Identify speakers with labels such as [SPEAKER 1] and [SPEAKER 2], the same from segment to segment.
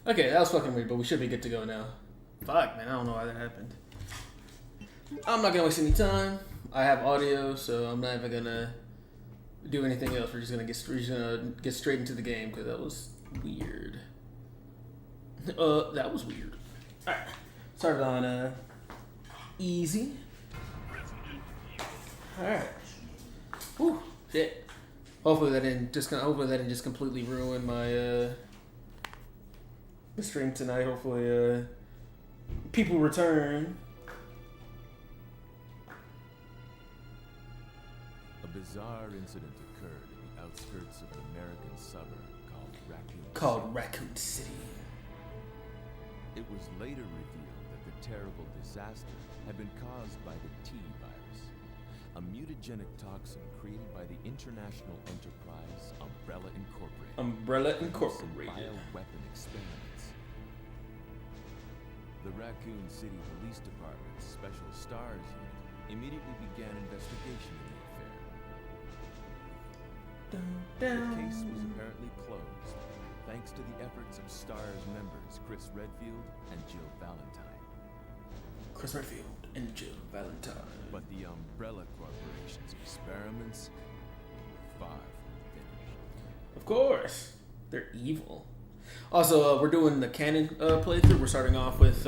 [SPEAKER 1] Okay, that was fucking weird, but we should be good to go now. Fuck, man, I don't know why that happened. I'm not gonna waste any time. I have audio, so I'm not even gonna do anything else. We're just gonna get straight into the game because that was weird. That was weird. All right, started on easy. All right. Whew, shit. Hopefully that didn't just completely ruin my the stream tonight. Hopefully people return.
[SPEAKER 2] A bizarre incident occurred in the outskirts of an American suburb called
[SPEAKER 1] Raccoon City.
[SPEAKER 2] It was later revealed that the terrible disaster had been caused by the T virus, a mutagenic toxin created by the international enterprise Umbrella Incorporated. Bioweapon experiments. The Raccoon City Police Department's Special Stars Unit immediately began investigation in the affair. The case was apparently closed, thanks to the efforts of STARS members Chris Redfield and Jill Valentine. But the Umbrella Corporation's experiments were far from finished.
[SPEAKER 1] Of course, they're evil. Also, we're doing the canon playthrough. We're starting off with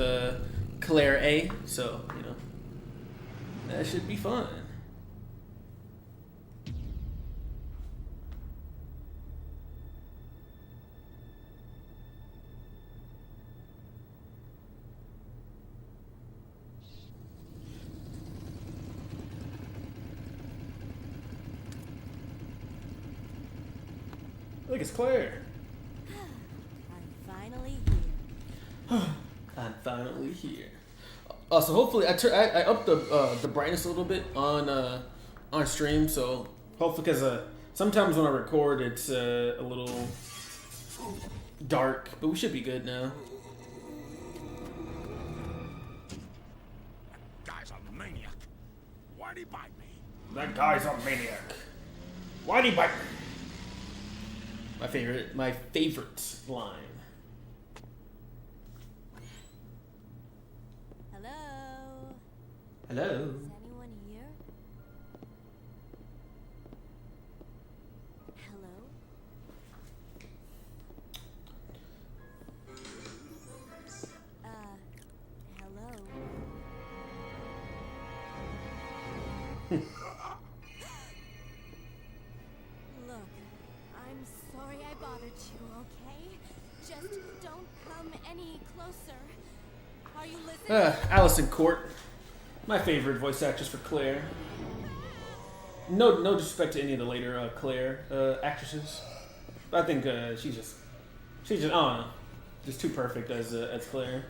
[SPEAKER 1] Claire A, so you know that should be fun. Look, it's Claire.
[SPEAKER 3] I'm finally here.
[SPEAKER 1] I'm finally here. So hopefully I upped the brightness a little bit on stream. So hopefully, because sometimes when I record it's a little dark, but we should be good now.
[SPEAKER 4] That guy's a maniac. Why'd he bite me?
[SPEAKER 1] That guy's a maniac. Why'd he bite me? My favorite line.
[SPEAKER 3] Hello?
[SPEAKER 1] Hello.
[SPEAKER 3] Is anyone here? Hello? Hello? Look, I'm sorry I bothered you, okay? Just don't come any closer. Are you listening?
[SPEAKER 1] Allison Court, my favorite voice actress for Claire. No disrespect to any of the later Claire actresses. I think she's just I don't know, just too perfect as Claire.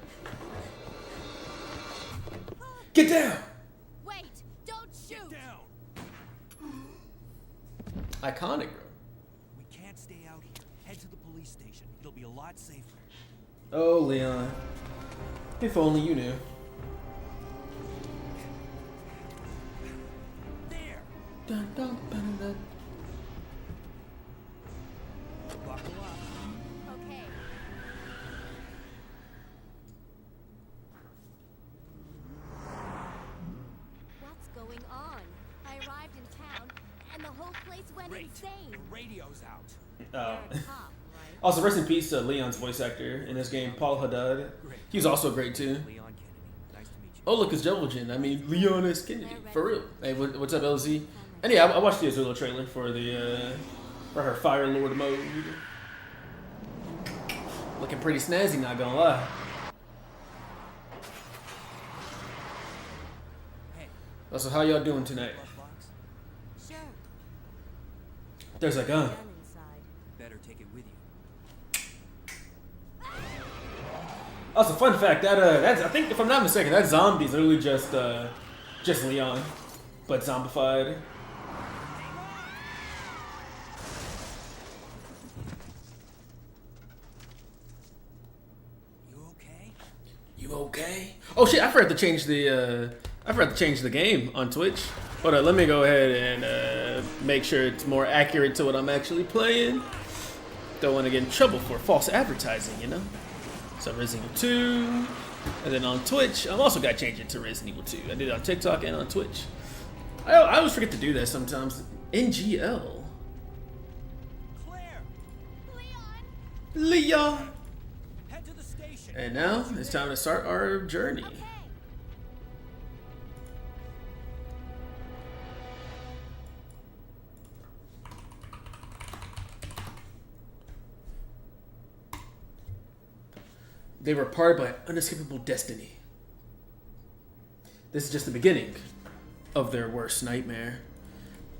[SPEAKER 1] Get down!
[SPEAKER 3] Wait! Don't shoot!
[SPEAKER 4] Down.
[SPEAKER 1] Iconic, bro.
[SPEAKER 5] We can't stay out here. Head to the police station. It'll be a lot safer.
[SPEAKER 1] Oh, Leon. If only you knew.
[SPEAKER 5] There!
[SPEAKER 1] Dun, dun, dun, dun.
[SPEAKER 5] Buckle up.
[SPEAKER 3] Okay. What's going on? I arrived in town, and the whole place went
[SPEAKER 5] Great.
[SPEAKER 3] insane.
[SPEAKER 5] The radio's out.
[SPEAKER 3] You're
[SPEAKER 1] Oh.
[SPEAKER 3] a cop, right?
[SPEAKER 1] Also, rest in peace to Leon's voice actor in this game, Paul Haddad. He was also great too.
[SPEAKER 5] Leon Kennedy. Nice to meet you.
[SPEAKER 1] Oh, look, it's Jovian. I mean, Leon S. Kennedy. For real. Hey, what's up, LZ? And yeah, I watched the Azula trailer for the for her Fire Lord mode. Looking pretty snazzy, not gonna lie.
[SPEAKER 5] Hey,
[SPEAKER 1] So how y'all doing tonight?
[SPEAKER 5] glove box?
[SPEAKER 3] Sure.
[SPEAKER 1] There's a gun.
[SPEAKER 3] Gun inside.
[SPEAKER 5] Better take it with you.
[SPEAKER 1] Also, fun fact that's I think if I'm not mistaken, that zombie's literally just Leon, but zombified.
[SPEAKER 5] You okay?
[SPEAKER 1] You okay? Oh shit! I forgot to change the game on Twitch. Hold on, let me go ahead and make sure it's more accurate to what I'm actually playing. Don't want to get in trouble for false advertising, you know. So Resident Evil 2. And then on Twitch, I've also got to change it to Resident Evil 2. I did it on TikTok and on Twitch. I always forget to do that sometimes. NGL.
[SPEAKER 5] Claire,
[SPEAKER 1] Leon.
[SPEAKER 5] head to the station.
[SPEAKER 1] And now it's time to start our journey.
[SPEAKER 3] Okay.
[SPEAKER 1] They were parted by unescapable destiny. This is just the beginning of their worst nightmare.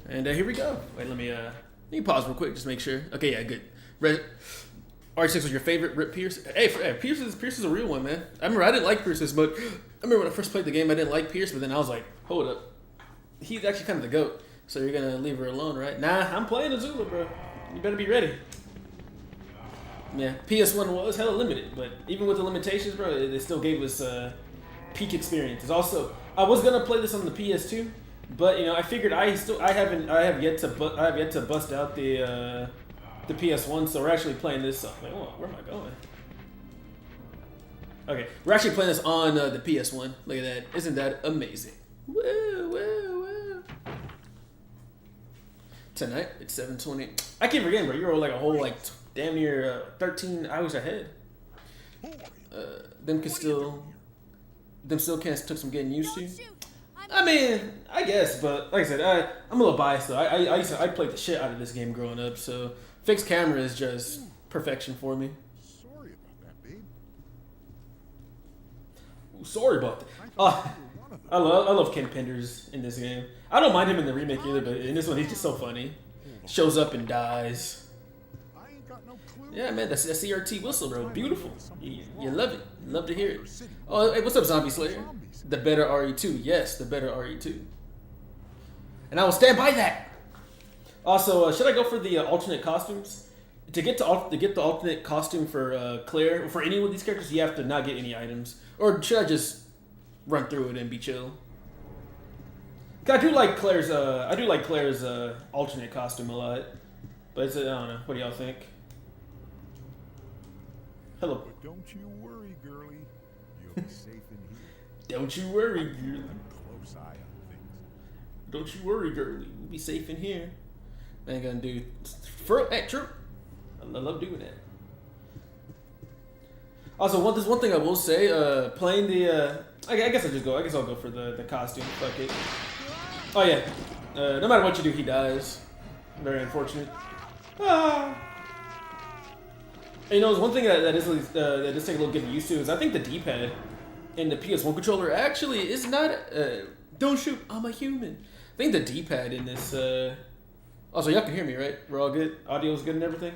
[SPEAKER 1] And here we go. Wait, let me pause real quick, just make sure. Okay, yeah, good. R6 was your favorite. Rip Pierce. Hey, Pierce is a real one, man. I remember I didn't like Pierce's, but I remember when I first played the game, I didn't like Pierce, but then I was like, hold up, he's actually kind of the GOAT. So you're gonna leave her alone, right? Nah, I'm playing Azula, bro. You better be ready. Yeah, PS1 was hella limited, but even with the limitations, bro, they still gave us peak experiences. Also, I was gonna play this on the PS2, but you know, I figured I have yet to bust out the PS1, so we're actually playing this. Wait, hold on, where am I going? Okay, we're actually playing this on the PS1. Look at that! Isn't that amazing? Woo, woo, woo! Tonight it's 7:20. I keep forgetting, bro. You're like a whole damn near 13 hours ahead. Them still took some getting used to.
[SPEAKER 3] Don't shoot.
[SPEAKER 1] I mean, I guess, but like I said, I'm a little biased though. I played the shit out of this game growing up, so fixed camera is just perfection for me.
[SPEAKER 4] Sorry about that, babe.
[SPEAKER 1] Ooh, sorry about that. Oh, I love Ken Penders in this game. I don't mind him in the remake either, but in this one he's just so funny. Shows up and dies.
[SPEAKER 4] I ain't got no clue.
[SPEAKER 1] Yeah, man, that's CRT whistle, bro. Beautiful. You love it. You love to hear it. Oh, hey, what's up, Zombie Slayer? The better RE2. Yes, the better RE2. And I will stand by that. Also, should I go for the alternate costumes? To get the alternate costume for Claire, or for any of these characters, you have to not get any items. Or should I just run through it and be chill? 'Cause I do like Claire's alternate costume a lot. But it's, I don't know. What do y'all think? Hello.
[SPEAKER 4] But don't you worry, girlie. You'll be safe in here.
[SPEAKER 1] Don't you worry, girl.
[SPEAKER 4] Keep a close eye on things.
[SPEAKER 1] Don't you worry, girlie. We'll be safe in here. I ain't gonna do. Hey, true. I love doing that. Also, one thing I will say, playing the. I guess I'll go for the costume. Fuck it. Oh yeah. No matter what you do, he dies. Very unfortunate. Ah. And, you know, one thing that just take a little getting used to is I think the D-pad in the PS1 controller actually is not. Don't shoot, I'm a human. I think the D-pad in this. Also, y'all can hear me, right? We're all good. Audio's good and everything.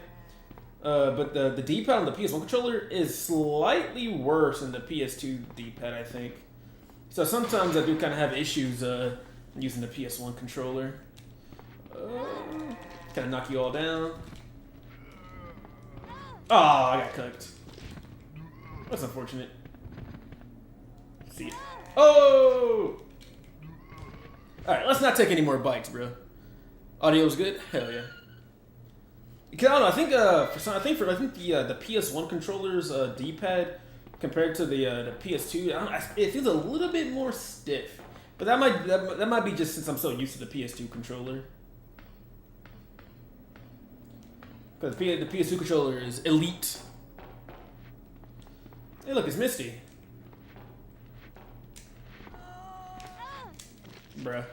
[SPEAKER 1] But the D-pad on the PS1 controller is slightly worse than the PS2 D-pad, I think. So sometimes I do kind of have issues using the PS1 controller. Kind of knock you all down. Oh, I got cooked. That's unfortunate. See it. Oh! Alright, let's not take any more bites, bro. Audio's good? Hell yeah. Because I don't know, I think the PS1 controller's D-pad compared to the PS2, it feels a little bit more stiff. But that might be just since I'm so used to the PS2 controller. Because the PS2 controller is elite. Hey, look, it's Misty. Bruh.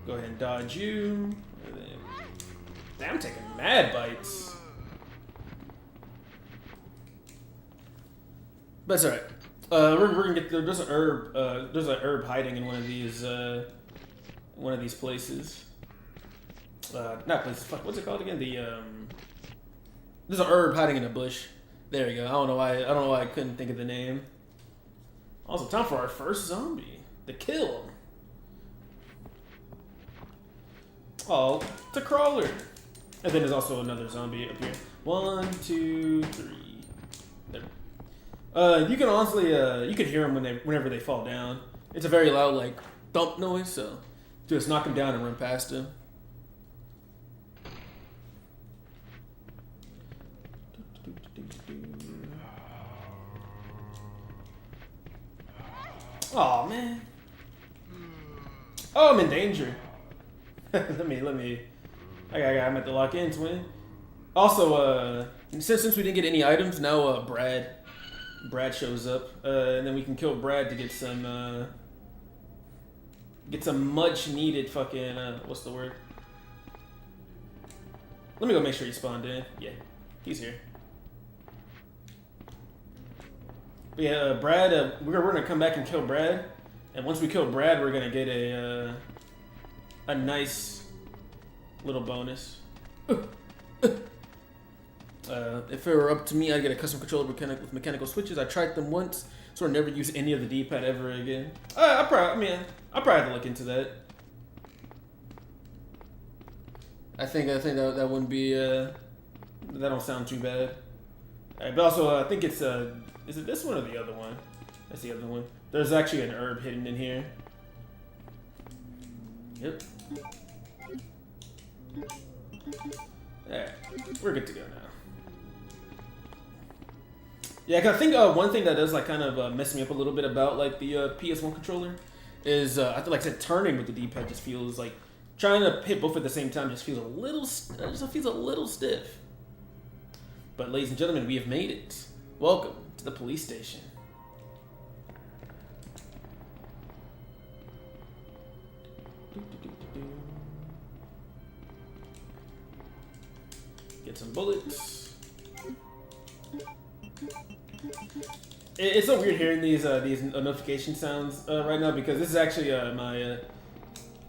[SPEAKER 1] Go ahead and dodge you. And then, damn, I'm taking mad bites. But it's alright. We're gonna get there's an herb hiding in one of these places. Not places. Fuck, what's it called again? There's an herb hiding in a bush. There you go. I don't know why I couldn't think of the name. Also, time for our first zombie. The kill. Oh, it's a crawler. And then there's also another zombie up here. 1, 2, 3. There. You can honestly, you can hear them whenever they fall down. It's a very loud, like, thump noise, so just knock them down and run past them. Oh man. Oh, I'm in danger. let me. I meant to lock in, twin. Also, since we didn't get any items, now Brad shows up, and then we can kill Brad to get some much needed fucking what's the word? Let me go make sure he spawned in. Yeah, he's here. But yeah, Brad, we're gonna come back and kill Brad, and once we kill Brad, we're gonna get a nice little bonus. If it were up to me, I'd get a custom controller with mechanical switches. I tried them once, so I never use any of the D-pad ever again. I'll probably have to look into that. I think that wouldn't be that don't sound too bad. But also, I think it's is it this one or the other one? That's the other one. There's actually an herb hidden in here. Yep. Alright, we're good to go now. Yeah, cause I think one thing that does like kind of mess me up a little bit about like the PS1 controller is I feel like I said turning with the D-pad just feels like trying to hit both at the same time just feels a little stiff. But ladies and gentlemen, we have made it. Welcome to the police station. Get some bullets. It's so weird hearing these notification sounds right now because this is actually the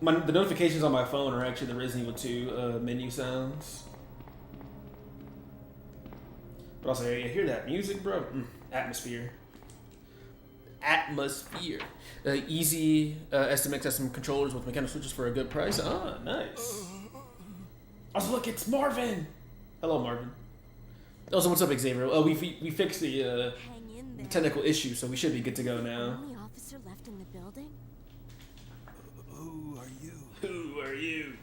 [SPEAKER 1] notifications on my phone are actually the Resident Evil 2 menu sounds. But also, you hear that music, bro? Atmosphere. Easy SMX has some controllers with mechanical switches for a good price. Ah, nice. Also, look, it's Marvin. Hello, Marvin. Also, what's up, Xavier? Oh, we fixed the technical issue, so we should be good to go now.
[SPEAKER 3] Only officer left in the building?
[SPEAKER 5] Who are you?
[SPEAKER 1] Who are you?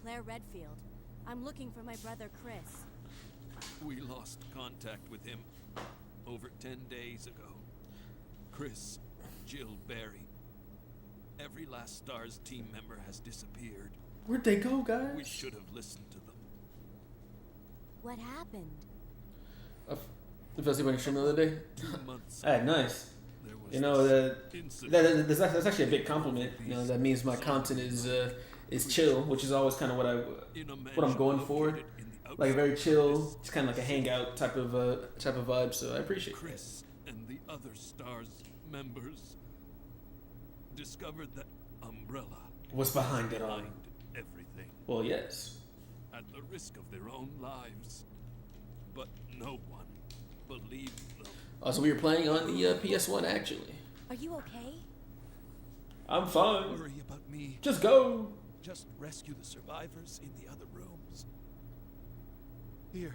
[SPEAKER 3] Claire Redfield. I'm looking for my brother Chris.
[SPEAKER 5] We lost contact with him over 10 days ago. Chris, Jill, Barry. Every last STARS team member has disappeared.
[SPEAKER 1] Where'd they go, guys?
[SPEAKER 5] We should have listened to them.
[SPEAKER 3] What happened?
[SPEAKER 1] I fell asleep on your stream the other day.
[SPEAKER 5] 2 months
[SPEAKER 1] Alright, nice.
[SPEAKER 5] there was
[SPEAKER 1] You know,
[SPEAKER 5] incident.
[SPEAKER 1] that's actually a big compliment. You know, that means my content is chill, which is always kind of what I'm going for. Like very chill, it's kind of like a hangout type of vibe. So I appreciate it.
[SPEAKER 5] Chris and the other STARS members discovered that Umbrella
[SPEAKER 1] What's behind it all?
[SPEAKER 5] behind everything
[SPEAKER 1] Well, yes.
[SPEAKER 5] at the risk of their own lives, but no one believed them.
[SPEAKER 1] Also, we were playing on the PS1 actually.
[SPEAKER 3] Are you okay?
[SPEAKER 1] I'm
[SPEAKER 5] Don't
[SPEAKER 1] fine.
[SPEAKER 5] worry about me.
[SPEAKER 1] Just go.
[SPEAKER 5] Just rescue the survivors in the other rooms. Here,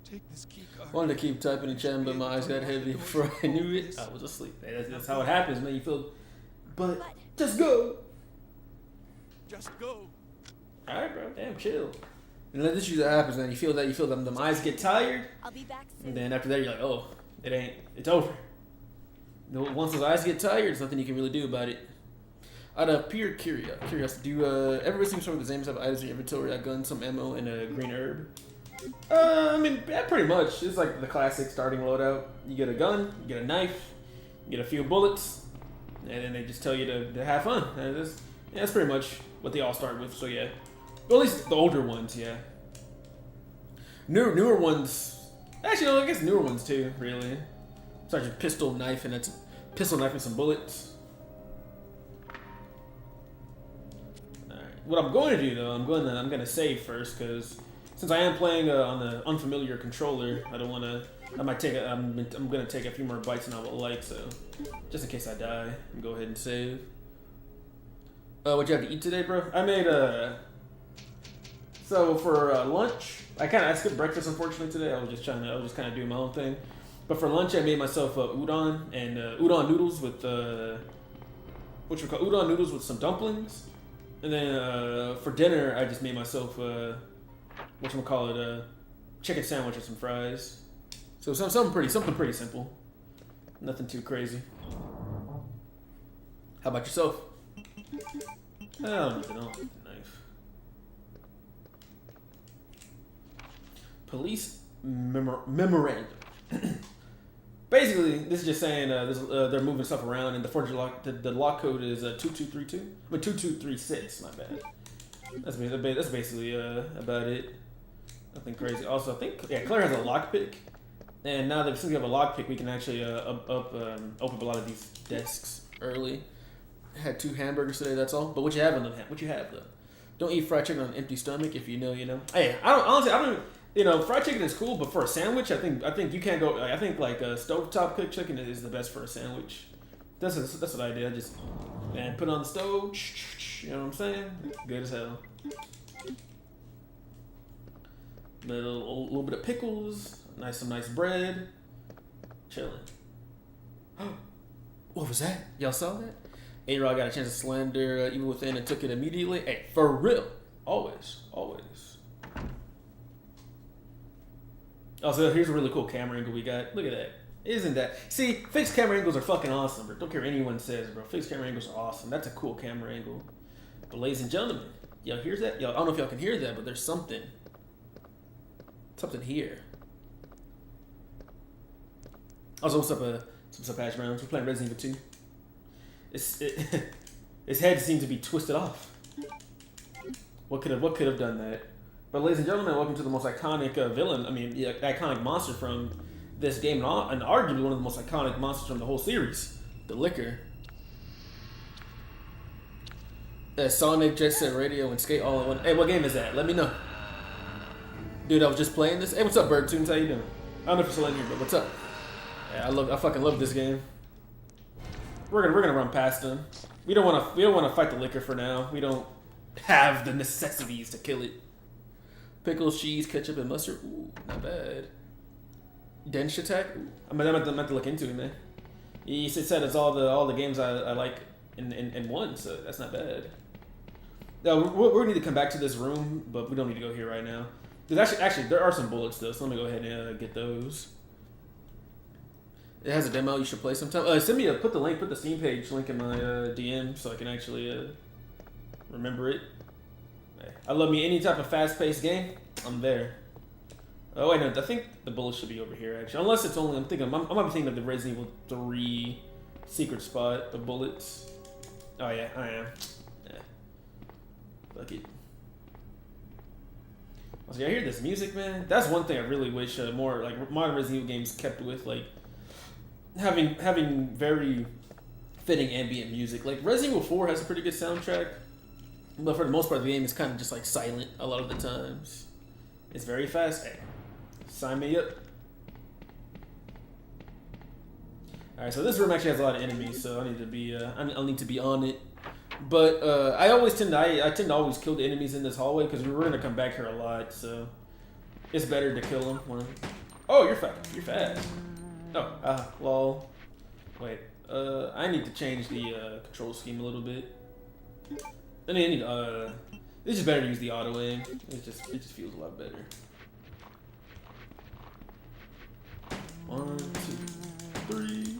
[SPEAKER 5] take this key card.
[SPEAKER 1] Wanted to keep typing in chat, but my eyes got heavy before I knew it. I was asleep. Hey, that's how it happens, man. You feel, but just go.
[SPEAKER 5] Just go.
[SPEAKER 1] All right, bro. Damn, chill. And then this usually happens, man. You feel them eyes get tired,
[SPEAKER 3] I'll be back soon.
[SPEAKER 1] and then after that, you're like, oh, it's over. Once those eyes get tired, there's nothing you can really do about it. Out of pure curiosity, do everybody seems to have the same type of items in your inventory: a gun, some ammo, and a green herb? I mean, yeah, pretty much. It's like the classic starting loadout. You get a gun, you get a knife, you get a few bullets, and then they just tell you to have fun. And that's pretty much what they all start with. So yeah, well, at least the older ones, yeah. Newer ones, actually, no, I guess newer ones too. Really, start your pistol, knife, and some bullets. What I'm going to do though, I'm gonna save first because since I am playing on the unfamiliar controller, I don't want to. I'm gonna take a few more bites than I would like, so just in case I die, I'm go ahead and save. What'd you have to eat today, bro? I made so for lunch, I skipped breakfast unfortunately today. I was just kind of doing my own thing. But for lunch, I made myself udon and udon noodles with udon noodles with some dumplings. And then for dinner, I just made myself chicken sandwich and some fries. So something pretty simple. Nothing too crazy. How about yourself? Oh, nothing. I don't like the knife. Police memorandum. Basically, this is just saying they're moving stuff around, and the forgery lock, the lock code is 2232. I mean 2236. My bad. That's basically about it. Nothing crazy. Also, I think Claire has a lockpick, and now that since we have a lockpick, we can actually open up a lot of these desks early. I had 2 hamburgers today. That's all. But what you have though? Don't eat fried chicken on an empty stomach. If you know, you know. Hey, I don't. You know, fried chicken is cool, but for a sandwich, I think you can't go. I think like stovetop cooked chicken is the best for a sandwich. That's what I did. I just put it on the stove. You know what I'm saying? Good as hell. A little bit of pickles, some nice bread, chilling. What was that? Y'all saw that? A-Rod got a chance to slander Evil Within and took it immediately. Hey, for real, always. Oh, so here's a really cool camera angle we got. Look at that. Isn't that? See, fixed camera angles are fucking awesome, bro. Don't care what anyone says, bro. Fixed camera angles are awesome. That's a cool camera angle. But ladies and gentlemen, y'all hear that? Y'all, I don't know if y'all can hear that, but there's something here. Also, what's up, Ash Browns? We're playing Resident Evil 2. His head seems to be twisted off. What could have done that? But ladies and gentlemen, welcome to the most iconic villain. I mean, iconic monster from this game, and arguably one of the most iconic monsters from the whole series, the Licker. Sonic, Jet Set Radio, and Skate all in one. Hey, what game is that? Let me know. Dude, I was just playing this. Hey, what's up, Bird Tunes? How you doing? I don't know if you're still in here, but what's up? Yeah, I fucking love this game. We're gonna run past him. We don't want to fight the Licker for now. We don't have the necessities to kill it. Pickles, cheese, ketchup, and mustard. Ooh, not bad. Dench attack. Ooh. I'm meant to look into it, man. He said it's all the games I like in one, so that's not bad. No, we're gonna need to come back to this room, but we don't need to go here right now. There's actually there are some bullets though, so let me go ahead and get those. It has a demo you should play sometime. Send me put the Steam page link in my DM so I can actually remember it. I love me any type of fast-paced game. I'm there. Oh wait, no, I think the bullets should be over here actually. Unless it's only I might be thinking of the Resident Evil 3 secret spot of bullets. Oh yeah, I am. Yeah. Fuck it. Also, I hear this music, man. That's one thing I really wish more like modern Resident Evil games kept with, like having very fitting ambient music. Like Resident Evil 4 has a pretty good soundtrack. But for the most part, the game is kind of just like silent a lot of the times. It's very fast. Hey, sign me up. All right, so this room actually has a lot of enemies, so I need to be I'll need to be on it. But I tend to always kill the enemies in this hallway because we're gonna come back here a lot, so it's better to kill them. Oh, you're fast. You're fast. Oh, lol. Wait. I need to change the control scheme a little bit. I need it's just better to use the auto aim. It just feels a lot better. 1, 2, 3,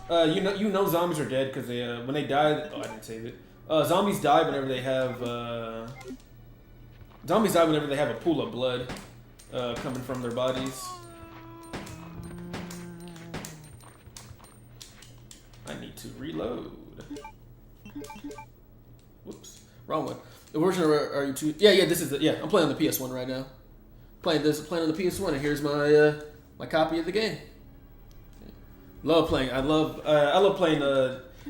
[SPEAKER 1] 4. You know zombies are dead because they when they die. Oh, I didn't save it. Zombies die whenever they have a pool of blood coming from their bodies. I need to reload. Whoops, wrong one. The version of RE2. Yeah. This is I'm playing on the PS1 right now. Playing on the PS1, and here's my my copy of the game. Love playing. I love playing.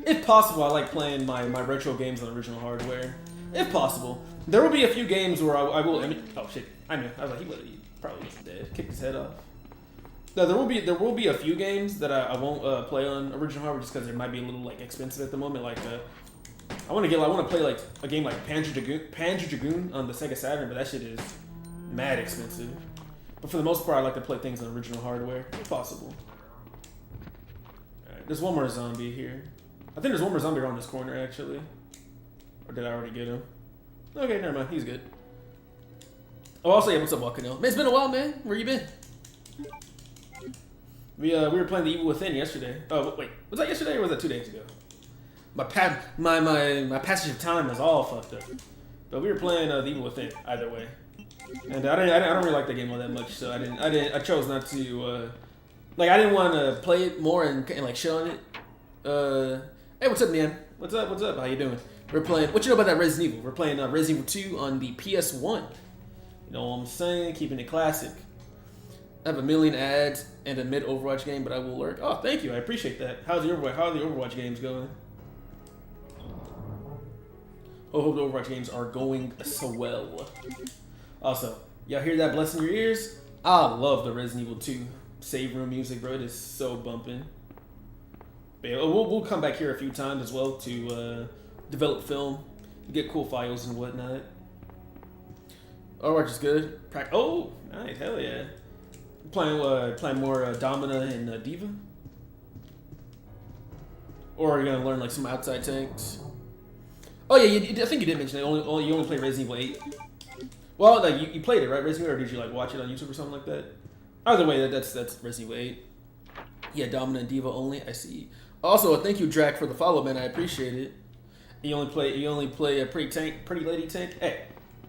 [SPEAKER 1] If possible, I like playing my retro games on original hardware. If possible, there will be a few games where I will. Oh shit! I knew. I was like, he probably wasn't dead. Kicked his head off. No, there will be a few games that I won't play on original hardware just because they might be a little like expensive at the moment. Like I want to play like a game like Panzer Dragoon on the Sega Saturn, but that shit is mad expensive. But for the most part, I like to play things on original hardware if possible. All right, there's one more zombie here. I think there's one more zombie around this corner actually. Or did I already get him? Okay, never mind. He's good. Oh, also, yeah, what's up, Walkano? Man, it's been a while, man. Where you been? We were playing The Evil Within yesterday. Oh, wait. Was that yesterday or was that 2 days ago? My passage of time is all fucked up. But we were playing The Evil Within either way. And I don't really like the game all that much, so I chose not to, like, I didn't want to play it more and like shit on it. Hey, what's up, man? What's up? How you doing? We're playing, what you know about that Resident Evil? We're playing Resident Evil 2 on the PS1. You know what I'm saying? Keeping it classic. I have a million ads and a mid Overwatch game, but I will lurk. Oh, thank you. I appreciate that. How are the Overwatch games going? I hope the Overwatch games are going so well. Also, y'all hear that blessing in your ears? I love the Resident Evil 2 save room music, bro. It is so bumping. But yeah, we'll come back here a few times as well to develop film, get cool files and whatnot. Overwatch is good. Oh, nice. Hell yeah. Playing more Domina and Diva? Or are you gonna learn like some outside tanks? Oh yeah, I think you did mention it. You only play Resident Evil 8. Well, like you played it, right, Resident Evil, or did you like watch it on YouTube or something like that? Either way, that's Resident Evil 8. Yeah, Domina and Diva only. I see. Also, thank you, Drac, for the follow, man. I appreciate it. You only play a pretty lady tank. Hey,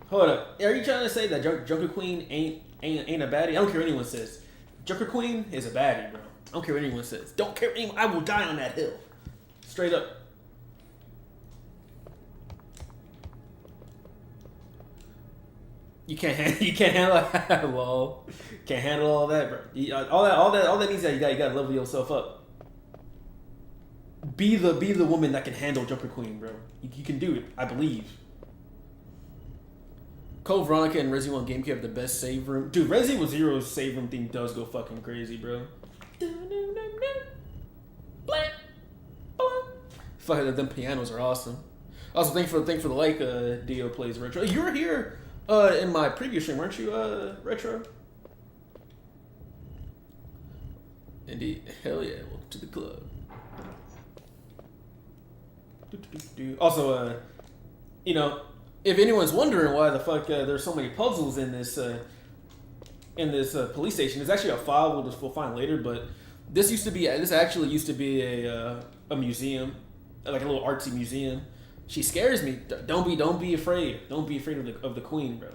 [SPEAKER 1] hold up. Are you trying to say that Junker Queen ain't a baddie? I don't care what anyone says. Junker Queen is a baddie, bro. I don't care what anyone says. Don't care what anyone. I will die on that hill. Straight up. You can't handle that. Lol. Can't handle all that, bro. All that means that you gotta level yourself up. Be the woman that can handle Junker Queen, bro. You can do it. I believe. Code Veronica and Resident Evil on GameCube have the best save room. Dude, Resident Evil Zero's save room thing does go fucking crazy, bro. Fuck, them pianos are awesome. Also, thank for the like, Dio Plays Retro. You were here in my previous stream, weren't you, Retro? Indeed. Hell yeah. Welcome to the club. Also, you know, if anyone's wondering why the fuck there's so many puzzles in this police station, there's actually a file we'll find later. But this actually used to be a museum, like a little artsy museum. She scares me. Don't be afraid. Don't be afraid of the queen, bro.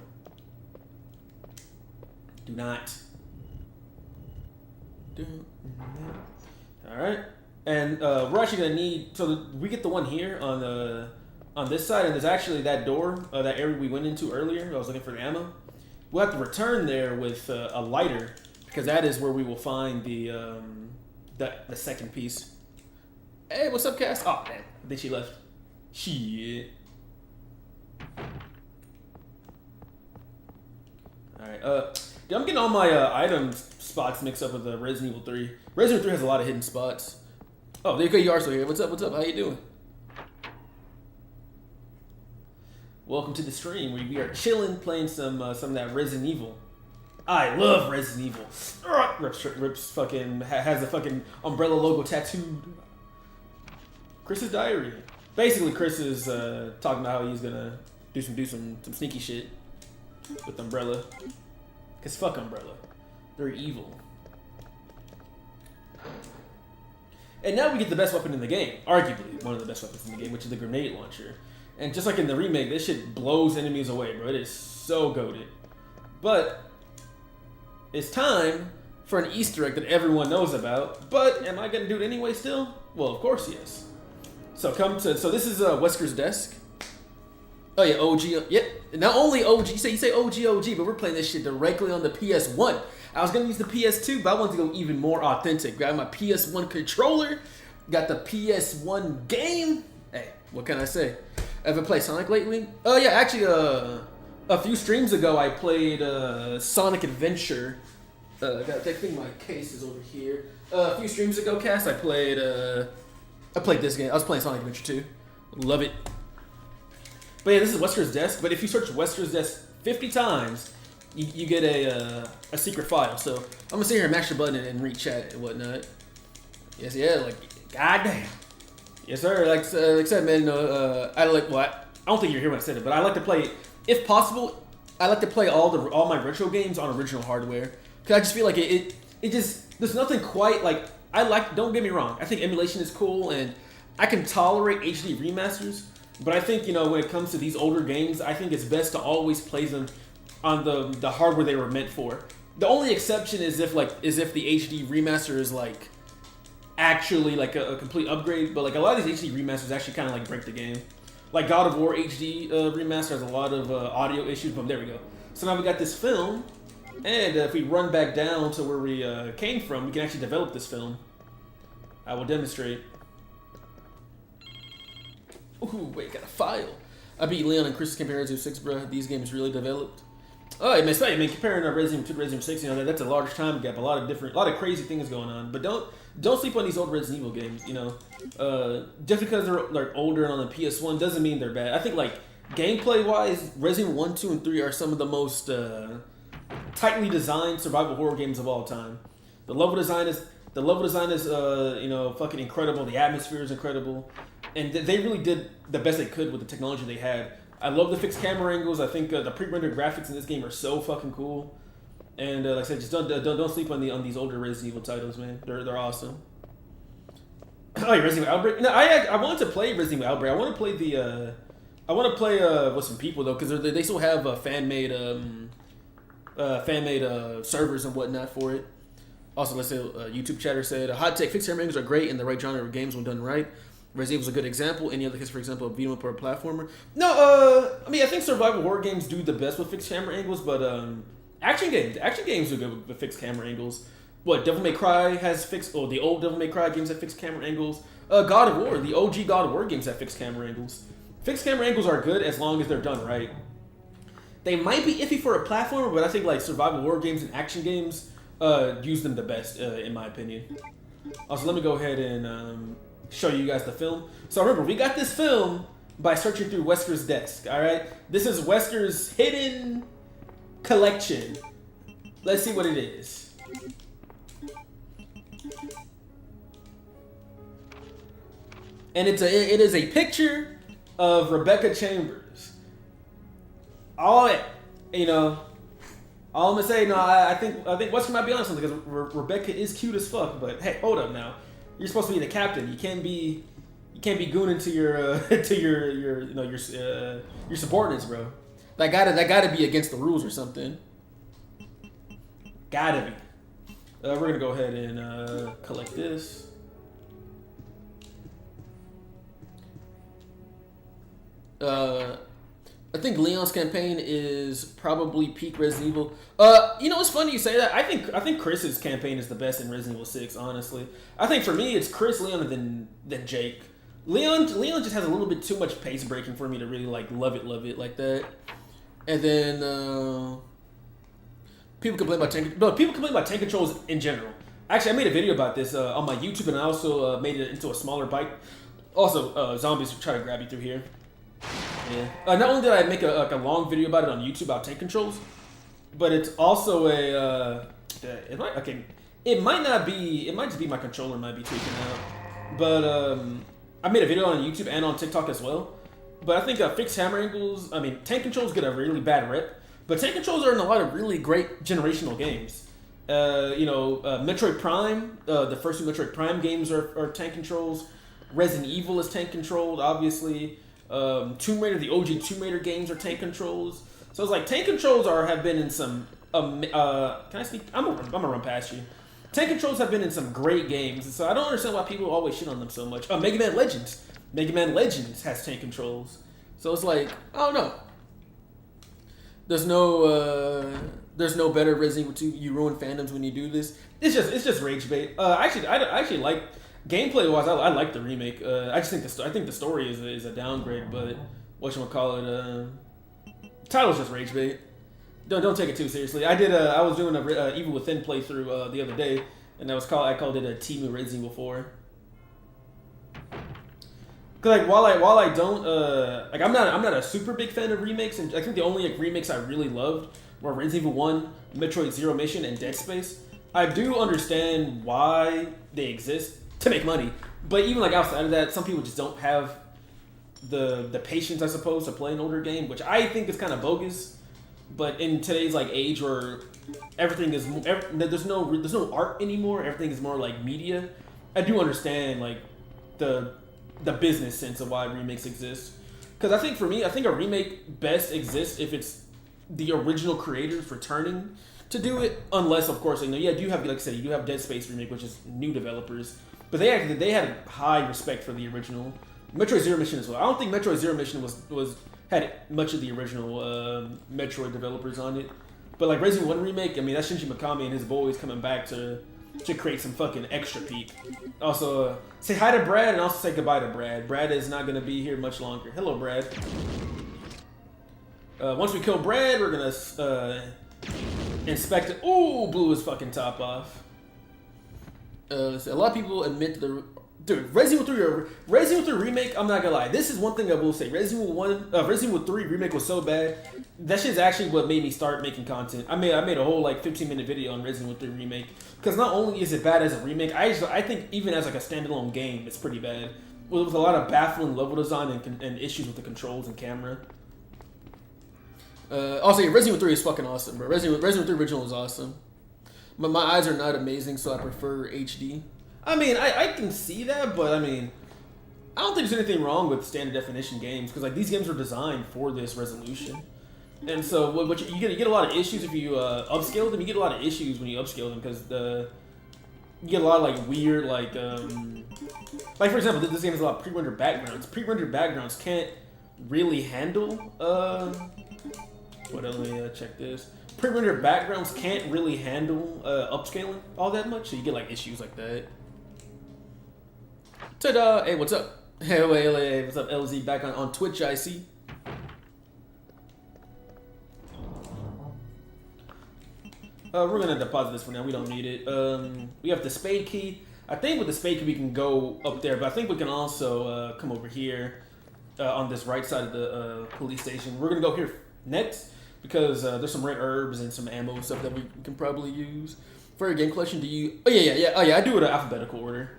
[SPEAKER 1] Do not. All right. And we're actually gonna need, so we get the one here on this side, and there's actually that door, that area we went into earlier. I was looking for the ammo. We'll have to return there with a lighter, because that is where we will find the second piece. Hey, what's up, Cass? Oh man, I think she left. Shit. All right. Dude, I'm getting all my item spots mixed up with Resident Evil 3. Resident Evil 3 has a lot of hidden spots. Oh, there you go. You are still here. What's up? How you doing? Welcome to the stream where we are chilling, playing some of that Resident Evil. I love Resident Evil. Rips fucking has the fucking umbrella logo tattooed. Chris's diary. Basically, Chris is talking about how he's gonna do some sneaky shit with Umbrella. Cause fuck Umbrella, they're evil. And now we get the best weapon in the game, arguably one of the best weapons in the game, which is the grenade launcher. And just like in the remake, this shit blows enemies away, bro. It is so goated. But it's time for an Easter egg that everyone knows about. But am I gonna do it anyway still? Well, of course, yes. So so this is Wesker's desk. Oh yeah, OG. Yep. Not only OG. You say OG, but we're playing this shit directly on the PS1. I was gonna use the PS2, but I wanted to go even more authentic. Got my PS1 controller. Got the PS1 game. Hey, what can I say? Ever played Sonic lately? Oh yeah, actually, a few streams ago I played Sonic Adventure. I think my case is over here. A few streams ago, Cass, I played this game. I was playing Sonic Adventure 2. Love it. But yeah, this is Wesker's desk. But if you search Wesker's desk 50 times, you get a secret file. So I'm gonna sit here and mash the button and read chat and whatnot. Yes, yeah, like goddamn. Yes, sir. Like I said, man. I don't think you're here when I said it, but I like to play, if possible, I like to play all my retro games on original hardware. Cause I just feel like it just there's nothing quite like I like. Don't get me wrong. I think emulation is cool and I can tolerate HD remasters. But I think when it comes to these older games, I think it's best to always play them on the hardware they were meant for. The only exception is if the HD remaster is like actually like a complete upgrade. But like a lot of these HD remasters actually kind of like break the game. Like God of War HD remaster has a lot of audio issues. But there we go. So now we got this film, and if we run back down to where we came from, we can actually develop this film. I will demonstrate. Ooh, wait, got a file. I beat Leon and Chris compared to 6, bro. These games really developed. Oh, I mean, comparing Resident Evil 2 to Resident Evil 6, that's a large time gap. A lot of crazy things going on. But don't sleep on these old Resident Evil games. Just because they're like older and on the PS1 doesn't mean they're bad. I think like gameplay wise, Resident Evil 1, 2, and 3 are some of the most tightly designed survival horror games of all time. The level design is fucking incredible. The atmosphere is incredible. And they really did the best they could with the technology they had. I love the fixed camera angles. I think the pre-rendered graphics in this game are so fucking cool. And like I said, just don't sleep on these older Resident Evil titles, man. They're awesome. Oh, Resident Evil Outbreak. No, I wanted to play Resident Evil Outbreak. I want to play with some people though, because they still have fan made servers and whatnot for it. Also, let's say YouTube chatter said, hot take, fixed camera angles are great in the right genre of games when done right. Resident Evil is a good example. Any other case, for example, a beat 'em up or a platformer? No, I mean, I think survival horror games do the best with fixed camera angles, but action games are good with fixed camera angles. What, Devil May Cry has fixed, the old Devil May Cry games have fixed camera angles. God of War, the OG God of War games have fixed camera angles. Fixed camera angles are good as long as they're done right. They might be iffy for a platformer, but I think like survival horror games and action games use them the best, in my opinion. Also, let me go ahead and show you guys the film. So remember, we got this film by searching through Wesker's desk, alright? This is Wesker's hidden collection. Let's see what it is. And it is a picture of Rebecca Chambers. All I'm gonna say, I think Wesker might be on something because Rebecca is cute as fuck. But hey, hold up now. You're supposed to be the captain. You can't be gooning to your subordinates, bro. That gotta be against the rules or something. Gotta be. We're gonna go ahead and collect this. I think Leon's campaign is probably peak Resident Evil. It's funny you say that. I think Chris's campaign is the best in Resident Evil 6, honestly. I think for me it's Chris, Leon, and then Jake. Leon just has a little bit too much pace breaking for me to really like love it like that. And then people complain about tank controls in general. Actually, I made a video about this on my YouTube, and I also made it into a smaller bite. Also, zombies try to grab you through here. Yeah. Not only did I make a long video about it on YouTube about tank controls, but it's also it might just be my controller might be tweaking out. But I made a video on YouTube and on TikTok as well. But I think fixed hammer angles. I mean, tank controls get a really bad rep, but tank controls are in a lot of really great generational games. Metroid Prime, the first two Metroid Prime games are tank controls. Resident Evil is tank controlled, obviously. Tomb Raider, the OG Tomb Raider games are tank controls. So it's like tank controls have been in some. Can I speak? I'm gonna run past you. Tank controls have been in some great games, and so I don't understand why people always shit on them so much. Mega Man Legends. Mega Man Legends has tank controls. So it's like, I don't know. There's no better Resident Evil 2. You ruin fandoms when you do this. It's just rage bait. I actually like. Gameplay wise, I like the remake. I think the story is a downgrade, but whatchamacallit, title's just rage bait. Don't take it too seriously. I was doing a Evil Within playthrough the other day, and I called it a Team Resident Evil 4. Cause like while I don't I'm not a super big fan of remakes, and I think the only remakes I really loved were Resident Evil 1, Metroid Zero Mission, and Dead Space. I do understand why they exist. To make money, but even like outside of that, some people just don't have the patience, I suppose, to play an older game, which I think is kind of bogus. But in today's like age where everything is there's no art anymore. Everything is more like media. I do understand like the business sense of why remakes exist. Because I think for me, I think a remake best exists if it's the original creators returning to do it. Unless, of course, you do have, like I said, you do have Dead Space remake, which is new developers, but they had high respect for the original. Metroid Zero Mission as well. I don't think Metroid Zero Mission had much of the original Metroid developers on it. But like Resident Evil 1 remake, I mean that's Shinji Mikami and his boys coming back to create some fucking extra peak. Also, say hi to Brad and also say goodbye to Brad. Brad is not gonna be here much longer. Hello, Brad. Once we kill Brad, we're gonna inspect it. Ooh, blew his fucking top off. A lot of people admit Resident Evil 3 remake, I'm not gonna lie. This is one thing I will say. Resident Evil 3 remake was so bad. That shit's actually what made me start making content. I made a whole like 15-minute video on Resident Evil 3 remake. Because not only is it bad as a remake, I think even as like a standalone game, it's pretty bad. With a lot of baffling level design and issues with the controls and camera. Also, Resident Evil 3 is fucking awesome, bro. Resident Evil 3 original is awesome. But my eyes are not amazing, so I prefer HD. I mean, I can see that, but I mean, I don't think there's anything wrong with standard definition games because like these games were designed for this resolution, and so what you get a lot of issues if you upscale them. You get a lot of issues when you upscale them because you get a lot of like weird like for example, this game has a lot of pre-rendered backgrounds. Pre-rendered backgrounds can't really handle what else? Let me check this. Pre-rendered backgrounds can't really handle upscaling all that much, so you get like issues like that. Ta-da! Hey, what's up? Hey, what's up, LZ? Back on Twitch, I see. We're gonna deposit this for now. We don't need it. We have the spade key. I think with the spade key we can go up there, but I think we can also come over here on this right side of the police station. We're gonna go here next because there's some red herbs and some ammo and stuff that we can probably use. For your game collection, do you? Oh yeah. I do it in alphabetical order.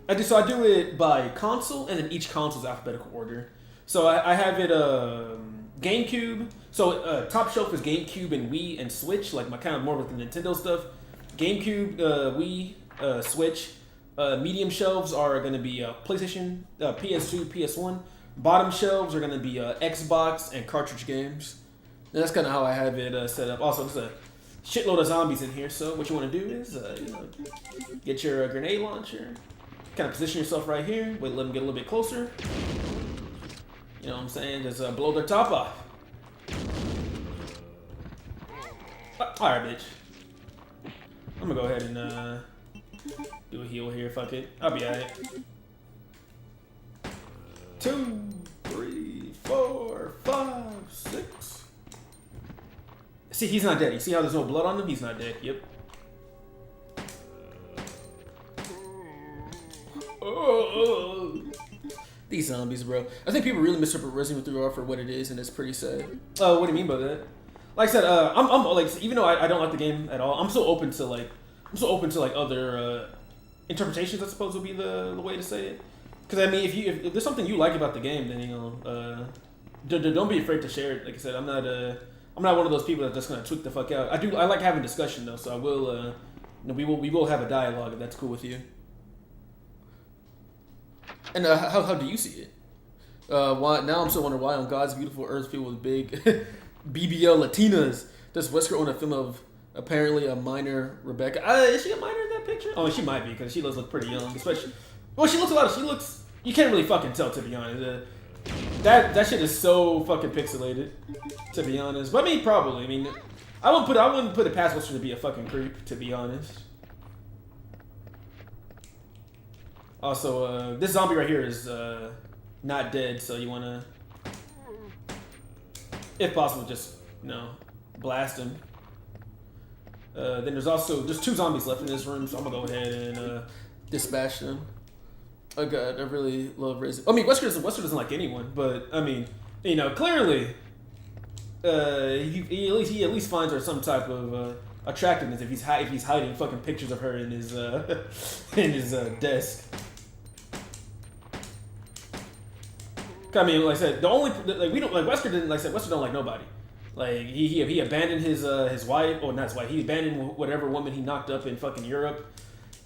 [SPEAKER 1] I do it by console, and then each console's alphabetical order. So I have it GameCube. So top shelf is GameCube and Wii and Switch, like my kind of more with the Nintendo stuff. GameCube, Wii, Switch. Medium shelves are going to be PlayStation, PS2, PS1. Bottom shelves are going to be Xbox and cartridge games. And that's kind of how I have it set up. Also, there's a shitload of zombies in here. So what you want to do is, get your grenade launcher. Kind of position yourself right here. Wait, let them get a little bit closer. You know what I'm saying? Just blow their top off. Alright, bitch. I'm gonna go ahead and do a heal here. Fuck it. I'll be alright. 2, 3, 4, 5, 6. See, he's not dead. You see how there's no blood on him? He's not dead. Yep. Oh, these zombies, bro. I think people really misinterpret Resident Evil 3 for what it is, and it's pretty sad. What do you mean by that? Like I said, I'm like, even though I don't like the game at all, I'm so open to like other interpretations. I suppose would be the way to say it. Because I mean, if there's something you like about the game, then don't be afraid to share it. Like I said, I'm not one of those people that's just gonna tweak the fuck out. I like having discussion though, so I will. We will have a dialogue if that's cool with you. And how do you see it? Why now? I'm still wondering why on God's beautiful earth filled with big BBL Latinas does Wesker own a film of apparently a minor Rebecca? Is she a minor in that picture? Oh, she might be because she does look pretty young. Especially, well, she looks. You can't really fucking tell, to be honest. That shit is so fucking pixelated, to be honest. But I mean, probably. I mean, I wouldn't put it past Wesker to be a fucking creep, to be honest. Also, this zombie right here is not dead, so you want to, if possible, just, blast him. Then there's 2 zombies left in this room, so I'm going to go ahead and dispatch them. Oh god, I really love Resident. I mean, Wesker doesn't like anyone, but, I mean, clearly, he at least finds her some type of attractiveness if he's hiding fucking pictures of her in his desk. I mean, like I said, Wesker don't like nobody. Like he abandoned his wife, or not his wife. He abandoned whatever woman he knocked up in fucking Europe.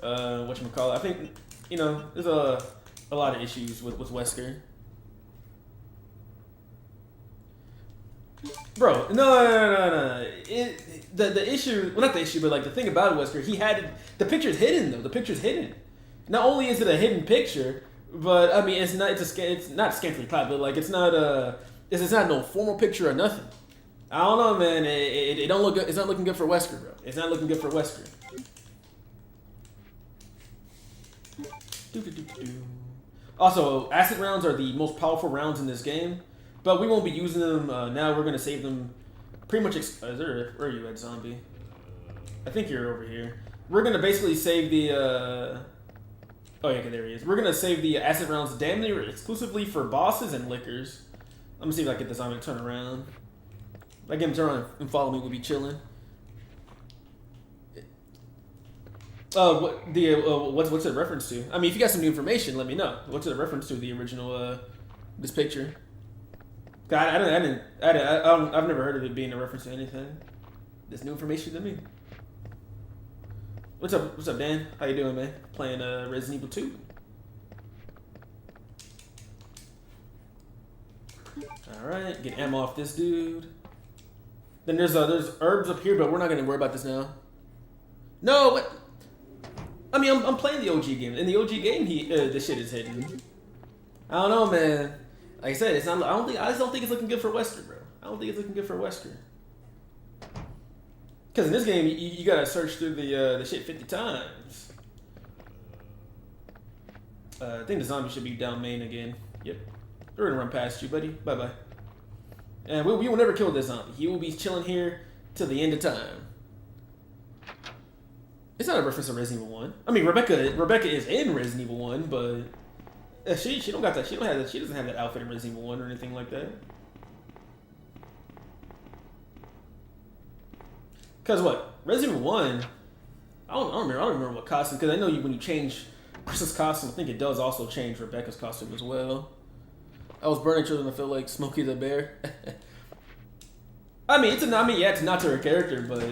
[SPEAKER 1] Whatchamacallit. I think, you know, there's a lot of issues with Wesker. Bro, no. The issue, well, not the issue, but like the thing about Wesker, he had the picture's hidden though. The picture's hidden. Not only is it a hidden picture, but I mean it's not scantily clad, but like it's not no formal picture or nothing. I don't know, man. It don't look good. It's not looking good for Wesker, bro. It's not looking good for Wesker. Also, acid rounds are the most powerful rounds in this game, but we won't be using them now. We're gonna save them. Pretty much. Where are you at, zombie? I think you're over here. We're gonna basically save the. Oh yeah, okay, there he is. We're gonna save the acid rounds damn near exclusively for bosses and lickers. Let me see if I can get the zombie to turn around. If I get him to turn around and follow me, we'll be chilling. What's it a reference to? I mean, if you got some new information, let me know. What's it a reference to? The original this picture. I've never heard of it being a reference to anything. There's new information to me. What's up, Dan? How you doing, man? Playing Resident Evil 2. All right, get ammo off this dude. Then there's herbs up here, but we're not gonna worry about this now. No, what? I mean, I'm playing the OG game. In the OG game, this shit is hidden. I don't know, man. Like I said, it's not. I just don't think it's looking good for Wesker, bro. I don't think it's looking good for Wesker. Because in this game, you gotta search through the shit 50 times. I think the zombie should be down main again. Yep. We're gonna run past you, buddy. Bye bye. And we will never kill this zombie. He will be chilling here till the end of time. It's not a reference to Resident Evil 1. I mean, Rebecca is in Resident Evil 1, but she don't got that. She doesn't have that outfit in Resident Evil 1 or anything like that. Cause what? Resident Evil 1, I don't remember what costume. Cause I know when you change Chris's costume, I think it does also change Rebecca's costume as well. I was burning children. I feel like Smokey the Bear. It's not to her character, but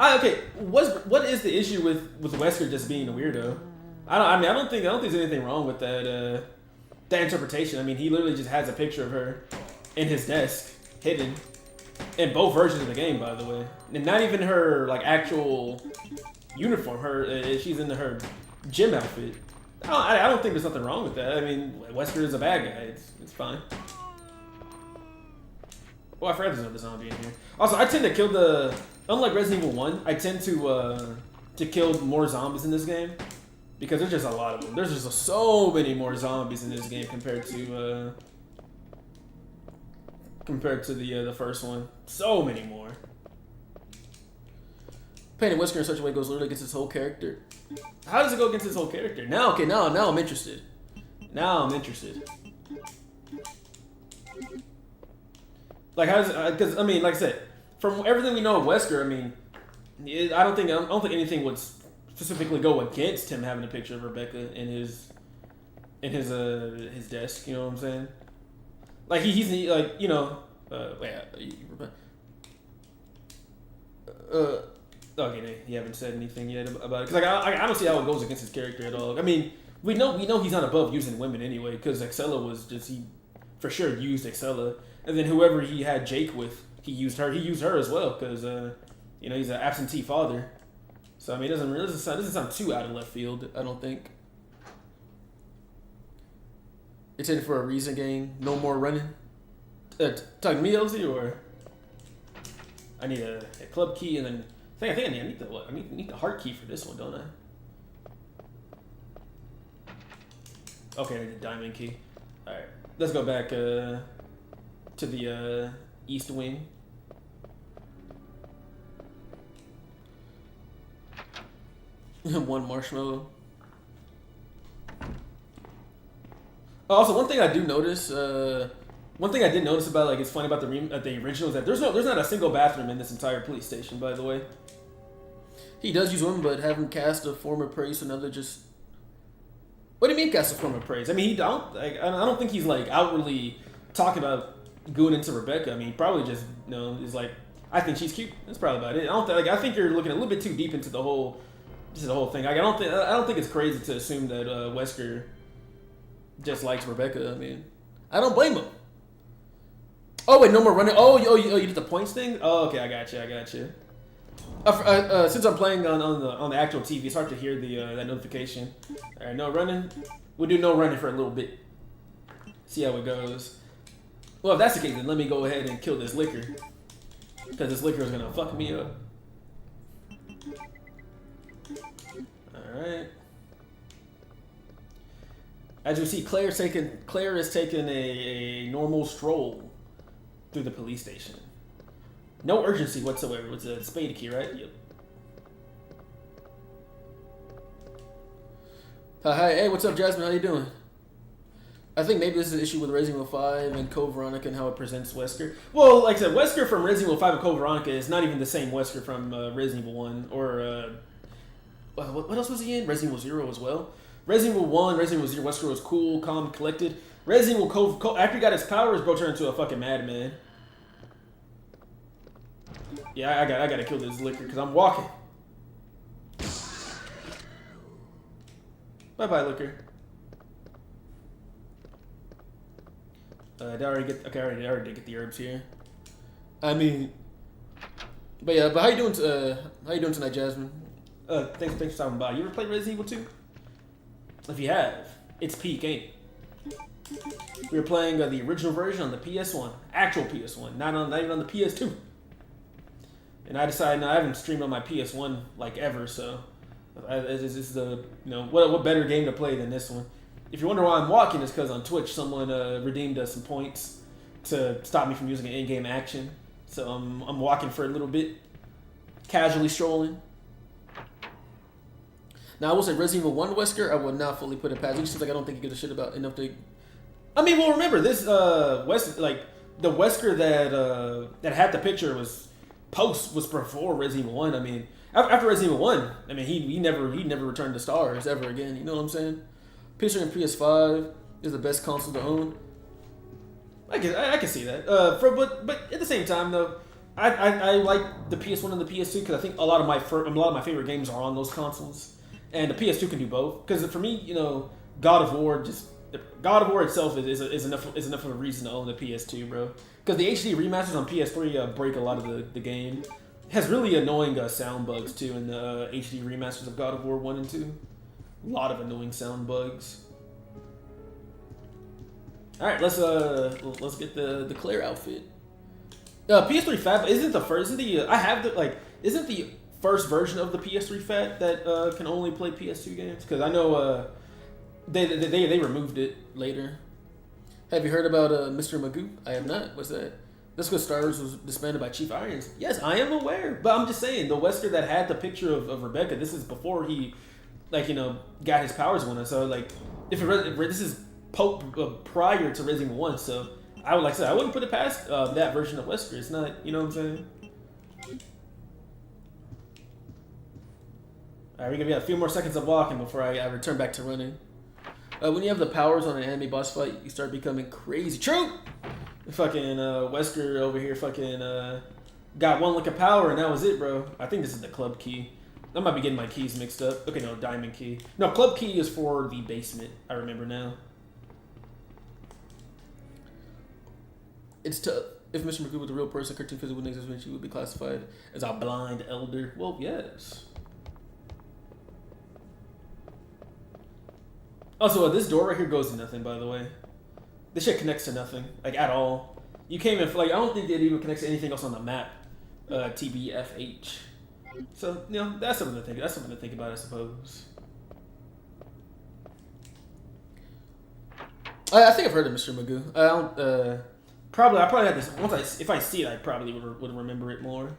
[SPEAKER 1] okay. What is the issue with Wesker just being a weirdo? I don't think there's anything wrong with that interpretation. I mean, he literally just has a picture of her in his desk, hidden, in both versions of the game, by the way, and not even her like actual uniform. She's in her gym outfit. I don't think there's nothing wrong with that. I mean, Wesker is a bad guy. It's fine. Oh, I forgot there's another zombie in here. Also, I tend to kill unlike Resident Evil 1, I tend to kill more zombies in this game. Because there's just a lot of them. There's just so many more zombies in this game compared to the first one. So many more. Painting Wesker in such a way goes literally against his whole character. How does it go against his whole character? Now I'm interested. Now I'm interested. Like, because I mean, like I said, from everything we know of Wesker, I mean, I don't think anything would specifically go against him having a picture of Rebecca in his desk. You know what I'm saying? Like he's like, you know, okay, you haven't said anything yet about it. Because like I don't see how it goes against his character at all. I mean, we know he's not above using women anyway. Because Excella was just he for sure used Excella, and then whoever he had Jake with, he used her. He used her as well because you know, he's an absentee father. So I mean, it doesn't sound too out of left field. I don't think. It's in for a reason, gang. No more running. Talking to me, LZ, or I need a club key, and then I think I need the what? I need the heart key for this one, don't I? Okay, I need the diamond key. All right, let's go back to the east wing. One marshmallow. Also, one thing I did notice about, like, it's funny about the original is that there's not a single bathroom in this entire police station. By the way, he does use one, but have him cast a form of praise, another just. What do you mean cast a form of praise? I mean, I don't think he's like outwardly talking about going into Rebecca. I mean, probably just is like, I think she's cute. That's probably about it. I think you're looking a little bit too deep into the whole thing. Like, I don't think it's crazy to assume that Wesker just likes Rebecca. I mean, I don't blame him. Oh wait, no more running. Oh, you did the points thing. Oh, okay, I got you. Since I'm playing on the actual TV, it's hard to hear that notification. All right, no running. We'll do no running for a little bit. See how it goes. Well, if that's the case, then let me go ahead and kill this liquor, because this liquor is gonna fuck me up. All right. As you see, Claire is taking a normal stroll through the police station. No urgency whatsoever. It's a spade key, right? Yep. Hi, hey, what's up, Jasmine? How you doing? I think maybe this is an issue with Resident Evil 5 and Code Veronica and how it presents Wesker. Well, like I said, Wesker from Resident Evil 5 and Code Veronica is not even the same Wesker from Resident Evil 1 or what else was he in? Resident Evil 0 as well. Resident Evil 1, Resident Evil 0, Wesker was cool, calm, collected. Resident Evil Code after he got his powers, bro turned into a fucking madman. Yeah, I gotta kill this liquor because I'm walking. Bye-bye, liquor. I already did get the herbs here. I mean, but yeah, but how you doing tonight, Jasmine? Thanks for stopping by. You ever played Resident Evil 2? If you have, it's peak, ain't it? We were playing the original version on the PS1, actual PS1, not even on the PS2. And I decided, I haven't streamed on my PS1 like ever, so this is the what better game to play than this one? If you wonder why I'm walking, it's because on Twitch someone redeemed us some points to stop me from using an in-game action. So I'm walking for a little bit, casually strolling. Now I will say Resident Evil 1 Wesker, I would not fully put it past. It just seems like I don't think he gives a shit about enough to. I mean, well, remember this the Wesker that had the picture was before Resident Evil 1. I mean, after Resident Evil 1, I mean he never returned to stars ever again. You know what I'm saying? PC and PS5 is the best console to own. I can see that. But at the same time though, I like the PS1 and the PS2 because I think a lot of my favorite games are on those consoles, and the PS2 can do both. Because for me, God of War itself is enough of a reason to own the PS2, bro. Because the HD remasters on PS3 break a lot of the game. It has really annoying sound bugs too in the HD remasters of God of War 1 and 2. A lot of annoying sound bugs. All right, let's get the Claire outfit. PS3 Fat isn't the first. Isn't the first version of the PS3 Fat that can only play PS2 games? Because I know they removed it later. Have you heard about Mr. Magoo? I have not. What's that? This because Star Wars was disbanded by Chief Irons. Yes, I am aware, but I'm just saying the Wesker that had the picture of Rebecca. This is before he, got his powers when so if this is prior to Resident Evil 1, so I wouldn't put it past that version of Wesker. It's not, you know what I'm saying? Alright, we're gonna be a few more seconds of walking before I return back to running. When you have the powers on an anime boss fight, you start becoming crazy. True! Fucking Wesker over here fucking got one lick of power and that was it, bro. I think this is the club key. I might be getting my keys mixed up. Okay, no, diamond key. No, club key is for the basement. I remember now. It's tough. If Mr. Magoo was a real person, cartoon physical wouldn't exist when she would be classified as a blind elder. Well, yes. Also, this door right here goes to nothing, by the way. This shit connects to nothing, at all. You can't even, I don't think it even connects to anything else on the map. TBFH. So, that's something to think. That's something to think about, I suppose. I think I've heard of Mr. Magoo. I don't. I probably had this. If I see it, I probably would remember it more.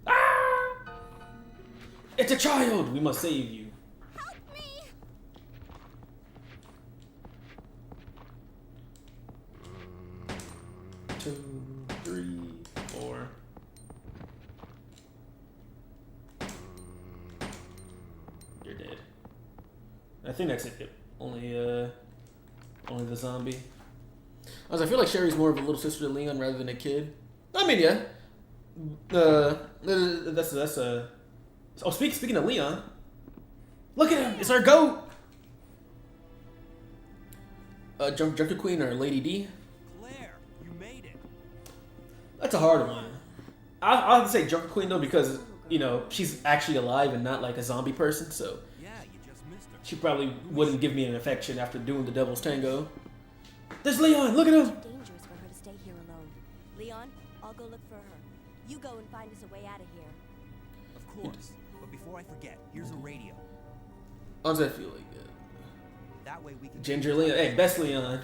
[SPEAKER 1] Ah! It's a child. We must save you.
[SPEAKER 3] Help me!
[SPEAKER 1] 2, 3, 4. You're dead. I think that's it. Only the zombie. I feel like Sherry's more of a little sister to Leon rather than a kid. I mean, yeah. That's a. Oh, speaking of Leon, look at him! It's our goat. Junker Queen or Lady D?
[SPEAKER 6] Claire, you made it.
[SPEAKER 1] That's a hard one. I'll have to say Junker Queen though because you know she's actually alive and not like a zombie person, so
[SPEAKER 6] Yeah, you just missed her.
[SPEAKER 1] she probably wouldn't give me an affection after doing the Devil's Tango. There's Leon. Look at him.
[SPEAKER 3] Dangerous for her to stay here alone. Leon, I'll go look for her. You go and find us a way out of here.
[SPEAKER 6] Of course. But before I forget, here's a radio.
[SPEAKER 1] How does that feel like?
[SPEAKER 6] That way we can...
[SPEAKER 1] Ginger Leon. Hey, best Leon.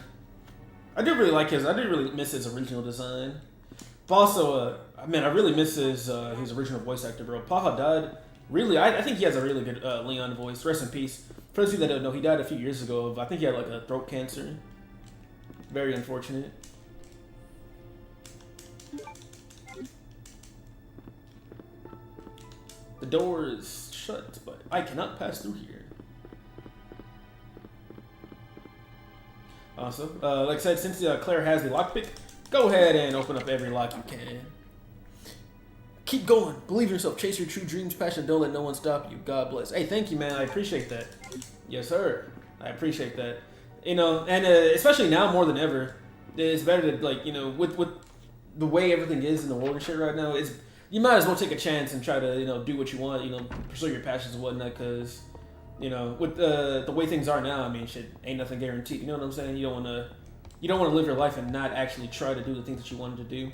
[SPEAKER 1] I do really like his. I do really miss his original design. But also, man, I really miss his original voice actor, bro. Paha died. Really, I think he has a really good Leon voice. Rest in peace. For those of you that don't know, he died a few years ago. I think he had like a throat cancer. Very unfortunate. The door is shut, but I cannot pass through here. Also, like I said, since Claire has the lockpick, go ahead and open up every lock you can. Keep going. Believe in yourself. Chase your true dreams, passion. Don't let no one stop you. God bless. Hey, thank you, man. I appreciate that. Yes, sir. I appreciate that. You know, and especially now more than ever, it's better to, like, you know, with the way everything is in the world and shit right now, you might as well take a chance and try to, you know, do what you want, you know, pursue your passions and whatnot, because, you know, with the way things are now, I mean, shit, ain't nothing guaranteed. You know what I'm saying? You don't want to live your life and not actually try to do the things that you wanted to do.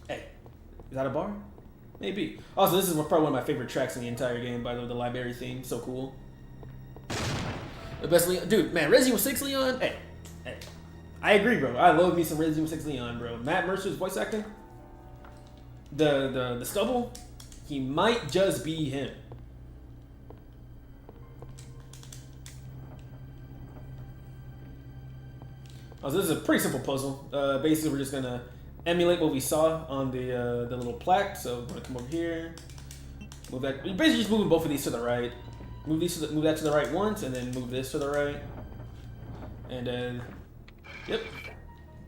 [SPEAKER 1] Hey, is that a bar? Maybe. Also, this is probably one of my favorite tracks in the entire game, by the way, the library theme. So cool. The best Leon. Dude, man, Resident Evil 6 Leon? Hey. I agree, bro. I love me some Resident Evil 6 Leon, bro. Matt Mercer's voice acting. The stubble, he might just be him. Oh, so this is a pretty simple puzzle. Basically, we're just gonna emulate what we saw on the little plaque. So we're gonna come over here, move that. You're basically just moving both of these to the right. Move that to the right once, and then move this to the right. And then, yep,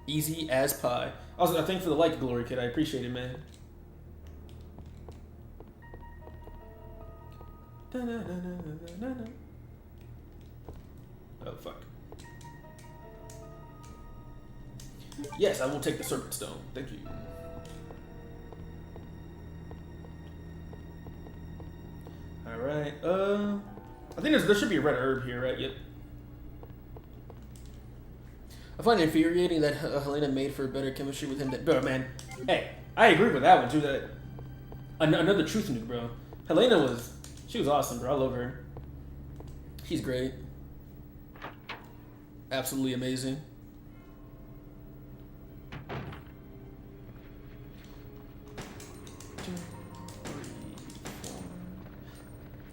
[SPEAKER 1] easy as pie. Also, I thank you for the like, Glory Kid. I appreciate it, man. Oh fuck. Yes, I will take the Serpent Stone. Thank you. Alright, I think there should be a red herb here, right? Yep. I find it infuriating that Helena made for better chemistry with him. Bro, man, hey, I agree with that one, too. That another truth nuke, bro. Helena was awesome, bro. I love her. She's great. Absolutely amazing.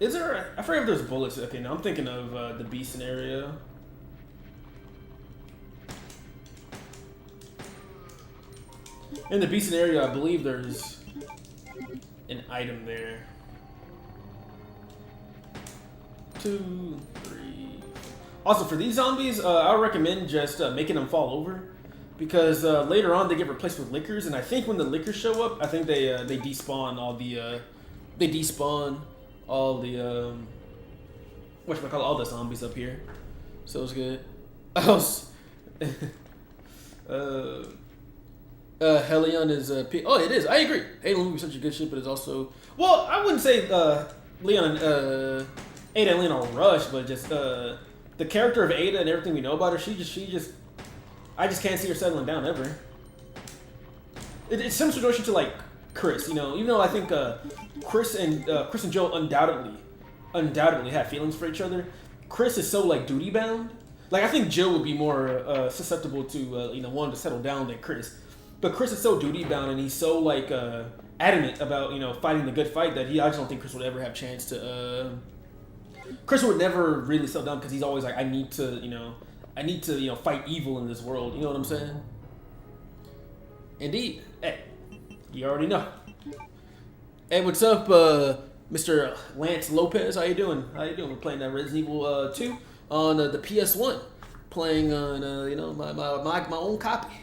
[SPEAKER 1] Is there? I forget if there's bullets. Okay, now I'm thinking of the B scenario. In the B scenario, I believe there's an item there. 2, 3. Also, for these zombies, I would recommend just making them fall over, because later on they get replaced with lickers, and I think when the lickers show up, I think they despawn all the whatchamacallit, all the zombies up here. So it's good. Helion is oh, it is. I agree. Halo movie is such a good shit, but it's also, well, I wouldn't say Leon Ada and Leon are rushed, but just the character of Ada and everything we know about her, she just I just can't see her settling down ever. It's similar situation to like Chris, you know, even though I think Chris and Joe undoubtedly have feelings for each other. Chris is so like duty bound. Like I think Jill would be more susceptible to you know, wanting to settle down than Chris. But Chris is so duty bound and he's so like adamant about, you know, fighting the good fight that I just don't think Chris would ever have a chance to. Chris would never really settle down because he's always like, I need to fight evil in this world. You know what I'm saying? Indeed. Hey, you already know. Hey, what's up, Mr. Lance Lopez? How you doing? We're playing that Resident Evil 2 on the PS1. playing on my own copy.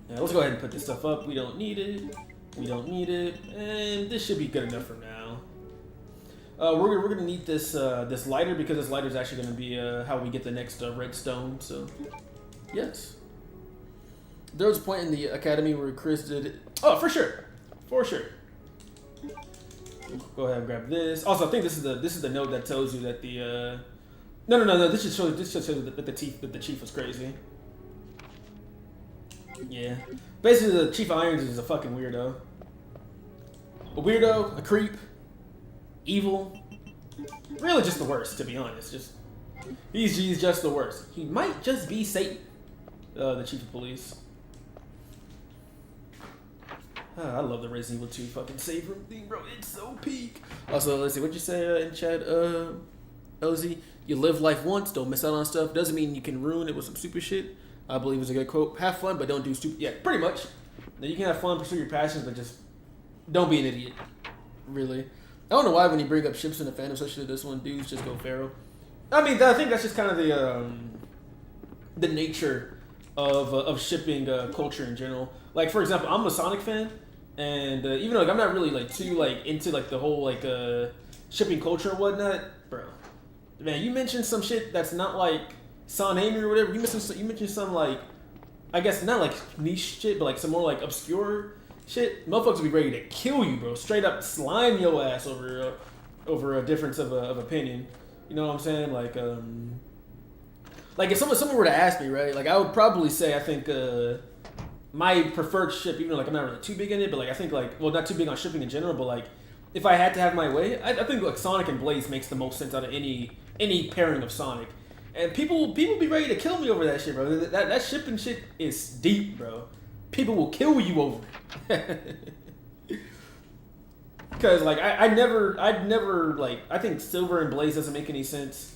[SPEAKER 1] Yeah, let's go ahead and put this stuff up. We don't need it. We don't need it, and this should be good enough for now. We're gonna need this this lighter because this lighter is actually gonna be how we get the next redstone. So yes, there was a point in the academy where Chris did it. Oh, for sure. Go ahead and grab this. Also, I think this is the note that tells you that the no. This should show you that the chief was crazy. Yeah, basically the Chief of Irons is a fucking weirdo. A creep, evil. Really, just the worst, to be honest. He's just the worst. He might just be Satan, the Chief of Police. I love the Resident Evil 2 fucking save room thing, bro. It's so peak. Also, let's see what you say in chat, LZ. You live life once, don't miss out on stuff. Doesn't mean you can ruin it with some stupid shit. I believe it's a good quote. Have fun, but don't do stupid. Yeah, pretty much. Now, you can have fun, pursue your passions, but just don't be an idiot. Really. I don't know why when you bring up ships in the fandom, especially this one, dudes just go feral. I mean, I think that's just kind of the nature of shipping culture in general. Like, for example, I'm a Sonic fan, and even though I'm not really too into the whole shipping culture and whatnot, bro. Man, you mentioned some shit that's not like Son Amy or whatever. You mentioned some I guess not niche shit, but some more obscure shit. Motherfuckers will be ready to kill you, bro. Straight up slime your ass over a difference of opinion. You know what I'm saying? If someone were to ask me, right? I would probably say I think my preferred ship, even though I'm not really too big in it, but I think not too big on shipping in general, but if I had to have my way, I think Sonic and Blaze makes the most sense out of any pairing of Sonic. And people be ready to kill me over that shit, bro. That shipping shit is deep, bro. People will kill you over it. Because I'd never I think Silver and Blaze doesn't make any sense.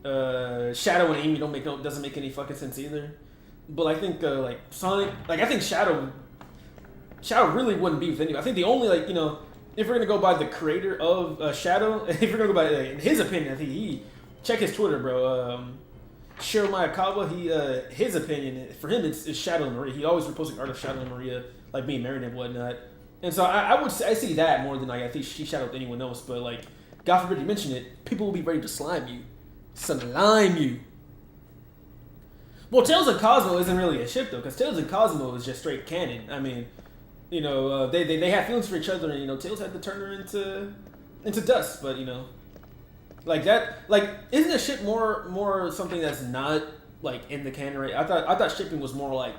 [SPEAKER 1] Shadow and Amy doesn't make any fucking sense either. But I think Sonic, I think Shadow really wouldn't be with anyone. I think the only if we're gonna go by the creator of Shadow, if we're gonna go by in his opinion, I think check his Twitter, bro. Shiro Mayakawa, his opinion for him it's Shadow and Maria. He always reposting art of Shadow and Maria, being married and whatnot. And so I see that more than I think she shadowed anyone else. But God forbid you mention it, people will be ready to slime you. Well, Tails and Cosmo isn't really a ship though, because Tails and Cosmo is just straight canon. I mean, they have feelings for each other, and Tails had to turn her into dust. But that, isn't a ship more something that's not in the canon, right? I thought shipping was more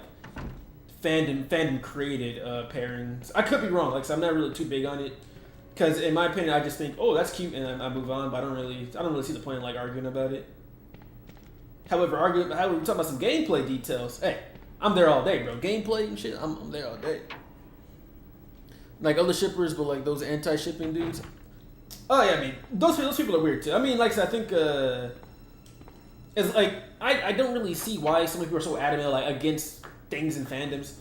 [SPEAKER 1] fandom created pairings. I could be wrong, so I'm not really too big on it. Because in my opinion, I just think, oh, that's cute, and I move on. But I don't really see the point in arguing about it. However, we're talking about some gameplay details. Hey, I'm there all day, bro. Gameplay and shit, I'm there all day. Other shippers, but those anti-shipping dudes. Oh yeah, I mean those people are weird too. I mean, I think it's I don't really see why some people are so adamant against things in fandoms.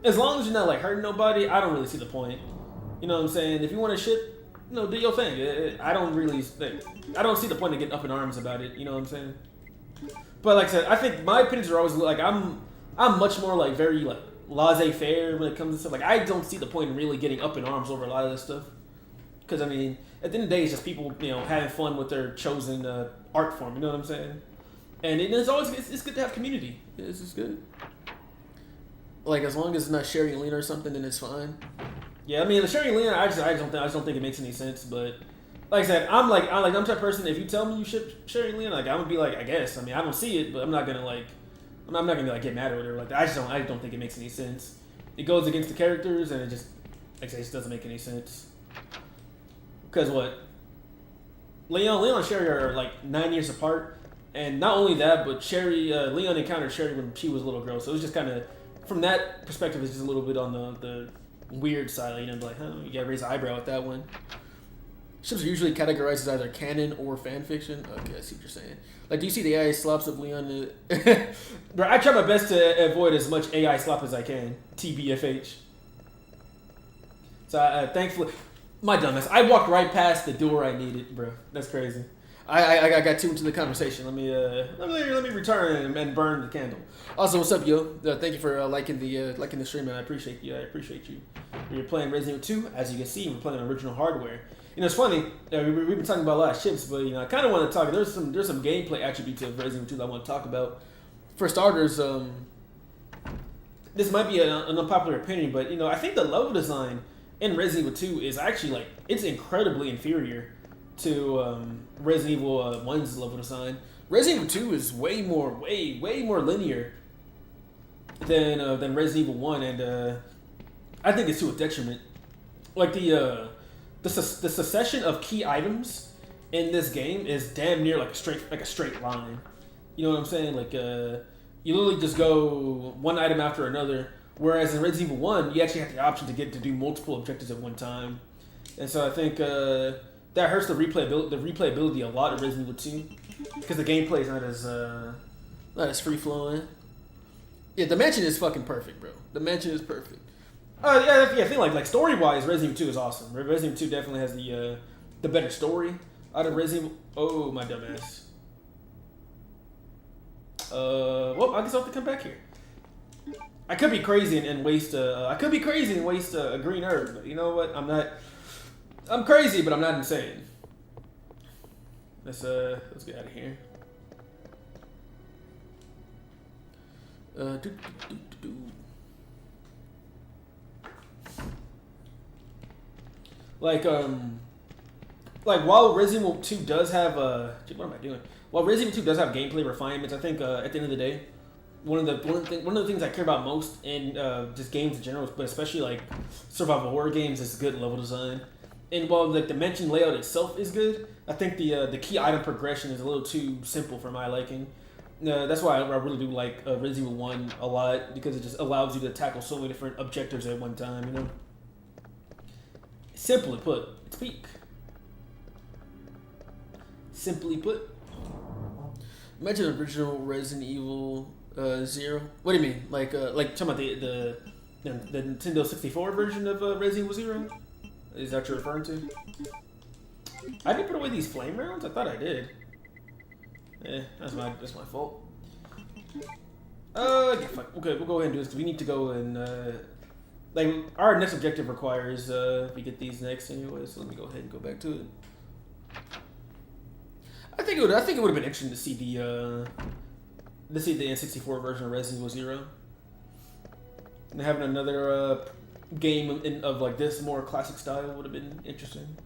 [SPEAKER 1] As long as you're not hurting nobody, I don't really see the point. You know what I'm saying? If you want to ship, do your thing. I don't see the point of getting up in arms about it. You know what I'm saying? But like I said, I think my opinions are always I'm much more very laissez-faire when it comes to stuff. I don't see the point in really getting up in arms over a lot of this stuff. Because, I mean, at the end of the day, it's just people, having fun with their chosen art form. You know what I'm saying? And it's always it's good to have community. It's just good. As long as it's not Sherry and Lena or something, then it's fine. Yeah, I mean, the Sherry and Lena, I just don't think it makes any sense. But like I said, I'm the type of person. If you tell me you ship Sherry and Lena, I'm gonna be I guess. I mean, I don't see it, but I'm not gonna I'm not gonna get mad or whatever. I just don't think it makes any sense. It goes against the characters, and it just it just doesn't make any sense. Because what? Leon and Sherry are 9 years apart, and not only that, but Leon encountered Sherry when she was a little girl, so it was just kind of from that perspective, it's just a little bit on the weird side. You gotta raise an eyebrow at that one. Ships are usually categorized as either canon or fan fiction. Okay, I see what you're saying. Do you see the AI slops of Leon? Bro, I try my best to avoid as much AI slop as I can. TBFH. So thankfully. My dumbass. I walked right past the door I needed, bro. That's crazy. I got too into the conversation. Let me return and burn the candle. Also, what's up, yo? Thank you for liking the stream, man. I appreciate you. We're playing Resident Evil 2. As you can see, we're playing on original hardware. You know, it's funny. We've been talking about a lot of ships, but I kind of want to talk. There's some gameplay attributes of Resident Evil 2 that I want to talk about. For starters, this might be an unpopular opinion, but I think the level design in Resident Evil 2 is actually it's incredibly inferior to Resident Evil 1's level design. Resident Evil 2 is way more linear than Resident Evil 1, and I think it's to a detriment. Like the succession of key items in this game is damn near like a straight line. You know what I'm saying? Like you literally just go one item after another. Whereas in Resident Evil 1, you actually have the option to do multiple objectives at one time. And so I think that hurts the replayability a lot of Resident Evil 2 because the gameplay is not as free flowing. Yeah, the mansion is fucking perfect, bro. The mansion is perfect. I think like story wise, Resident Evil 2 is awesome. Resident Evil 2 definitely has the better story out of Resident Evil. Oh, my dumbass. Well, I guess I'll have to come back here. I could be crazy and waste a green herb, but you know what? I'm crazy, but I'm not insane. Let's get out of here. Like while Resident Evil 2 does have what am I doing? While Resident Evil 2 does have gameplay refinements, I think at the end of the day, one of the things I care about most in just games in general, but especially like survival horror games, is good level design. And while the dimension layout itself is good, I think the key item progression is a little too simple for my liking. That's why I really do like Resident Evil 1 a lot, because it just allows you to tackle so many different objectives at one time. Simply put, it's peak. Simply put. Imagine the original Resident Evil 0. What do you mean? Like talking about the Nintendo 64 version of Resident Evil 0? Is that what you're referring to? I didn't put away these flame rounds? I thought I did. That's my fault. Yeah, fuck. Okay, we'll go ahead and do this because we need to go and our next objective requires we get these next anyway. So let me go ahead and go back to it. I think it would have been interesting to see the N64 version of Resident Evil 0. And having another game of like this more classic style would have been interesting.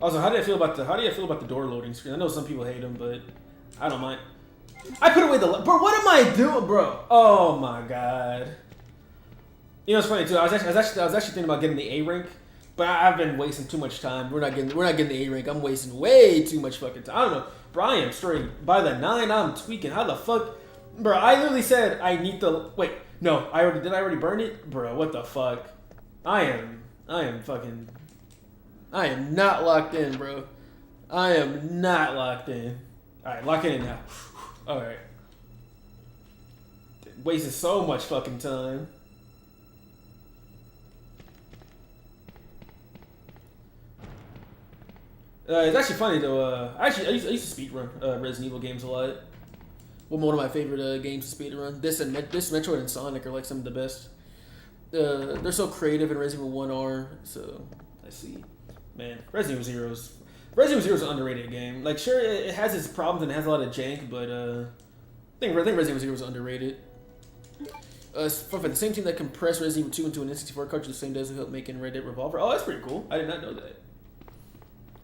[SPEAKER 1] Also, how do you feel about the door loading screen? I know some people hate them, but I don't mind. I put away bro. What am I doing, bro? Oh my god. You know, it's funny too. I was actually thinking about getting the A rank, but I've been wasting too much time. We're not getting the A rank. I'm wasting way too much fucking time. I don't know, bro. I am straight by the 9. I'm tweaking. How the fuck, bro? I literally said I need the wait. No, I already burn it, bro. What the fuck? I am not locked in, bro. I am not locked in. All right, lock it in now. All right. Wasted so much fucking time. It's actually funny though. I used to speedrun Resident Evil games a lot. One of my favorite games to speedrun. This Metroid and Sonic are like some of the best. They're so creative, and Resident Evil 1 are. So I see, man. Resident Evil 0 is an underrated game. Like, sure, it has its problems and it has a lot of jank, but I think Resident Evil 0 is underrated. For the same team that compressed Resident Evil 2 into an N64 cartridge, the same does help making Red Dead Revolver. Oh, that's pretty cool. I did not know that.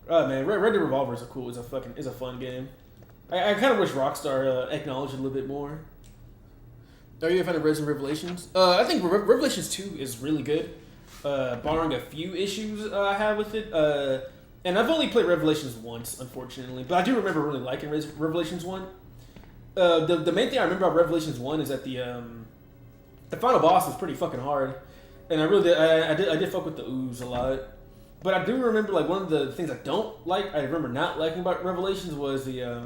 [SPEAKER 1] Oh man, Red Dead Revolver is a fun game. I kind of wish Rockstar acknowledged it a little bit more. Are you a fan of Resident Revelations? I think Revelations 2 is really good, barring a few issues I have with it. And I've only played Revelations once, unfortunately, but I do remember really liking Revelations 1. The main thing I remember about Revelations 1 is that the final boss was pretty fucking hard, and I did fuck with the ooze a lot. But I do remember, like, one of the things I remember not liking about Revelations was there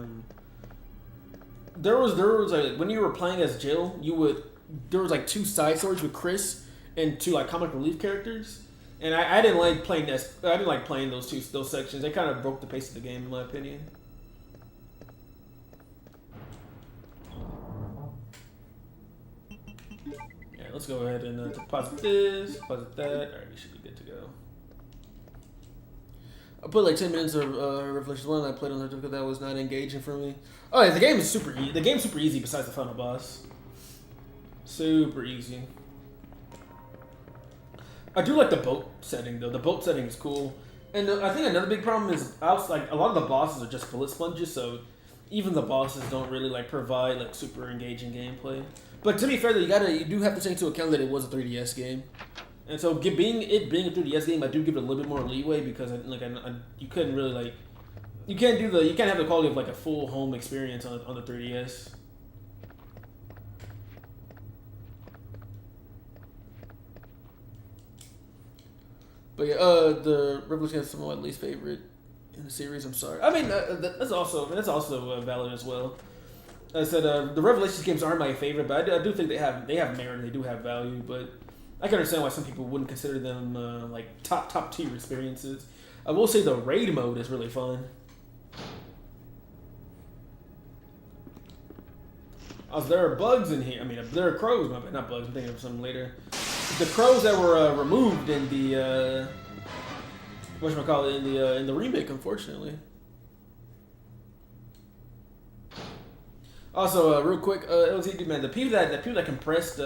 [SPEAKER 1] was like, when you were playing as Jill, you would there was like 2 side stories with Chris and 2 like comic relief characters, and I didn't like playing this. I didn't like playing those sections. They kind of broke the pace of the game, in my opinion. Yeah, let's go ahead and deposit this, deposit that. All right, we should be good to go. I put like 10 minutes of Revelations 1 and I played on the difficult. That was not engaging for me. Oh yeah, the game is super easy. The game's super easy besides the final boss. Super easy. I do like the boat setting though. The boat setting is cool. And I think another big problem is like a lot of the bosses are just bullet sponges, so even the bosses don't really like provide like super engaging gameplay. But to be fair though, you do have to take into account that it was a 3DS game. And so, being a 3DS game, I do give it a little bit more leeway because you couldn't really like, you can't have the quality of like a full home experience on the 3DS. But yeah, the Revolution is some of my least favorite in the series. I'm sorry. I mean, that's also valid as well. I said the Revelations games aren't my favorite, but I do think they have merit and they do have value, but. I can understand why some people wouldn't consider them like top tier experiences. I will say the raid mode is really fun. There are bugs in here. I mean, there are crows. Not bugs. I'm thinking of something later. The crows that were removed in the in the remake, unfortunately. Also, real quick, LTD man, the people that compressed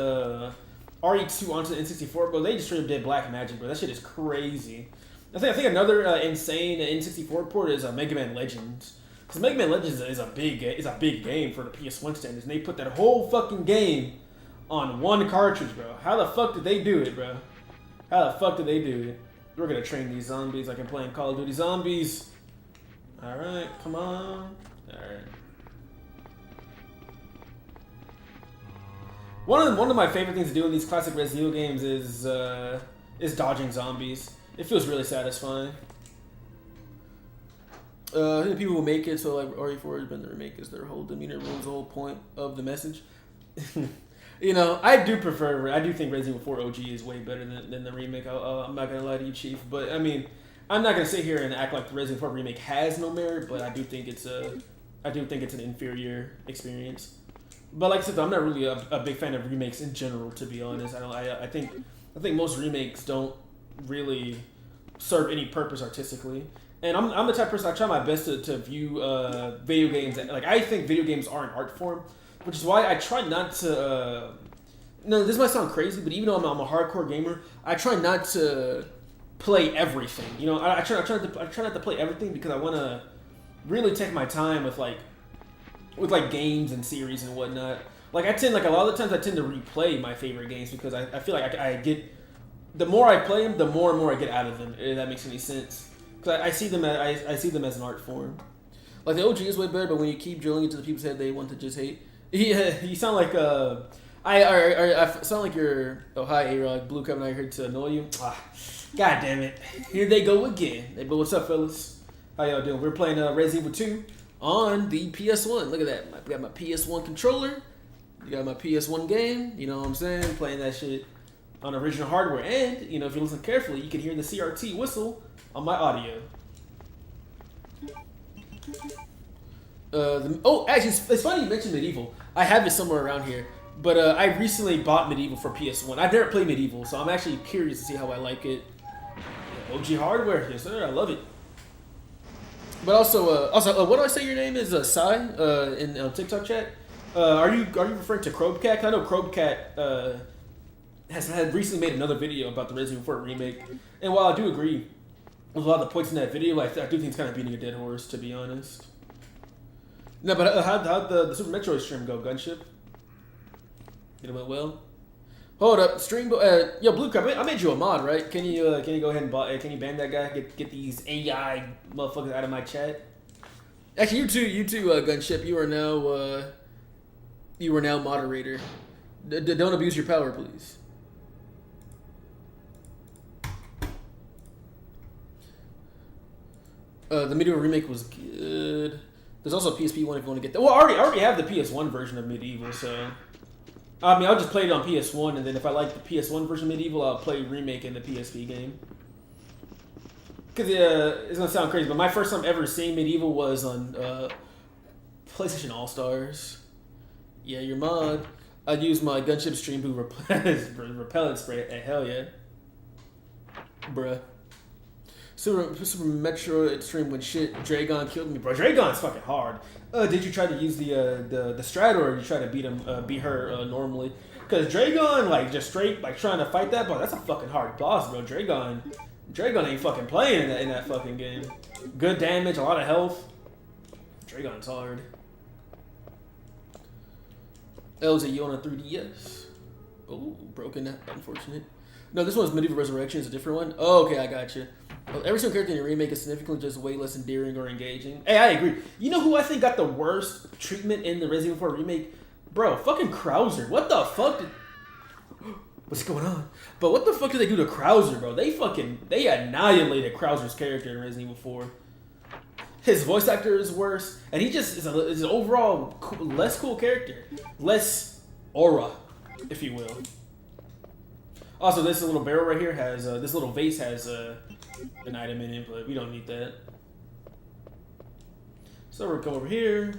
[SPEAKER 1] RE2 onto the N64, bro, they just straight up did black magic, bro. That shit is crazy. I think another insane N64 port is Mega Man Legends. Because Mega Man Legends is a big game for the PS1 standards, and they put that whole fucking game on one cartridge, bro. How the fuck did they do it, bro? How the fuck did they do it? We're gonna train these zombies like I'm playing Call of Duty Zombies. Alright, come on. Alright. One of my favorite things to do in these classic Resident Evil games is dodging zombies. It feels really satisfying. I think people will make it so like RE4 has been the remake is their whole demeanor ruins the whole point of the message. You know, I do think Resident Evil 4 OG is way better than the remake. I'm not gonna lie to you, Chief, but I mean, I'm not gonna sit here and act like the Resident Evil 4 remake has no merit, but I do think it's an inferior experience. But like I said, I'm not really a big fan of remakes in general, to be honest. I think most remakes don't really serve any purpose artistically. And I'm the type of person, I try my best to view video games. Like, I think video games are an art form, which is why I try not to... no, this might sound crazy, but even though I'm a hardcore gamer, I try not to play everything. You know, I try not to play everything because I want to really take my time with games and series and whatnot. Like a lot of the times I tend to replay my favorite games because I feel like I get, the more I play them, the more and more I get out of them. If that makes any sense, because I see them as an art form. Like the OG is way better, but when you keep drilling into the people's head, they want to just hate. You sound like I sound like you're hi A-Rod, Blue coming out here to annoy you. God damn it, here they go again. Hey, but what's up, fellas? How y'all doing? We're playing Resident Evil 2. On the PS1. Look at that. I got my PS1 controller. You got my PS1 game. You know what I'm saying? Playing that shit on original hardware. And, you know, if you listen carefully, you can hear the CRT whistle on my audio. Actually, it's funny you mentioned Medieval. I have it somewhere around here. But I recently bought Medieval for PS1. I've never played Medieval, so I'm actually curious to see how I like it. OG hardware. Yes, sir. I love it. But also, what do I say your name is? Sai in TikTok chat. Are you referring to Crobcat? I know Crobcat had recently made another video about the Resident Evil 4 remake, and while I do agree with a lot of the points in that video, I do think it's kind of beating a dead horse, to be honest. No, but how'd the Super Metroid stream go, Gunship? It went well. Hold up, stream. Yo, Blue Crab, I made you a mod, right? Can you go ahead and can you ban that guy? Get these AI motherfuckers out of my chat. Actually, you too, Gunship. You are now moderator. Don't abuse your power, please. The Medieval remake was good. There's also a PSP one if you want to get that. Well, I already have the PS1 version of Medieval, so. I mean, I'll just play it on PS1, and then if I like the PS1 version of Medieval, I'll play remake in the PSP game. Because it's gonna sound crazy, but my first time ever seeing Medieval was on PlayStation All Stars. Yeah, your mod. I'd use my gunship stream boot repellent spray. Hell yeah, bruh. Super Metroid stream when shit Dragon killed me, bro. Dragon's fucking hard. Did you try to use the strat, or did you try to beat her normally? Because Dragon, like, just straight, like, trying to fight that, bro, that's a fucking hard boss, bro. Dragon ain't fucking playing in that fucking game. Good damage, a lot of health. Dragon's hard. LZ, you on a 3DS? Oh, broken. Unfortunate. No, this one's Medieval Resurrection. It's a different one. Oh, okay, I got you. Every single character in your remake is significantly just way less endearing or engaging. Hey, I agree. You know who I think got the worst treatment in the Resident Evil 4 remake? Bro, fucking Krauser. What the fuck did... What's going on? But what the fuck did they do to Krauser, bro? They annihilated Krauser's character in Resident Evil 4. His voice actor is worse, and he just is an overall less cool character. Less aura, if you will. Also, this little barrel right here has, this little vase has an item in it, but we don't need that. So we're gonna come over here,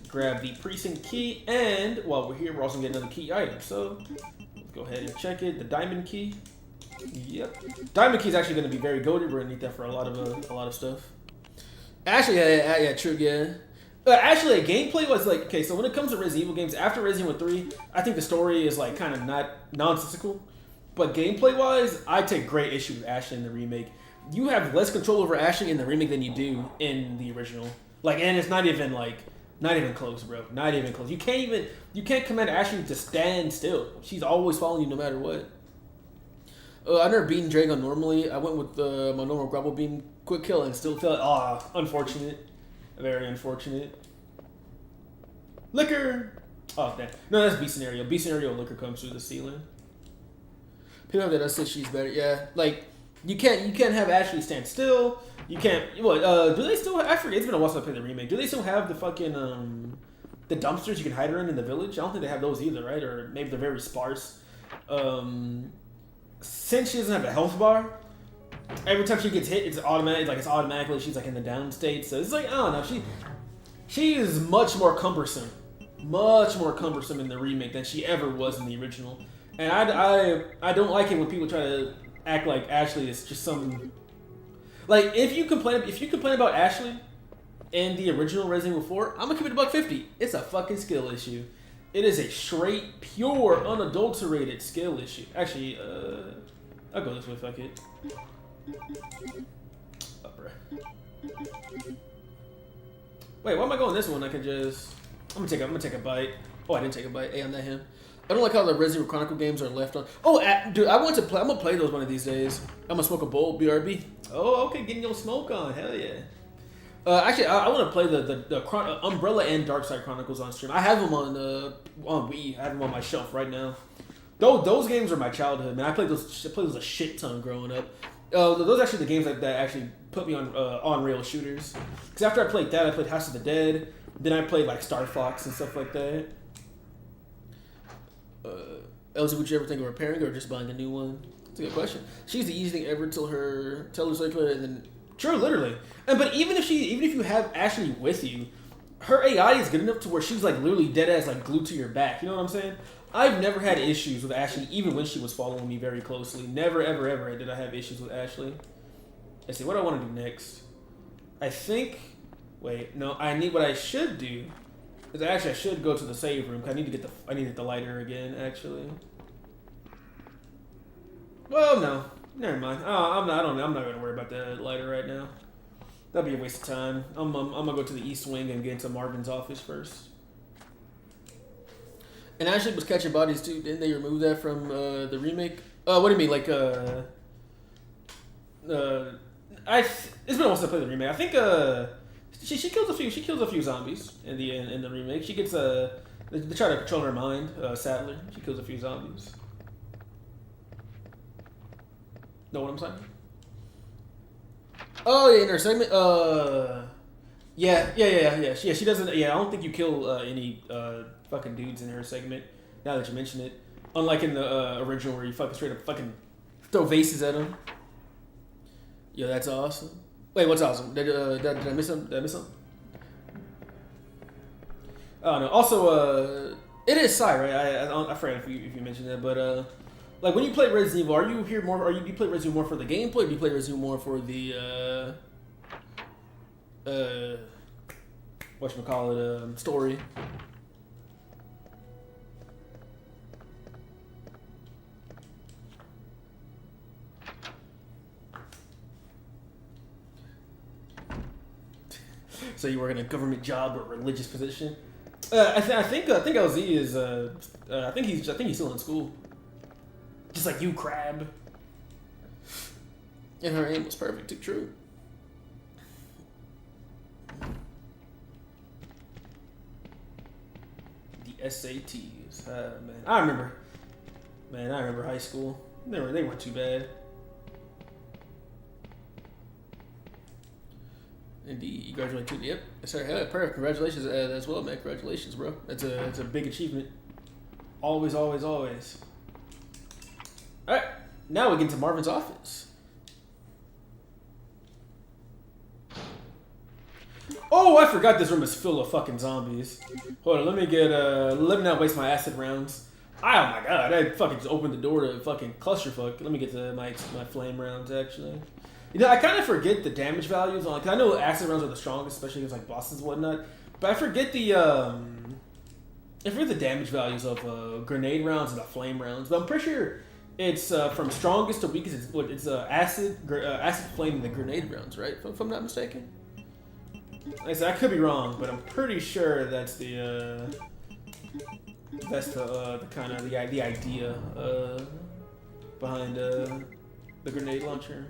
[SPEAKER 1] grab the precinct key, and while we're here, we're also gonna get another key item. So let's go ahead and check it. The diamond key. Yep. Diamond key is actually gonna be very goated. We're gonna need that for a lot of stuff. Actually, yeah, true, yeah. Actually, gameplay was like, okay, so when it comes to Resident Evil games, after Resident Evil 3, I think the story is like kind of not nonsensical. But gameplay-wise, I take great issue with Ashley in the remake. You have less control over Ashley in the remake than you do in the original. Like, and it's not even close, bro. Not even close. You can't command Ashley to stand still. She's always following you no matter what. I've never beaten Dragon normally. I went with my normal grapple beam quick kill and still felt unfortunate. Very unfortunate. Liquor! Oh, damn. No, that's B scenario. B scenario, Liquor comes through the ceiling. People have that said she's better. Yeah, like, you can't have Ashley stand still. You can't, do they still, I forget, it's been a while since I played the remake. Do they still have the fucking, the dumpsters you can hide her in the village? I don't think they have those either, right? Or maybe they're very sparse. Since she doesn't have a health bar, every time she gets hit, it's automatically she's like in the down state. So it's like, I don't know, she is much more cumbersome in the remake than she ever was in the original. And I don't like it when people try to act like Ashley is just some, like, if you complain about Ashley in the original Resident Evil 4, I'm gonna keep it $150. It's a fucking skill issue. It is a straight, pure, unadulterated skill issue. Actually, I'll go this way, fuck it. Oh, bruh. Wait, why am I going this one? I can just... I'm gonna take a bite. Oh, I didn't take a bite. Hey, I'm not him. I don't like how the Resident Evil Chronicle games are left on. Oh, dude, I want to play. I'm gonna play those one of these days. I'm gonna smoke a bowl, BRB. Oh, okay, getting your smoke on. Hell yeah. Actually, I want to play the Umbrella and Darkside Chronicles on stream. I have them on Wii. I have them on my shelf right now. Those games are my childhood, man. I played those a shit ton growing up. Those are actually the games that actually put me on rail shooters. Because after I played that, I played House of the Dead. Then I played like Star Fox and stuff like that. Elsie, would you ever think of repairing or just buying a new one? That's a good question. She's the easiest thing ever till her circular, and then true, literally. But even if you have Ashley with you, her AI is good enough to where she's like literally dead ass like glued to your back. You know what I'm saying? I've never had issues with Ashley, even when she was following me very closely. Never, ever, ever did I have issues with Ashley. Let's see, what do I want to do next? I think... Wait, no, what I should do is actually I should go to the save room. I need to get the lighter again, actually. Well, no. Never mind. I'm not going to worry about the lighter right now. That'd be a waste of time. I'm going to go to the East Wing and get into Marvin's office first. And Ashley was catching bodies too. Didn't they remove that from the remake? What do you mean? Like, it's been a while since I played the remake. I think she kills a few zombies in the remake. She gets they try to control her mind. Sadler, she kills a few zombies. Know what I'm saying? Oh yeah, in her segment. Yeah. She doesn't. Yeah, I don't think you kill any fucking dudes in her segment. Now that you mention it, unlike in the original where you fucking straight up fucking throw vases at them. Yo, that's awesome. Wait, what's awesome? Did I miss something? Did I miss something? Oh no. Also, it is Psy, right? I forgot if you mentioned that, but like when you play Resident Evil, are you here more? Do you play Resident Evil more for the gameplay, or do you play Resident Evil more for the whatchamacallit, story? So you work in a government job or religious position? I think LZ is I think he's still in school. Just like you, Crab. And her aim was perfect too. True. The SATs. Man, I remember high school. They weren't too bad. Indeed, you graduated too. Yep, sorry. Hell, perfect. Congratulations as well, man. Congratulations, bro. It's a big achievement. Always, always, always. All right, now we get into Marvin's office. Oh, I forgot this room is full of fucking zombies. Hold on, let me not waste my acid rounds. Oh my god, I fucking just opened the door to fucking clusterfuck. Let me get to my flame rounds actually. You know, I kind of forget the damage values on. Cause I know acid rounds are the strongest, especially against like bosses and whatnot. But I forget the damage values of grenade rounds and the flame rounds. But I'm pretty sure it's from strongest to weakest. It's acid, flame, and the grenade rounds, right? If I'm not mistaken. Like I said, I could be wrong, but I'm pretty sure that's the kind of the idea behind the grenade launcher.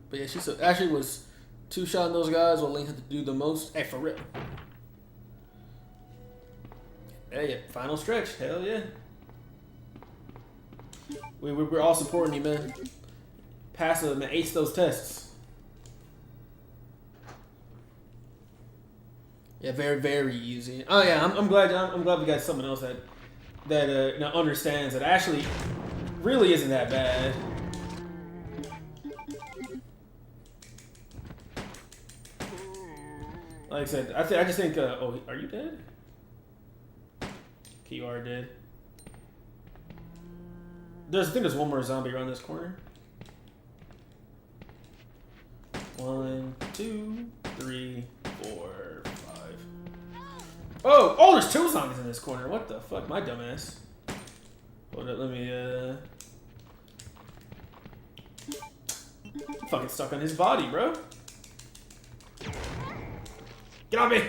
[SPEAKER 1] But yeah, she actually was two-shotting those guys while Link had to do the most. Hey, for real. Hey, final stretch. Hell yeah. We're all supporting you, man. Pass them and ace those tests. Yeah, very, very easy. Oh yeah, I'm glad we got someone else that understands that actually really isn't that bad. Like I said, I just think. Oh, are you dead? Okay, you are dead. I think there's one more zombie around this corner. 1, 2, 3, 4, 5. Oh, there's 2 zombies in this corner. What the fuck, my dumbass. Hold up, let me I'm fucking stuck on his body, bro. Get on me!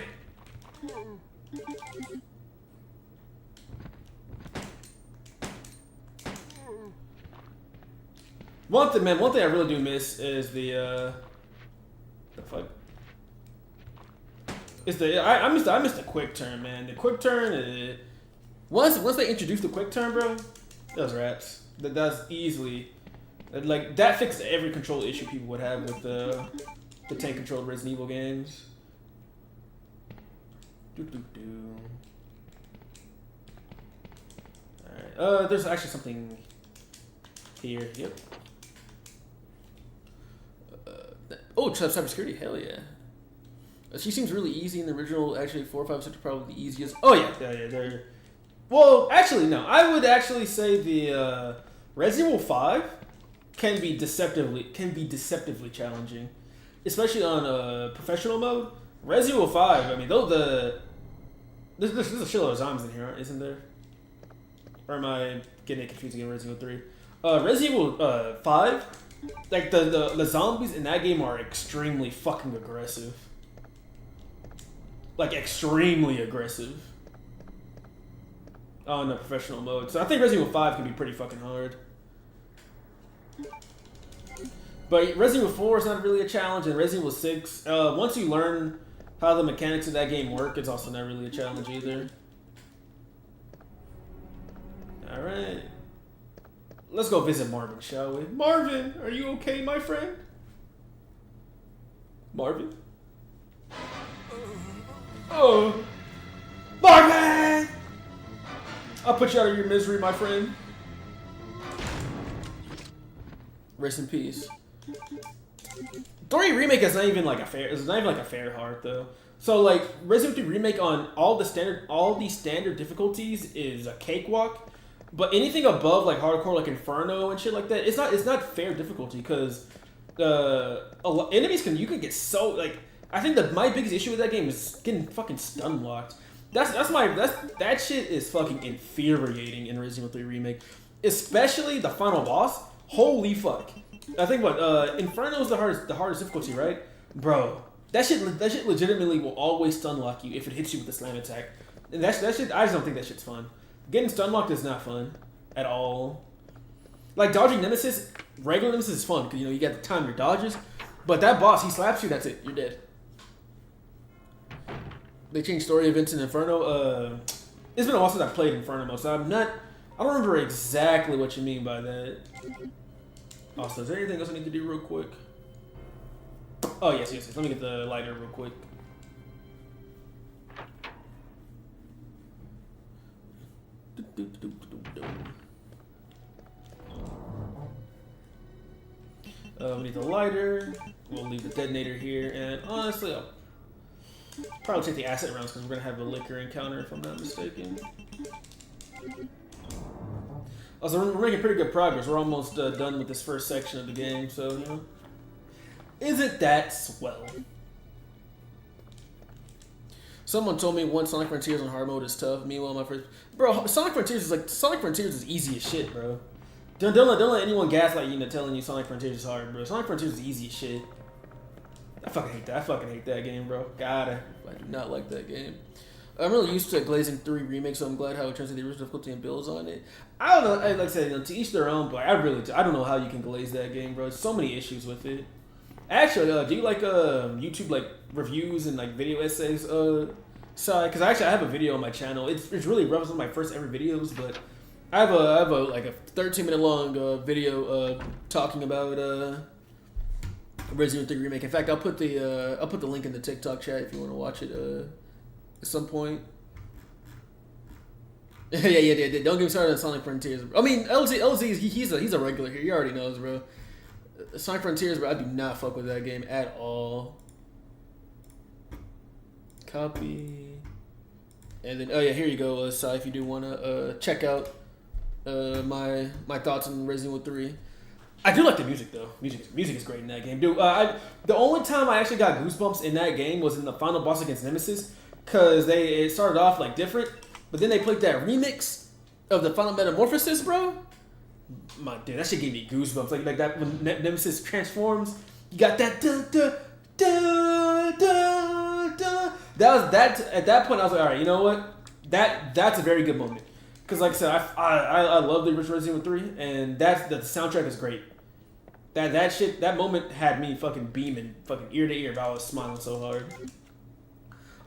[SPEAKER 1] One thing I really do miss is the fuck? Is I miss the quick turn, man. The quick turn, once they introduced the quick turn, bro, those raps. That's easily, like, that fixed every control issue people would have with the tank controlled Resident Evil games. Alright, there's actually something here. Yep. Oh, cybersecurity, hell yeah. She seems really easy in the original. Actually, 4, 5, 6 are probably the easiest. Oh yeah. They're. Well, actually, no. I would actually say the Resident Evil 5 can be deceptively challenging, especially on professional mode. Resident Evil 5. I mean, there's a shitload of zombies in here, isn't there? Or am I getting it confused again? Resident Evil 3. Resident Evil 5. Like the zombies in that game are extremely fucking aggressive. Like extremely aggressive. On the professional mode. So I think Resident Evil 5 can be pretty fucking hard. But Resident Evil 4 is not really a challenge, and Resident Evil 6, once you learn how the mechanics of that game work, it's also not really a challenge either. Alright. Let's go visit Marvin, shall we? Marvin, are you okay, my friend? Marvin? Oh, Marvin! I'll put you out of your misery, my friend. Rest in peace. 3 remake is not even like a fair. It's not even like a fair heart though. So like Resident Evil 3 remake on all the standard difficulties is a cakewalk, but anything above like hardcore, like Inferno and shit like that, it's not fair difficulty because enemies you can get so like. I think my biggest issue with that game is getting fucking stun locked. That shit is fucking infuriating in Resident Evil 3 remake, especially the final boss. Holy fuck! I think Inferno is the hardest difficulty, right, bro? That shit legitimately will always stun lock you if it hits you with a slam attack, and that shit. I just don't think that shit's fun. Getting stun locked is not fun at all. Like dodging Nemesis, regular Nemesis is fun because you got to time your dodges, but that boss, he slaps you, that's it, you're dead. They changed story events in Inferno. It's been a while since I played Inferno, so I don't remember exactly what you mean by that. Also, is there anything else I need to do real quick? Oh, yes. Let me get the lighter real quick. We need the lighter. We'll leave the detonator here, and honestly, I'll probably take the asset rounds because we're gonna have a liquor encounter if I'm not mistaken. Also, we're making pretty good progress. We're almost done with this first section of the game, so isn't that swell? Someone told me once Sonic Frontiers on hard mode is tough. Meanwhile, my first Sonic Frontiers is easy as shit, bro. Don't let anyone gaslight you into telling you Sonic Frontiers is hard, bro. Sonic Frontiers is easy as shit. I fucking hate that. I fucking hate that game, bro. I do not like that game. I'm really used to glazing 3 remakes, so I'm glad how it turns into the original difficulty and builds on it. I don't know. Like I said, to each their own, but I don't know how you can glaze that game, bro. There's so many issues with it. Actually, do you like YouTube like reviews and like video essays side? Because actually I have a video on my channel. It's really rough. It's one of my first ever videos, but I have a 13-minute long video talking about Resident Evil 3 remake. In fact, I'll put the link in the TikTok chat if you want to watch it at some point. yeah. Don't get me started on Sonic Frontiers. I mean, LZ he's a regular here. He already knows, bro. Sonic Frontiers, bro. I do not fuck with that game at all. Copy. And then here you go, Si, if you do want to check out my thoughts on Resident Evil 3. I do like the music though. Music is great in that game, dude. The only time I actually got goosebumps in that game was in the final boss against Nemesis, cause it started off like different, but then they played that remix of the Final Metamorphosis, bro. Dude, that shit gave me goosebumps. Like that when Nemesis transforms, you got that da da da da da. That at that point I was like, all right, you know what? That's a very good moment. Cause like I said, I love the original Resident Evil 3, and the soundtrack is great. That moment had me fucking beaming, fucking ear to ear, but I was smiling so hard.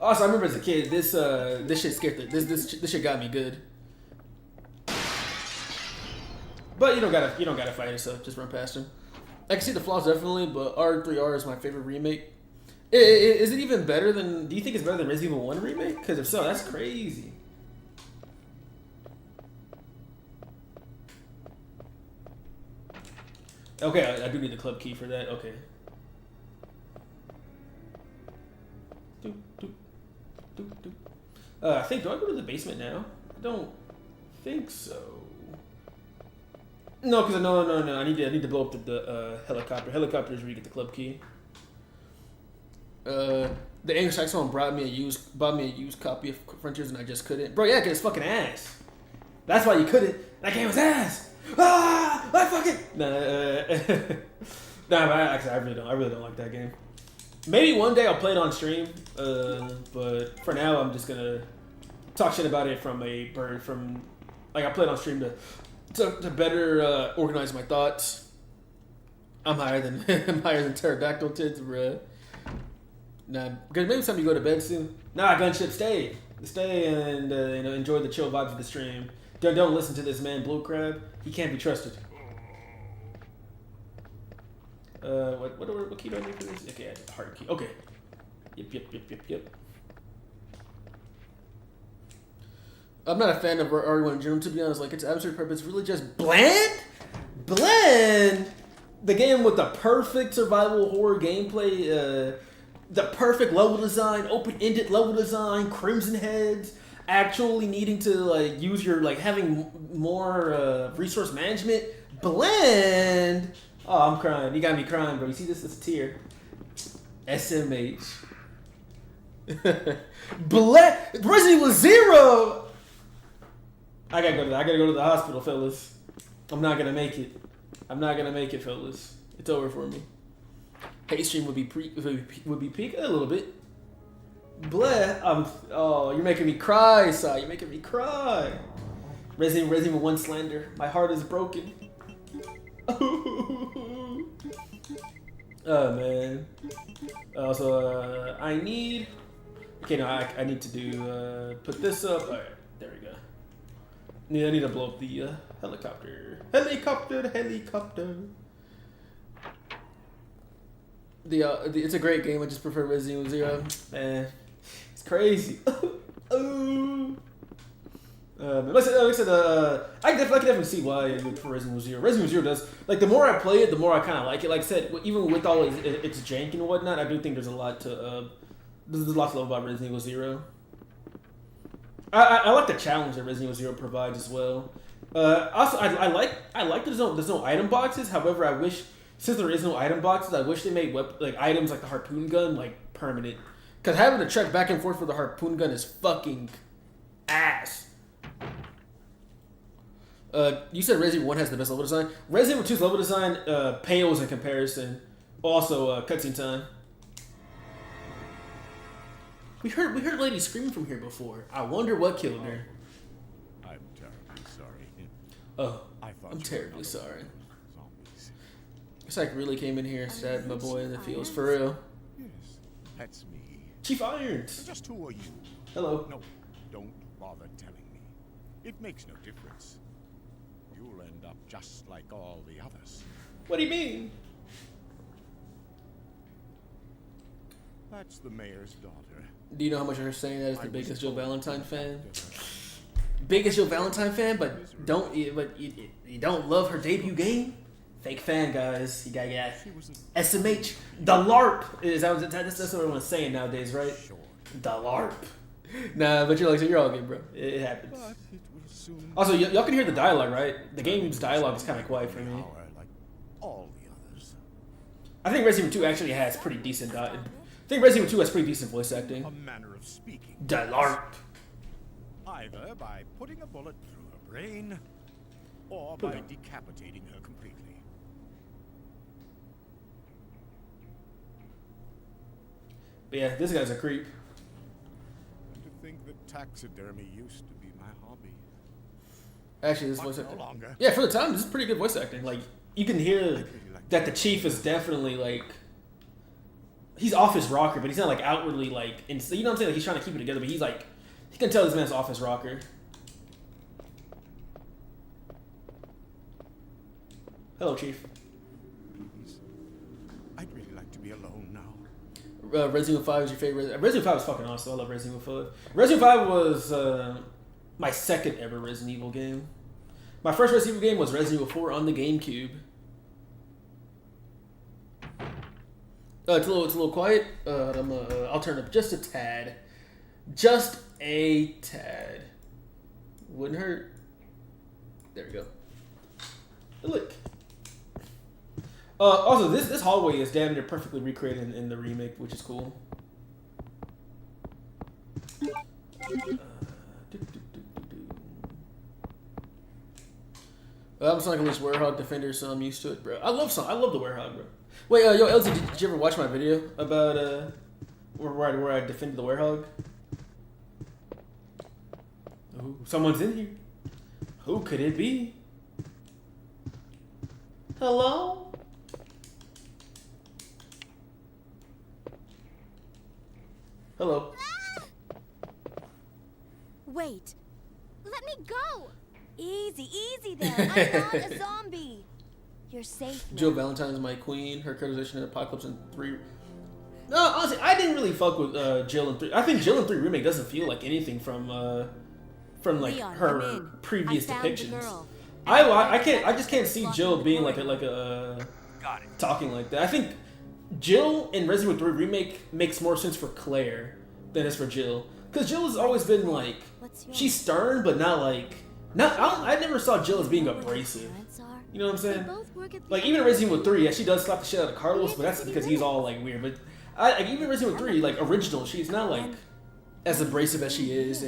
[SPEAKER 1] Also, I remember as a kid, this shit scared this shit got me good. But you don't gotta fight yourself, just run past him. I can see the flaws definitely, but R3R is my favorite remake. Is it even better than? Do you think it's better than Resident Evil 1 remake? Because if so, that's crazy. Okay, I do need the club key for that. Okay. I think, do I go to the basement now? I don't think so. No, because no. I need to blow up the helicopter. Helicopter is where you get the club key. The Angry Saxophone bought me a used copy of Frontiers, and I just couldn't. Bro, yeah, because it's fucking ass. That's why you couldn't. That game was ass. Ah, I fucking nah, but actually, I really don't like that game. Maybe one day I'll play it on stream, but for now I'm just gonna talk shit about it from I play it on stream to better organize my thoughts. I'm higher than pterodactyl tits, bruh. Nah, because maybe it's time you go to bed soon. Nah, Gunship, stay and enjoy the chill vibes of the stream. Don't listen to this man, Blue Crab. He can't be trusted. What key do I need for this? Okay, I have the hard key. Okay. Yep. I'm not a fan of RE1 in general, to be honest. Like, its abstract purpose really just bland? Bland? The game with the perfect survival horror gameplay, the perfect level design, open-ended level design, crimson heads, actually needing to, like, use your, like, having more resource management. Bland? Oh, I'm crying. You got me crying, bro. You see this? This tear. SMH. Resident Evil 0! I gotta go to the hospital, fellas. I'm not gonna make it. I'm not gonna make it, fellas. It's over for me. Hate stream would be peak a little bit. Blah. Oh, you're making me cry, Sai. You're making me cry. Resident Evil 1 slander. My heart is broken. Oh man. So I need. Okay, no, I need to do put this up. All right, there we go. I need to blow up the helicopter. Helicopter. It's a great game. I just prefer Resident Evil 0. Man, it's crazy. Like I said, I can definitely see why you would prefer Resident Evil 0. Resident Evil 0 does, like, the more I play it, the more I kind of like it. Like I said, even with all its jank and whatnot, I do think there's a lot to love about Resident Evil 0. I like the challenge that Resident Evil 0 provides as well. Also, I like that there's no item boxes. However, I wish, since there is no item boxes, I wish they made items like the harpoon gun like permanent. Because having to trek back and forth for the harpoon gun is fucking ass. You said Resident Evil 1 has the best level design. Resident Evil 2's level design pales in comparison. Also, cutscene time. We heard a lady screaming from here before. I wonder what killed her.
[SPEAKER 4] I'm terribly sorry.
[SPEAKER 1] Oh,
[SPEAKER 4] I thought
[SPEAKER 1] I'm
[SPEAKER 4] you
[SPEAKER 1] terribly
[SPEAKER 4] were
[SPEAKER 1] sorry.
[SPEAKER 4] zombies.
[SPEAKER 1] It's like really came in here and stabbed my boy in the fields. For real.
[SPEAKER 4] Yes, that's me.
[SPEAKER 1] Chief Irons.
[SPEAKER 4] Just who are you?
[SPEAKER 1] Hello.
[SPEAKER 4] No, don't bother telling me. It makes no difference. You'll end up just like all the others.
[SPEAKER 1] What do you mean?
[SPEAKER 4] That's the mayor's daughter.
[SPEAKER 1] Do you know how much you're saying that is the
[SPEAKER 4] I was
[SPEAKER 1] biggest Joe
[SPEAKER 4] told
[SPEAKER 1] Valentine
[SPEAKER 4] you
[SPEAKER 1] fan?
[SPEAKER 4] loved her.
[SPEAKER 1] Biggest Joe Valentine fan, but you don't love her debut game? Fake fan, guys. You got
[SPEAKER 4] She was
[SPEAKER 1] SMH. The LARP. That's what everyone's saying nowadays, right?
[SPEAKER 4] short,
[SPEAKER 1] The LARP. Nah, but you're all good, bro. It happens.
[SPEAKER 4] but it will soon
[SPEAKER 1] Also, y'all can hear the dialogue, right? The game's dialogue is kind of quiet for me.
[SPEAKER 4] power like all the others.
[SPEAKER 1] I think Resident Evil 2 actually has pretty decent I think Resident Evil 2 has pretty decent voice acting.
[SPEAKER 4] A manner of speaking.
[SPEAKER 1] The LARP.
[SPEAKER 4] Either by putting a bullet through her brain, or by decapitating her completely.
[SPEAKER 1] But yeah, this guy's a creep.
[SPEAKER 4] And to think that taxidermy used to be my hobby.
[SPEAKER 1] Actually, this
[SPEAKER 4] But
[SPEAKER 1] voice
[SPEAKER 4] no
[SPEAKER 1] acting.
[SPEAKER 4] longer.
[SPEAKER 1] Yeah, for the time, this is pretty good voice acting. Like, you can hear that the chief is definitely like, he's off his rocker, but he's not like outwardly like, you know what I'm saying? Like, he's trying to keep it together, but he's like, you can tell this man's off his rocker. Hello, Chief.
[SPEAKER 4] Please. I'd really like to be alone now.
[SPEAKER 1] Resident Evil 5 is your favorite. Resident Evil 5 is fucking awesome. I love Resident Evil 5. Resident Evil 5 was my second ever Resident Evil game. My first Resident Evil game was Resident Evil 4 on the GameCube. It's a little quiet. I'll turn up just a tad. Just a tad. Wouldn't hurt. There we go. Look. Also, this hallway is damn near perfectly recreated in the remake, which is cool. I'm just like this Werehog Defender, so I'm used to it, bro. I love the Werehog, bro. Wait, yo, Elsie, did you ever watch my video about where I defended the Werehog? Oh, someone's in here. Who could it be? Hello? Hello.
[SPEAKER 3] Wait. Let me go. Easy, easy there. I'm not a zombie. You're safe now.
[SPEAKER 1] Jill Valentine is my queen. Her characterization in Apocalypse in 3. No, honestly, I didn't really fuck with Jill in 3. I think Jill in 3 remake doesn't feel like anything from from like
[SPEAKER 3] Leon, come
[SPEAKER 1] her
[SPEAKER 3] in.
[SPEAKER 1] previous
[SPEAKER 3] I found the
[SPEAKER 1] depictions.
[SPEAKER 3] girl.
[SPEAKER 1] I just can't see Jill being like a
[SPEAKER 6] Got it.
[SPEAKER 1] talking like that. I think Jill in Resident Evil 3 remake makes more sense for Claire than it is for Jill, because Jill has always been like
[SPEAKER 3] What's yours?
[SPEAKER 1] she's stern, but not like I never saw Jill as being abrasive.
[SPEAKER 3] Parents are.
[SPEAKER 1] You know what I'm
[SPEAKER 3] They
[SPEAKER 1] saying?
[SPEAKER 3] both work at the
[SPEAKER 1] Like even in Resident Evil 3, yeah, she does slap the shit out of Carlos, but that's because he's all like weird. But like, even Resident Evil 3, like original, she's not like as abrasive as she is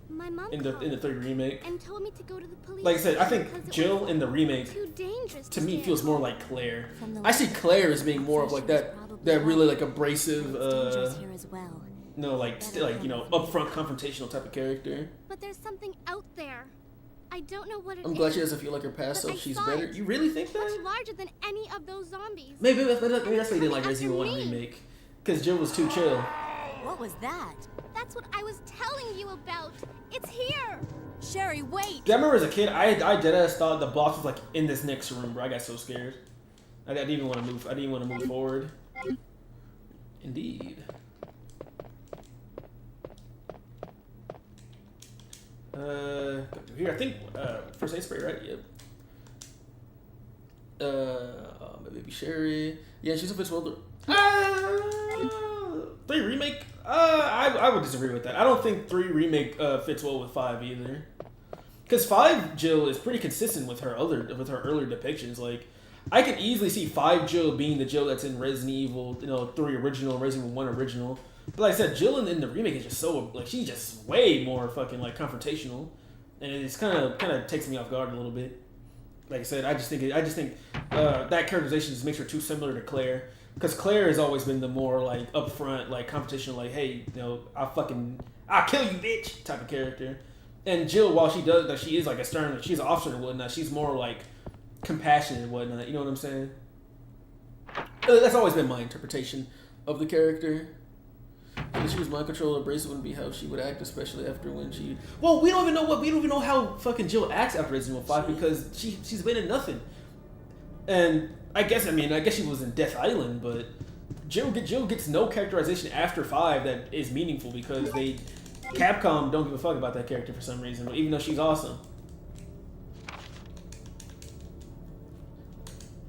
[SPEAKER 3] My mom
[SPEAKER 1] in the
[SPEAKER 3] called
[SPEAKER 1] 3 remake.
[SPEAKER 3] and told me to go to the police.
[SPEAKER 1] Like I said, I
[SPEAKER 3] because
[SPEAKER 1] think
[SPEAKER 3] it
[SPEAKER 1] Jill
[SPEAKER 3] was
[SPEAKER 1] in the remake
[SPEAKER 3] too dangerous
[SPEAKER 1] to me
[SPEAKER 3] stay
[SPEAKER 1] feels
[SPEAKER 3] at
[SPEAKER 1] more
[SPEAKER 3] home.
[SPEAKER 1] like Claire.
[SPEAKER 3] From the
[SPEAKER 1] I see
[SPEAKER 3] last
[SPEAKER 1] Claire as being more of like that really like abrasive,
[SPEAKER 3] It's dangerous here as well.
[SPEAKER 1] no, like like you know, upfront confrontational type of character.
[SPEAKER 3] But there's something out there. I don't know what it is.
[SPEAKER 1] I'm glad she doesn't feel like her past
[SPEAKER 3] But
[SPEAKER 1] self.
[SPEAKER 3] I
[SPEAKER 1] She's
[SPEAKER 3] saw
[SPEAKER 1] better.
[SPEAKER 3] it.
[SPEAKER 1] You really think
[SPEAKER 3] Much
[SPEAKER 1] that?
[SPEAKER 3] larger than any of those zombies.
[SPEAKER 1] Maybe that's why you didn't like
[SPEAKER 3] After
[SPEAKER 1] Resident Evil 1
[SPEAKER 3] me.
[SPEAKER 1] remake, because Jill was too chill.
[SPEAKER 3] What was that? That's what I was telling you about. It's here. Sherry, wait.
[SPEAKER 1] Yeah, I remember as a kid, I deadass thought the boss was like in this next room, bro. I got so scared. I didn't even want to move. I didn't even want to move forward. Indeed. Go through here. I think first aid spray, right? Yep. Maybe Sherry. Yeah, she's a fits well. 3 remake. I would disagree with that. I don't think 3 remake fits well with 5 either. Because 5 Jill is pretty consistent with her earlier depictions. Like, I could easily see 5 Jill being the Jill that's in Resident Evil, 3 original, Resident Evil 1 original. But like I said, Jill in the remake is just so like she's just way more fucking like confrontational, and it's kind of takes me off guard a little bit. Like I said, I just think that characterization just makes her too similar to Claire, because Claire has always been the more like upfront, like confrontational, like hey, I'll kill you, bitch type of character. And Jill, while she does that, she is like a stern, like she's an officer and whatnot. She's more like compassionate and whatnot. You know what I'm saying? That's always been my interpretation of the character. If she was mind control, abrasive wouldn't be how she would act, especially after when she. Well, we don't even know how fucking Jill acts after Resident Evil 5 because she's been in nothing. And I guess she was in Death Island, but Jill gets no characterization after 5 that is meaningful because Capcom don't give a fuck about that character for some reason, even though she's awesome.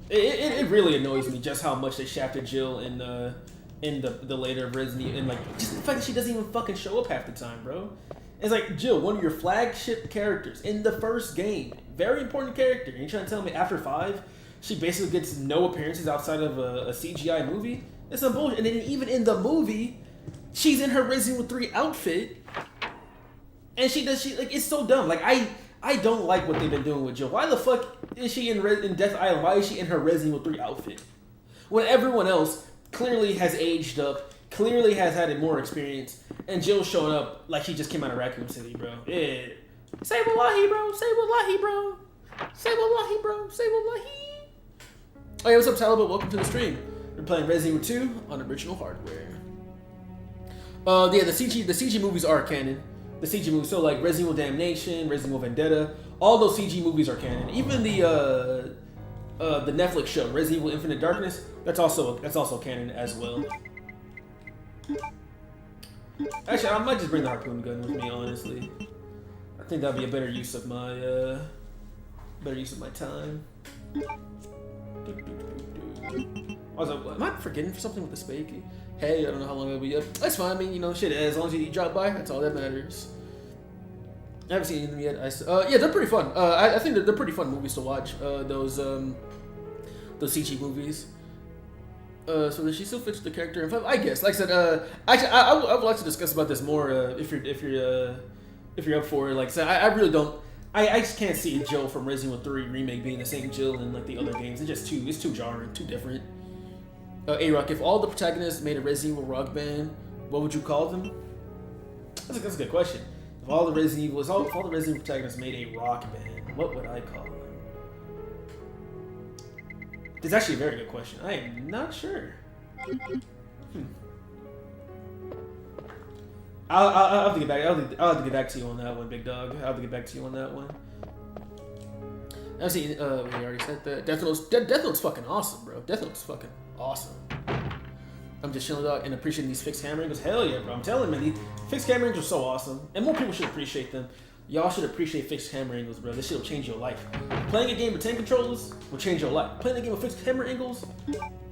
[SPEAKER 1] It really annoys me just how much they shafted Jill in the later Resident Evil, and like just the fact that she doesn't even fucking show up half the time, bro. It's like Jill, one of your flagship characters in the first game, very important character. And you're trying to tell me after 5, she basically gets no appearances outside of a CGI movie? It's some bullshit. And then even in the movie, she's in her Resident Evil 3 outfit, and she like it's so dumb. Like I don't like what they've been doing with Jill. Why the fuck is she in Death Island? Why is she in her Resident Evil 3 outfit when everyone else clearly has aged up, clearly has had more experience, and Jill's showing up like she just came out of Raccoon City, bro? Yeah. Say wallahi, bro. Say wallahi, bro. Say wallahi, bro. Say wallahi. Oh yeah, what's up, Talibot? Welcome to the stream. We're playing Resident Evil 2 on original hardware. Yeah, the CG movies are canon. The CG movies, so like Resident Evil Damnation, Resident Evil Vendetta, all those CG movies are canon. Even the Netflix show Resident Evil Infinite Darkness, that's also canon as well. Actually, I might just bring the harpoon gun with me. Honestly, I think that'd be a better use of my time. Also, am I forgetting something with the spade key? Hey, I don't know how long it'll be up. That's fine. I mean, shit. As long as you drop by, that's all that matters. I haven't seen them yet. Yeah, they're pretty fun. I think they're pretty fun movies to watch. Those CG movies. So that she still fits the character. I guess. Like I said, actually, I would like to discuss about this more if you're up for it. Like I said, I really don't. I just can't see Jill from Resident Evil 3 remake being the same Jill in like the other games. It's too jarring, too different. A-Rock, if all the protagonists made a Resident Evil rock band, what would you call them? That's a good question. If all the Resident Evil protagonists made a rock band, what would I call them? It's actually a very good question. I am not sure. I'll have to get back. I'll have to get back to you on that one, big dog. I'll have to get back to you on that one. I've seen. We already said that. Death Note's fucking awesome, bro. Death Note's fucking awesome. I'm just chilling out and appreciating these fixed camera angles. Hell yeah, bro. I'm telling you, man, these fixed camera angles are so awesome. And more people should appreciate them. Y'all should appreciate fixed camera angles, bro. This shit will change your life. Playing a game with 10 controllers will change your life. Playing a game with fixed camera angles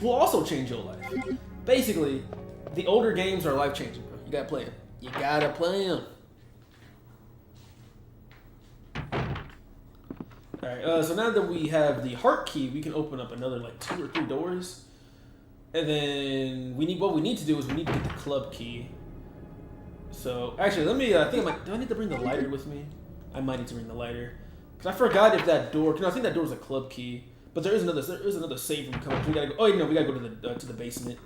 [SPEAKER 1] will also change your life. Basically, the older games are life-changing, bro. You gotta play them. You gotta play them. Alright, so now that we have the heart key, we can open up another like 2 or 3 doors. And then what we need to do is we need to get the club key. So actually, let me. Do I need to bring the lighter with me? I might need to bring the lighter because I forgot if that door. I think that door is a club key, but there is another safe room coming. So we gotta go. Oh, no, we gotta go to the basement.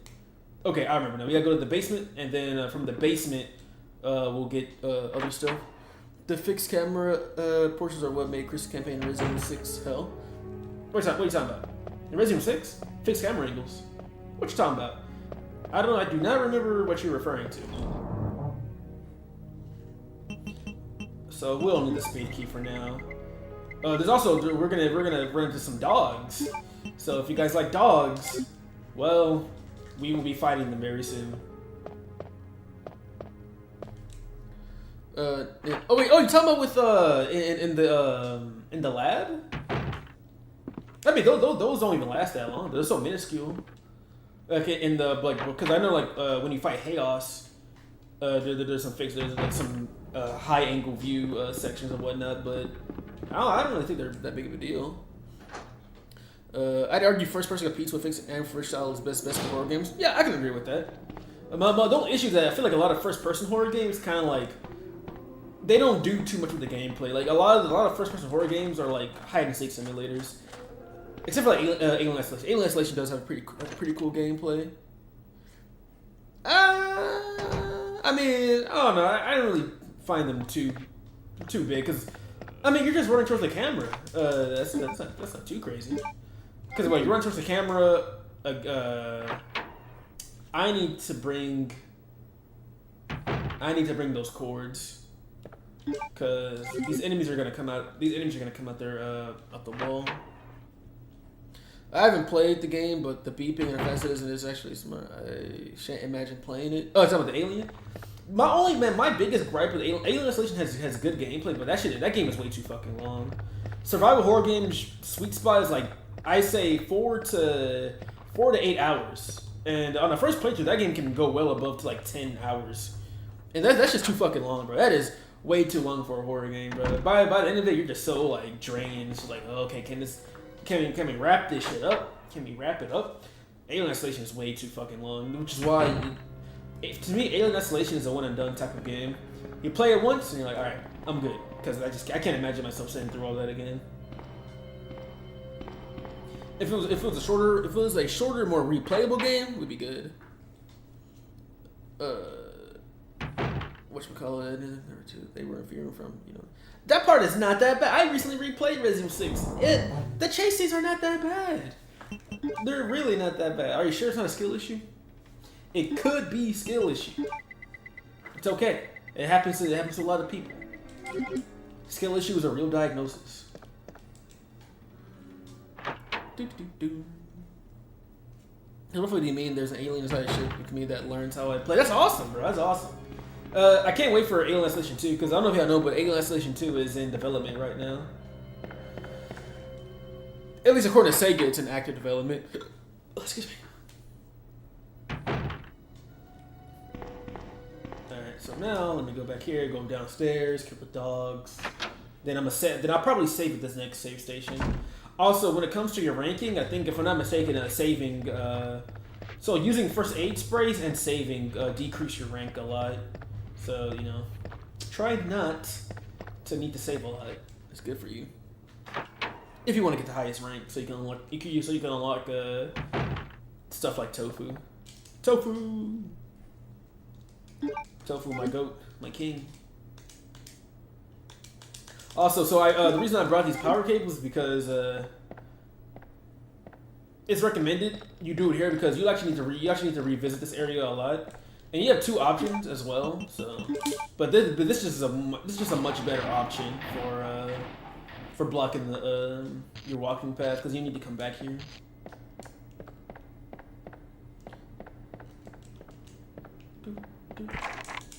[SPEAKER 1] Okay, I remember now. We gotta go to the basement, and then from the basement, we'll get other stuff. The fixed camera portions are what made Chris' campaign in Resident Evil 6 hell. What are you talking about? In Resident Evil 6, fixed camera angles. What you talking about? I don't know. I do not remember what you're referring to. So we'll need the speed key for now. There's also we're gonna run into some dogs. So if you guys like dogs, well, we will be fighting them very soon. Oh wait, you're talking about with in the lab? I mean those don't even last that long. They're so minuscule. Okay, in the because I know when you fight Chaos, there's some there's like some high angle view sections and whatnot, but I don't really think they're that big of a deal. I'd argue first person competes with fixed and first style is best for horror games. Yeah, I can agree with that. The only issue is that I feel like a lot of first person horror games kind of like they don't do too much with the gameplay. Like a lot of first person horror games are like hide and seek simulators. Except for like Alien Isolation. Alien Isolation does have a pretty cool gameplay. I mean, I don't know. I don't really find them too big because, I mean, you're just running towards the camera. That's not too crazy. Because you run towards the camera. I need to bring those cords because these enemies are gonna come out. These enemies are gonna come out there out the wall. I haven't played the game, but the beeping and fast it is actually smart. I shan't imagine playing it. Oh, it's talking about the Alien. My biggest gripe with Alien Isolation has good gameplay, but that game is way too fucking long. Survival horror games sweet spot is like I say 4 to 8 hours, and on the first playthrough, that game can go well above to like 10 hours, and that's just too fucking long, bro. That is way too long for a horror game, bro. By the end of it, you're just so like drained. It's like, okay, can we wrap this shit up? Can we wrap it up? Alien Isolation is way too fucking long, which is why, to me, Alien Isolation is a one and done type of game. You play it once and you're like, all right, I'm good, because I can't imagine myself sitting through all that again. If it was a shorter, more replayable game, it would be good. Whatchamacallit, number 2, they were fearing from, that part is not that bad. I recently replayed Resident Evil 6. The chase scenes are not that bad. They're really not that bad. Are you sure it's not a skill issue? It could be skill issue. It's okay. It happens to a lot of people. Skill issue is a real diagnosis. What do you mean there's an alien inside ship with me that learns how I play? That's awesome, bro. That's awesome. I can't wait for Alien Isolation 2, because I don't know if y'all know, but Alien Isolation 2 is in development right now. At least according to Sega, it's in active development. Excuse me. Alright, so now let me go back here, go downstairs, kill the dogs. Then I'll probably save at this next save station. Also, when it comes to your ranking, I think if I'm not mistaken, saving so using first aid sprays and saving decrease your rank a lot. So, try not to need to save a lot. It's good for you. If you want to get the highest rank, so you can unlock stuff like tofu. Tofu, my goat, my king. Also, so the reason I brought these power cables is because it's recommended you do it here because you actually need to revisit this area a lot. And you have 2 options as well, so. But this is just a much better option for blocking your walking path because you need to come back here.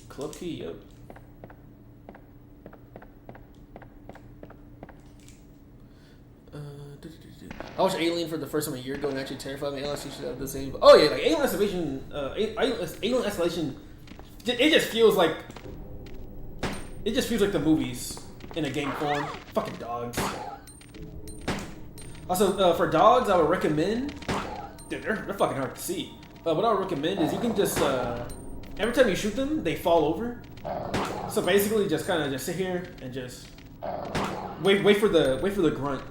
[SPEAKER 1] Club key, yep. I watched Alien for the first time a year ago and actually terrified me. Alien should have the same. Oh yeah, like Alien Isolation. Alien Isolation. It just feels like. It just feels like the movies in a game form. Fucking dogs. Also, for dogs, I would recommend. Dude, they're fucking hard to see. What I would recommend is you can just every time you shoot them, they fall over. So basically, just kind of just sit here and just wait for the grunt.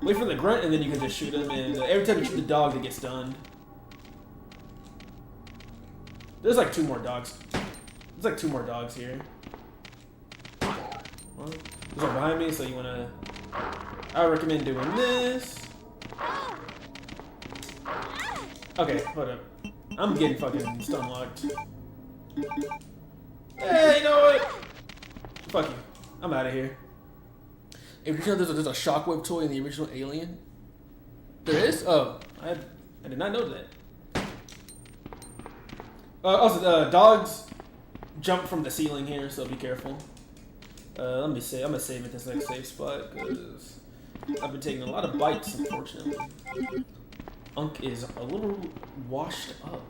[SPEAKER 1] Wait for the grunt, and then you can just shoot them. And every time you shoot the dog, it gets stunned. There's like 2 more dogs. There's like 2 more dogs here. Well, there's one behind me, so you wanna. I recommend doing this. Okay, hold up. I'm getting fucking stun locked. Hey, you know what? Fuck you. I'm out of here. There's a shockwave toy in the original Alien. There is? Oh, I did not know that. Also, dogs jump from the ceiling here, so be careful. Let me see. I'm gonna save it this next safe spot because I've been taking a lot of bites, unfortunately. Unk is a little washed up.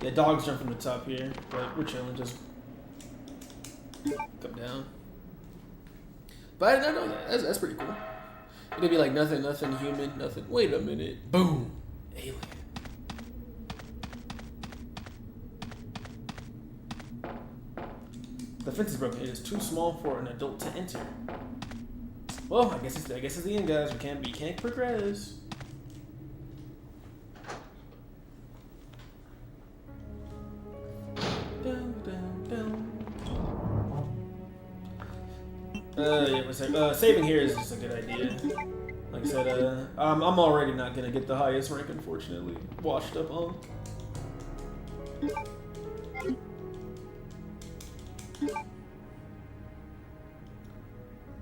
[SPEAKER 1] Yeah, dogs jump from the top here, but we're chilling. Just come down. But I did not know that. That's pretty cool. It'd be like nothing human, nothing. Wait a minute. Boom. Alien. The fence is broken. It is too small for an adult to enter. Well, I guess it's the end, guys. We can't progress. Yeah, saving here is just a good idea. Like I said, I'm already not gonna get the highest rank, unfortunately. Washed up on.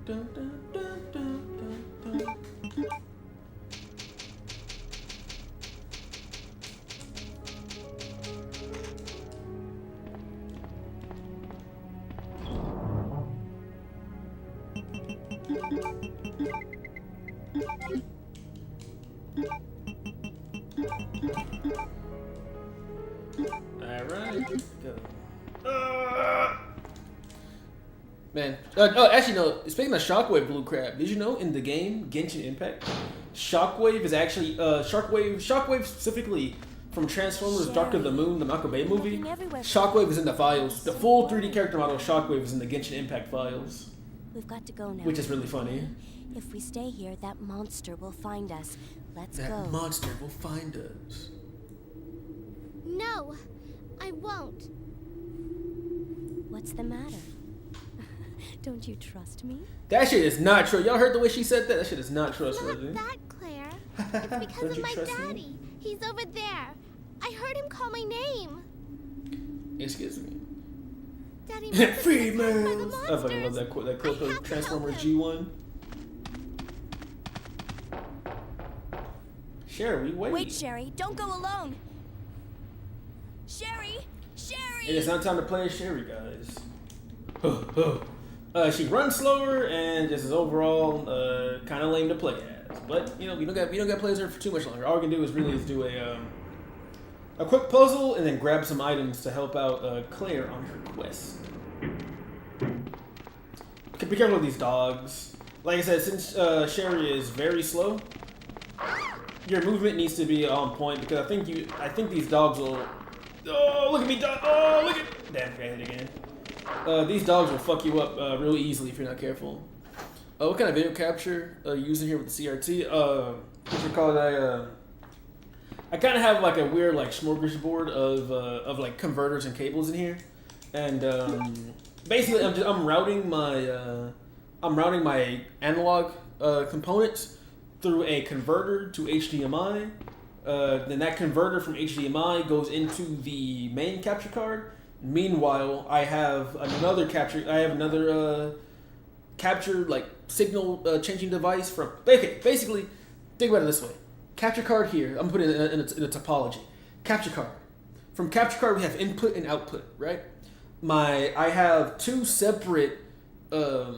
[SPEAKER 1] Dun, dun, dun, dun, dun, dun. Alright, go. Man. Oh, actually, no. Speaking of Shockwave Blue Crab, did you know in the game Genshin Impact, Shockwave is actually Shockwave specifically from Transformers: Dark of the Moon, the Michael Bay movie. Shockwave is in the files. The full 3D character model of Shockwave is in the Genshin Impact files.
[SPEAKER 3] We've got to go now.
[SPEAKER 1] Which is really funny.
[SPEAKER 3] If we stay here, that monster will find us. Let's go.
[SPEAKER 1] That monster will find us.
[SPEAKER 3] No, I won't. What's the matter? Don't you trust me?
[SPEAKER 1] That shit is not true. Y'all heard the way she said that? That shit is not trustworthy.
[SPEAKER 3] Not that, Claire. It's because of my daddy. Me? He's over there. I heard him call my name.
[SPEAKER 1] Excuse me.
[SPEAKER 3] Daddy,
[SPEAKER 1] Females. I fucking love that quote. That clip of Transformers G1. Sherry, wait.
[SPEAKER 3] Wait, Sherry. Don't go alone. Sherry! Sherry!
[SPEAKER 1] It is not time to play as Sherry, guys. She runs slower and just is overall kind of lame to play as. But you know, we don't got to play as her for too much longer. All we can do is really do a quick puzzle and then grab some items to help out Claire on her quest. Be careful with these dogs. Like I said, since Sherry is very slow, your movement needs to be on point because I think these dogs will. Oh, look at me, dog! Oh, look at. Damn, I hit it again. These dogs will fuck you up really easily if you're not careful. What kind of video capture are you using here with the CRT? What you call it? I kind of have like a weird like smorgasbord of like converters and cables in here, and basically I'm routing my analog components through a converter to HDMI. Then that converter from HDMI goes into the main capture card. Meanwhile, I have another capture like signal changing device from. Okay, basically, think about it this way: capture card here. I'm putting it in a topology. capture card. From capture card, we have input and output, right? I have two separate I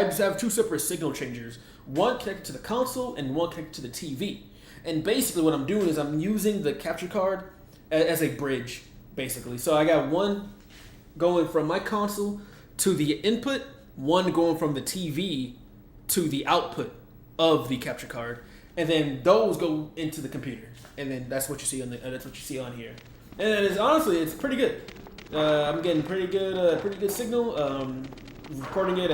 [SPEAKER 1] just have two separate signal changers. One connected to the console and one connected to the TV. And basically what I'm doing is I'm using the capture card as a bridge, basically. So I got one going from my console to the input, one going from the TV to the output of the capture card, and then those go into the computer, and then that's what you see on here. And it's pretty good. I'm getting pretty good signal. Recording it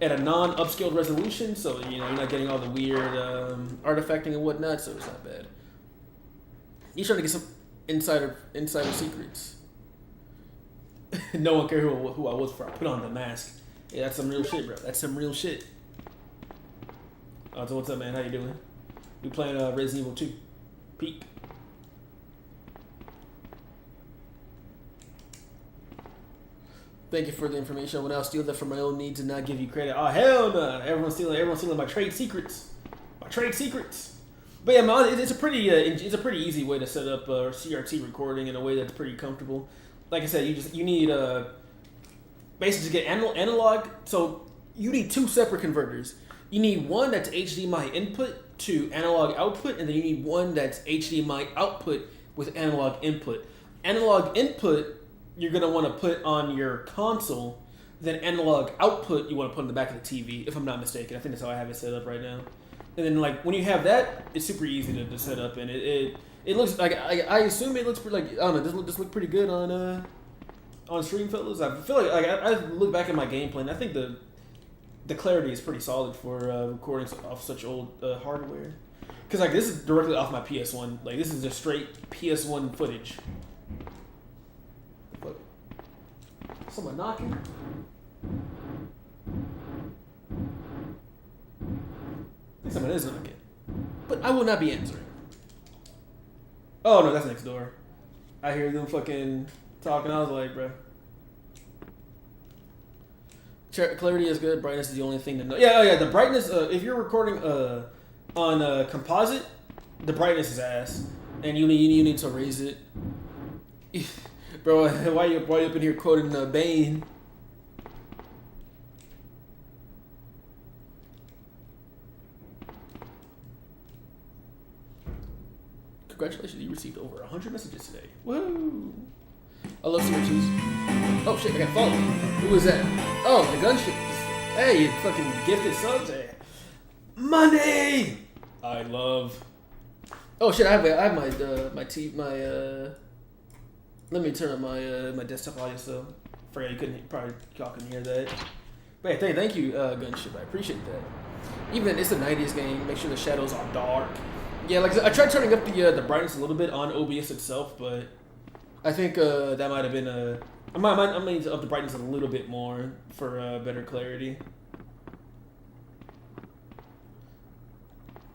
[SPEAKER 1] at a non-upscaled resolution, so you're not getting all the weird artifacting and whatnot, so it's not bad. He's trying to get some insider secrets. No one cared who I was before I put on the mask. Yeah, that's some real shit, bro. That's some real shit. So what's up, man? How you doing? We playing Resident Evil 2. Peak. Thank you for the information. I will now steal that for my own needs and not give you credit. Oh hell no! Everyone's stealing my trade secrets. My trade secrets. But yeah, it's a pretty easy way to set up CRT recording in a way that's pretty comfortable. Like I said, you need basically to get analog. So you need two separate converters. You need one that's HDMI input to analog output, and then you need one that's HDMI output with analog input. Analog input you're going to want to put on your console, then analog output you want to put in the back of the TV, if I'm not mistaken. I think that's how I have it set up right now. And then when you have that, it's super easy to set up, and it looks like, I assume it looks pretty, I don't know, does this look pretty good on stream, fellas? I feel like I look back at my gameplay, and I think the clarity is pretty solid for recording off such old hardware. Because this is directly off my PS1. This is just straight PS1 footage. Someone knocking. I think someone is knocking. But I will not be answering. Oh no, that's next door. I hear them fucking talking. I was like, bro. Clarity is good. Brightness is the only thing to know. Yeah, the brightness. If you're recording on composite, the brightness is ass, and you need to raise it. Bro, why you up in here quoting Bane? Congratulations, you received over 100 messages today. Woo! I love CR2s. Oh shit, I got followed. Who is that? Oh, the gunship. Hey, you fucking gifted subs. Hey. Money! I love. Oh shit, I have my let me turn on my desktop audio, so forgot y'all couldn't hear that. But hey, thank you, Gunship. I appreciate that. Even it's a 90s game, make sure the shadows are dark. Yeah, I tried turning up the brightness a little bit on OBS itself, but I think that might have been I might need to up the brightness a little bit more for better clarity.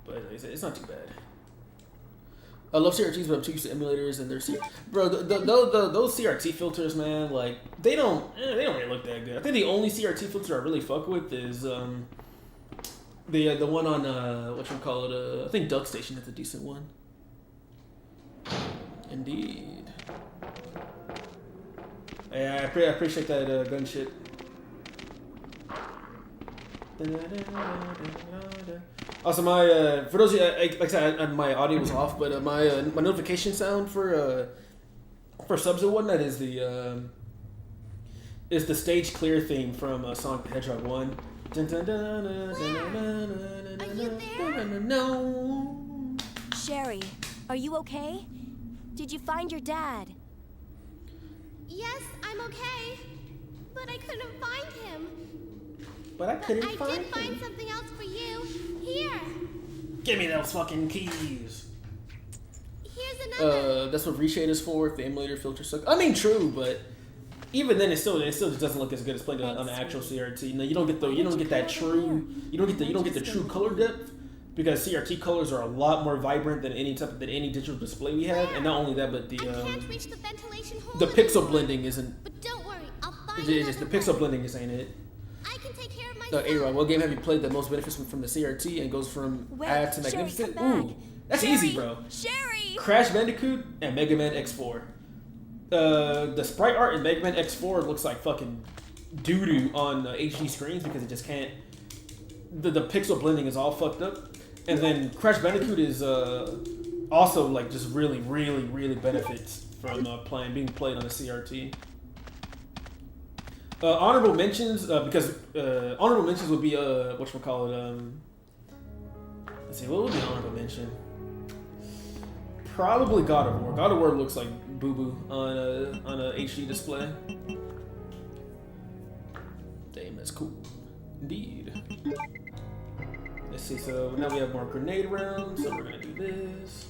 [SPEAKER 1] But like I said, it's not too bad. I love CRTs, but I'm too used to emulators and their bro. Those CRT filters, man, they don't really look that good. I think the only CRT filter I really fuck with is the one on I think Duck Station is a decent one. Indeed. Yeah, I appreciate that gunship. Also, for those of you, like I said, my audio was off, but my notification sound for subs and whatnot is the stage clear theme from Sonic the Hedgehog 1.
[SPEAKER 3] Are you there? Sherry, are you okay? Did you find your dad?
[SPEAKER 7] Yes, I'm okay. But I couldn't find him.
[SPEAKER 1] I did
[SPEAKER 7] find something else for you. Here.
[SPEAKER 1] Give me those fucking keys.
[SPEAKER 7] Here's another.
[SPEAKER 1] That's what reshade is for. If the emulator filter sucks. I mean, true, but even then, it still just doesn't look as good as playing on the actual CRT. No, you don't get the true color depth because CRT colors are a lot more vibrant than any digital display we have, and not only that, but the pixel blending isn't.
[SPEAKER 7] But don't worry, I'll find
[SPEAKER 1] the pixel blending just ain't it.
[SPEAKER 7] I can take care of myself.
[SPEAKER 1] A-Rod, what game have you played that most benefits from the CRT and goes from add to magnificent? Ooh, That's
[SPEAKER 3] Sherry,
[SPEAKER 1] easy, bro.
[SPEAKER 3] Sherry!
[SPEAKER 1] Crash Bandicoot and Mega Man X4. The sprite art in Mega Man X4 looks like fucking doo-doo on HD screens because it just can't... The pixel blending is all fucked up. And then Crash Bandicoot is also like just really benefits from being played on a CRT. Honorable mentions, because honorable mentions would be whatchamacallit, let's see, what would be an honorable mention? Probably God of War. God of War looks like boo-boo on a HD display. Damn, that's cool. Indeed. Let's see, so now we have more grenade rounds, so we're gonna do this.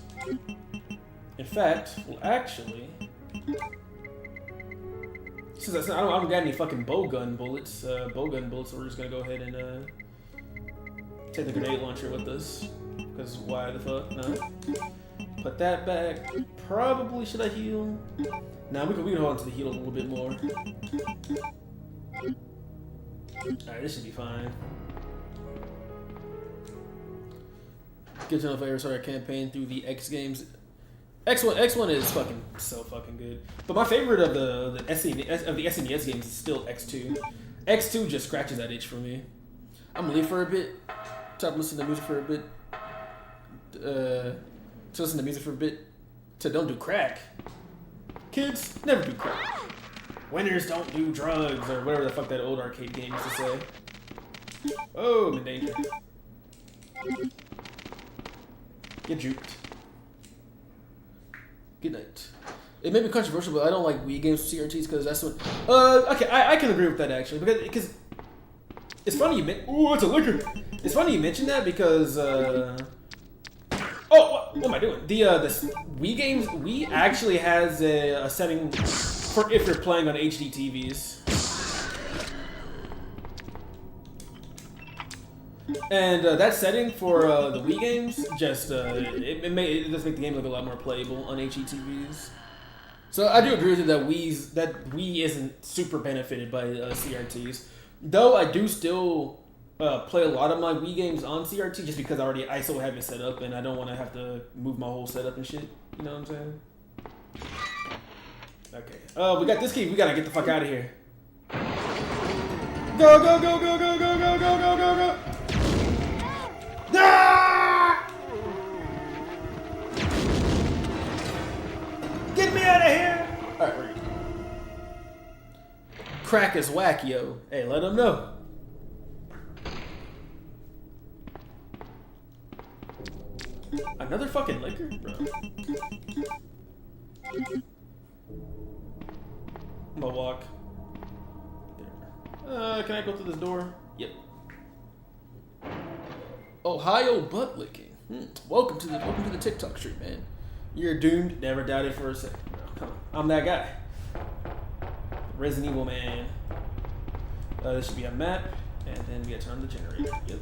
[SPEAKER 1] In fact, well actually, since I don't got any fucking bowgun bullets, so we're just gonna go ahead and take the grenade launcher with us. Because why the fuck not? Put that back. Probably should I heal? Nah, we can hold on to the heal a little bit more. Alright, this should be fine. Good enough I started a campaign through the X games. X1 is fucking so fucking good. But my favorite of the SNES games is still X2. X2 just scratches that itch for me. I'm gonna leave for a bit. Stop listening to music for a bit. To listen to music for a bit. To don't do crack. Kids, never do crack. Winners don't do drugs, or whatever the fuck that old arcade game used to say. Oh, I'm in danger. Get juked. Good night. It may be controversial, but I don't like Wii games with CRTs because that's what. Okay, I can agree with that actually because it's funny you ooh, it's a liquor. It's funny you mentioned that because what am I doing? The Wii games, Wii actually has a setting for if you're playing on HD TVs. And that setting for the Wii games just it does make the game look a lot more playable on HD TVs. So I do agree with you that Wii isn't super benefited by CRTs, though I do still play a lot of my Wii games on CRT just because I already ISO have it set up and I don't want to have to move my whole setup and shit. You know what I'm saying? Okay. We got this key. We gotta get the fuck out of here. Go go go go go go go go go go go. Ah! Get me out of here! Alright, we're good. Crack is whack, yo. Hey, let them know. Another fucking liquor? Bro. I'm gonna walk. There. Can I go through this door? Yep. Ohio butt licking. Welcome to the TikTok street, man. You're doomed. Never doubted for a second, bro. Come on. I'm that guy. Resident Evil man. This should be a map, and then we gotta turn on the generator. Yep.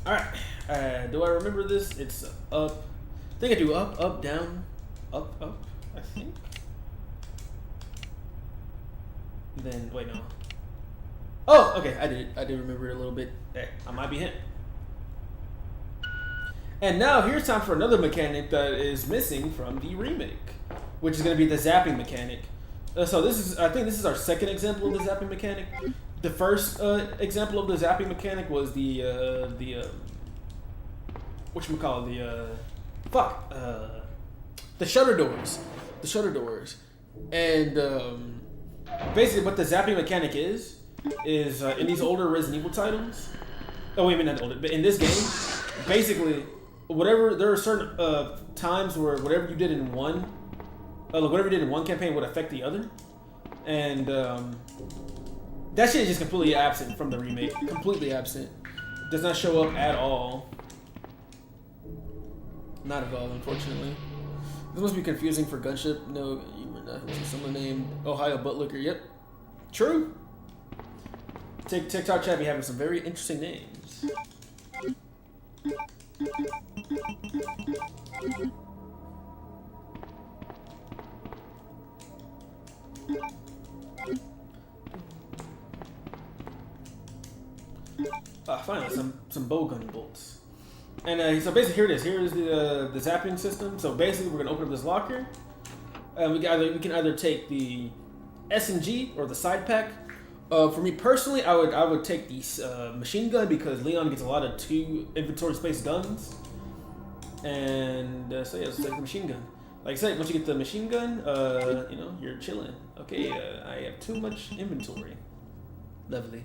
[SPEAKER 1] Alright. Do I remember this? It's up. I think I do up, up, down, up, I think. Then, wait, no. Oh, okay, I did remember it a little bit. Hey, I might be him. And now here's time for another mechanic that is missing from the remake, which is going to be the zapping mechanic. So I think this is our second example of the zapping mechanic. The first example of the zapping mechanic was the shutter doors. The shutter doors. And basically what the zapping mechanic is in these older Resident Evil titles. Oh wait, I mean not older, but in this game, basically there are certain times where whatever you did in one campaign would affect the other. And that shit is just completely absent from the remake. Completely absent. Does not show up at all. Not at all, unfortunately. This must be confusing for Gunship. No, you were not. Someone named Ohio Buttlicker. Yep. True. TikTok chat be having some very interesting names. Finally, some bowgun bolts. And so basically, here it is. Here is the zapping system. So basically, we're gonna open up this locker, and we can either take the SMG or the side pack. For me personally, I would take the machine gun because Leon gets a lot of 2 inventory space guns. And so yeah, let's take the machine gun. Like I said, once you get the machine gun, you know, you're chilling. Okay, I have too much inventory. Lovely.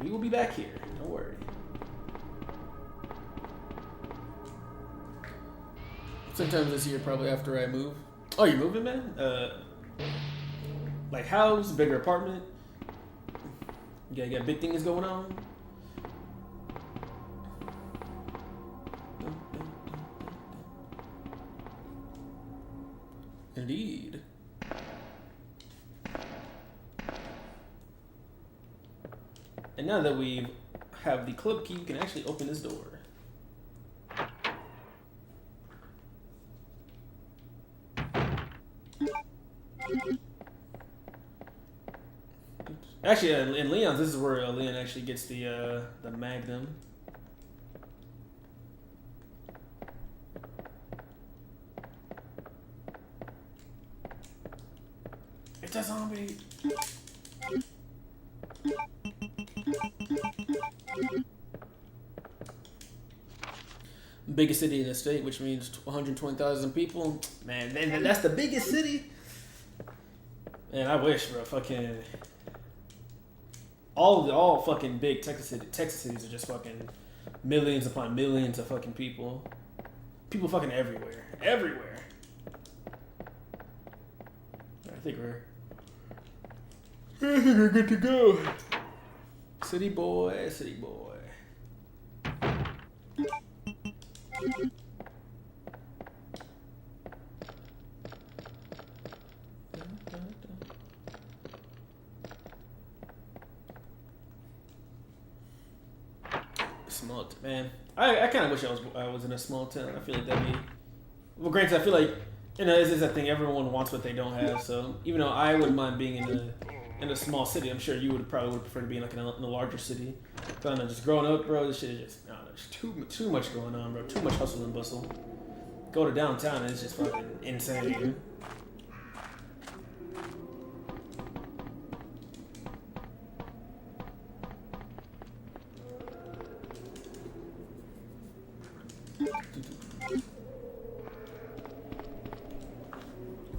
[SPEAKER 1] We will be back here. Don't worry. Sometimes this year, probably after I move. Oh, you're moving, man? Like house, bigger apartment. You got big things going on. Indeed. And now that we have the club key, we can actually open this door. Actually, in Leon's, this is where Leon actually gets the Magnum. It's a zombie. Biggest city in the state, which means 120,000 people. Man, that's the biggest city. Man, I wish, bro. Fucking all fucking big Texas cities are just fucking millions upon millions of fucking people. People fucking everywhere, everywhere. I think we're good to go. City boy, city boy. Small man. I kind of wish I was in a small town. I feel like that'd be. Well, granted, I feel like this is a thing. Everyone wants what they don't have. So even though I wouldn't mind being in a small city, I'm sure you would prefer to be in like in a larger city. Kind of just growing up, bro. This shit is just there's too much going on, bro. Too much hustle and bustle. Go to downtown and it's just fucking insane.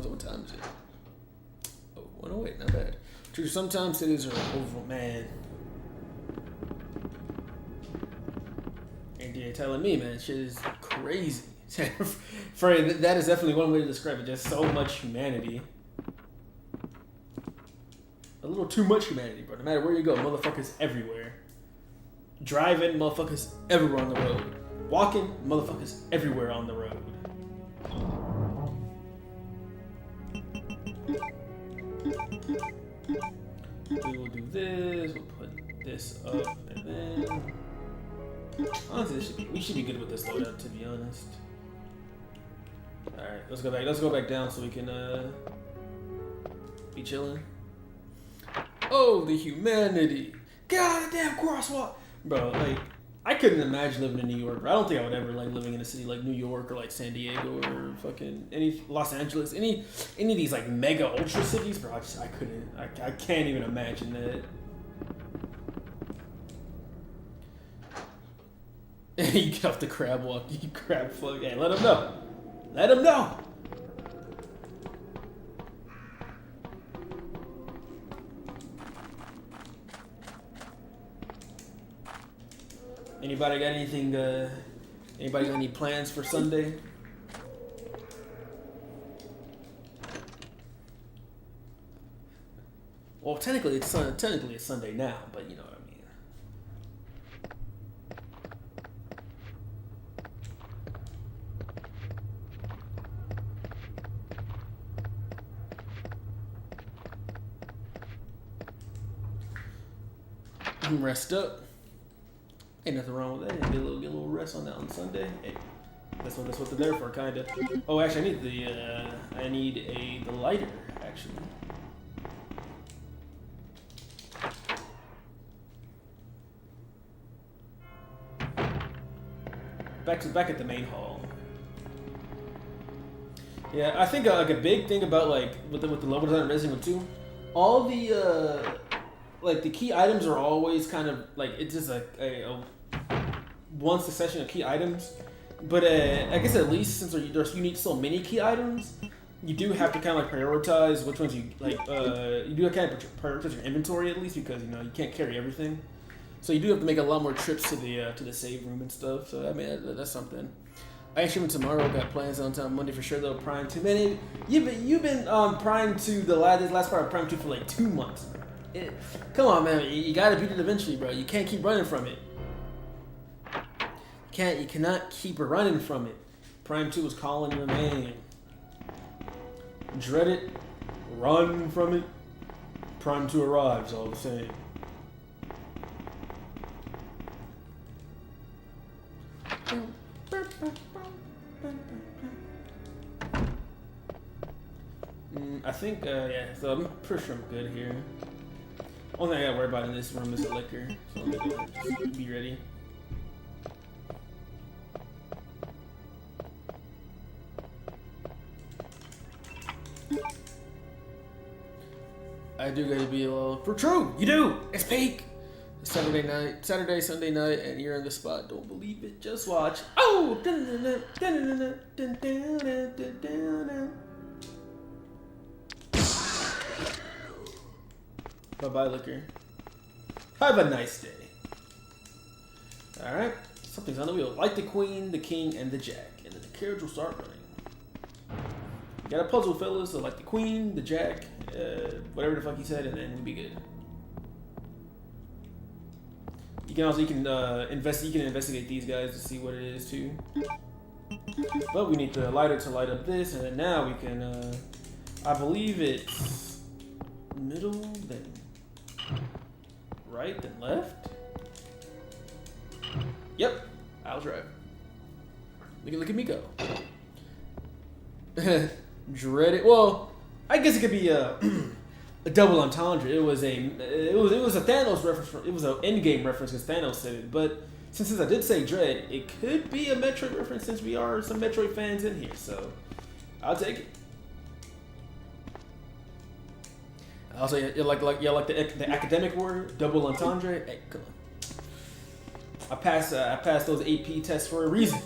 [SPEAKER 1] What time is it? Oh, 108, not bad. True, sometimes cities are over, man. And you're telling me, man, shit is crazy. That is definitely one way to describe it. Just so much humanity. A little too much humanity, bro. No matter where you go, motherfuckers everywhere. Driving, motherfuckers everywhere on the road. Walking, motherfuckers everywhere on the road. We will do this. We'll put this up, and then honestly, we should be good with this loadout, to be honest. All right, let's go back. Let's go back down so we can be chilling. Oh, the humanity! Goddamn crosswalk, bro. Like, I couldn't imagine living in New York. Bro. I don't think I would ever like living in a city like New York or like San Diego or fucking any Los Angeles, any of these like mega ultra cities, bro. I couldn't. I can't even imagine that. You get off the crab walk. You crab fuck. Hey, let him know. Let him know. Anybody got anything? Anybody got any plans for Sunday? Well, technically it's Sunday now, but you know what I mean. Rest up. Ain't nothing wrong with that. Get a little rest on that on Sunday. Hey, that's what they're there for, kinda. Oh, actually, I need the lighter, actually. back at the main hall. Yeah, I think like a big thing about like with the level design in Resident Evil 2, all the like the key items are always kind of like it's just like a one succession of key items. But I guess at least since you need so many key items, you do have to kind of like prioritize which ones you like. You do kind of prioritize your inventory at least because you know you can't carry everything. So you do have to make a lot more trips to the save room and stuff. So I mean that's something. I ain't streaming tomorrow. Got plans on time Monday for sure though. Prime 2, man. You've been on Prime 2 this last part of Prime 2 for like 2 months. Come on, man. You gotta beat it eventually, bro. You can't keep running from it. You cannot keep running from it. Prime 2 is calling your name. Dread it. Run from it. Prime 2 arrives all the same. I think, yeah, so I'm pretty sure I'm good here. Only thing I gotta worry about in this room is the liquor, so let me just be ready. I do gotta be a little, for true, you do, it's peak! Saturday, Sunday night, and you're in the spot. Don't believe it, just watch. Oh! Bye-bye, liquor. Have a nice day. Alright, something's on the wheel. Like the queen, the king, and the jack. And then the carriage will start running. You got a puzzle, fellas, so like the queen, the jack, whatever the fuck he said, and then we'll be good. You can investigate these guys to see what it is too. But we need the lighter to light up this, and then now we can I believe it's middle, then right, then left. Yep, I'll drive. Look at me go. Dread it. Well, I guess it could be a double entendre. It was a Thanos reference. It was an Endgame reference because Thanos said it. But since I did say Dread, it could be a Metroid reference since we are some Metroid fans in here. So I'll take it. Also, you like the academic word double entendre. Hey, come on. I passed those AP tests for a reason.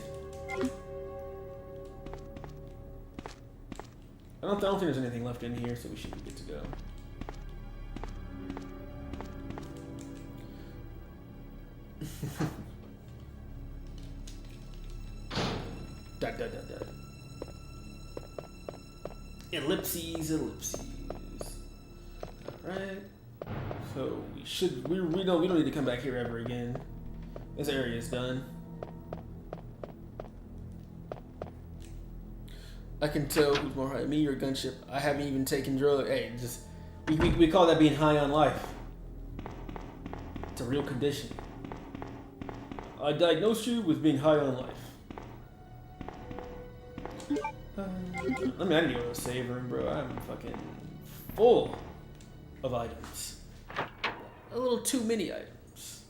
[SPEAKER 1] I don't think there's anything left in here, so we should be good to go. Ellipses. Alright. So we don't need to come back here ever again. This area is done. I can tell who's more high, me or Gunship. I haven't even taken drugs. Hey, just we call that being high on life. It's a real condition. I diagnosed you with being high on life. I need to go to a save room, bro. I'm fucking full of items. A little too many items.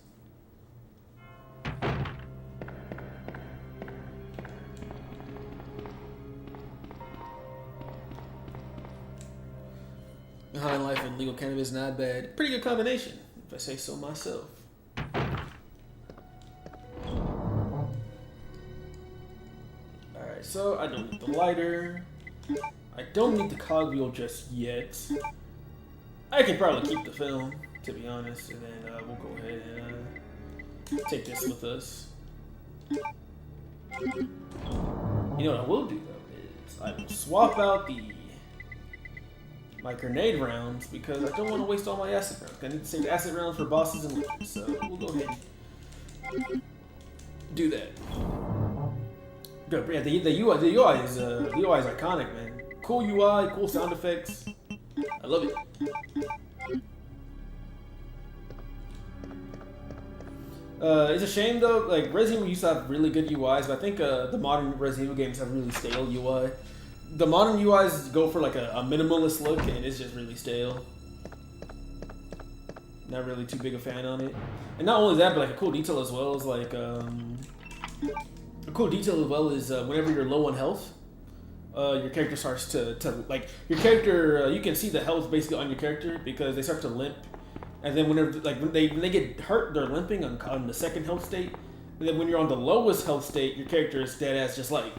[SPEAKER 1] High on life and legal cannabis, not bad. Pretty good combination, if I say so myself. Alright, so I don't need the lighter. I don't need the cogwheel just yet. I can probably keep the film, to be honest, and then we'll go ahead and take this with us. You know what I will do, though, is I will swap out my grenade rounds because I don't want to waste all my acid rounds. I need to save acid rounds for bosses and loot, so we'll go ahead and do that. Yeah, the UI is iconic, man. Cool UI, cool sound effects. I love it. It's a shame though. Like Resident Evil used to have really good UIs, but I think the modern Resident Evil games have really stale UI. The modern UIs go for like a minimalist look, and it's just really stale. Not really too big a fan on it. And not only that, but like a cool detail as well is like cool detail as well is whenever you're low on health, your character starts to like your character. You can see the health basically on your character because they start to limp, and then whenever like when they get hurt, they're limping on the second health state. And then when you're on the lowest health state, your character is dead ass, just like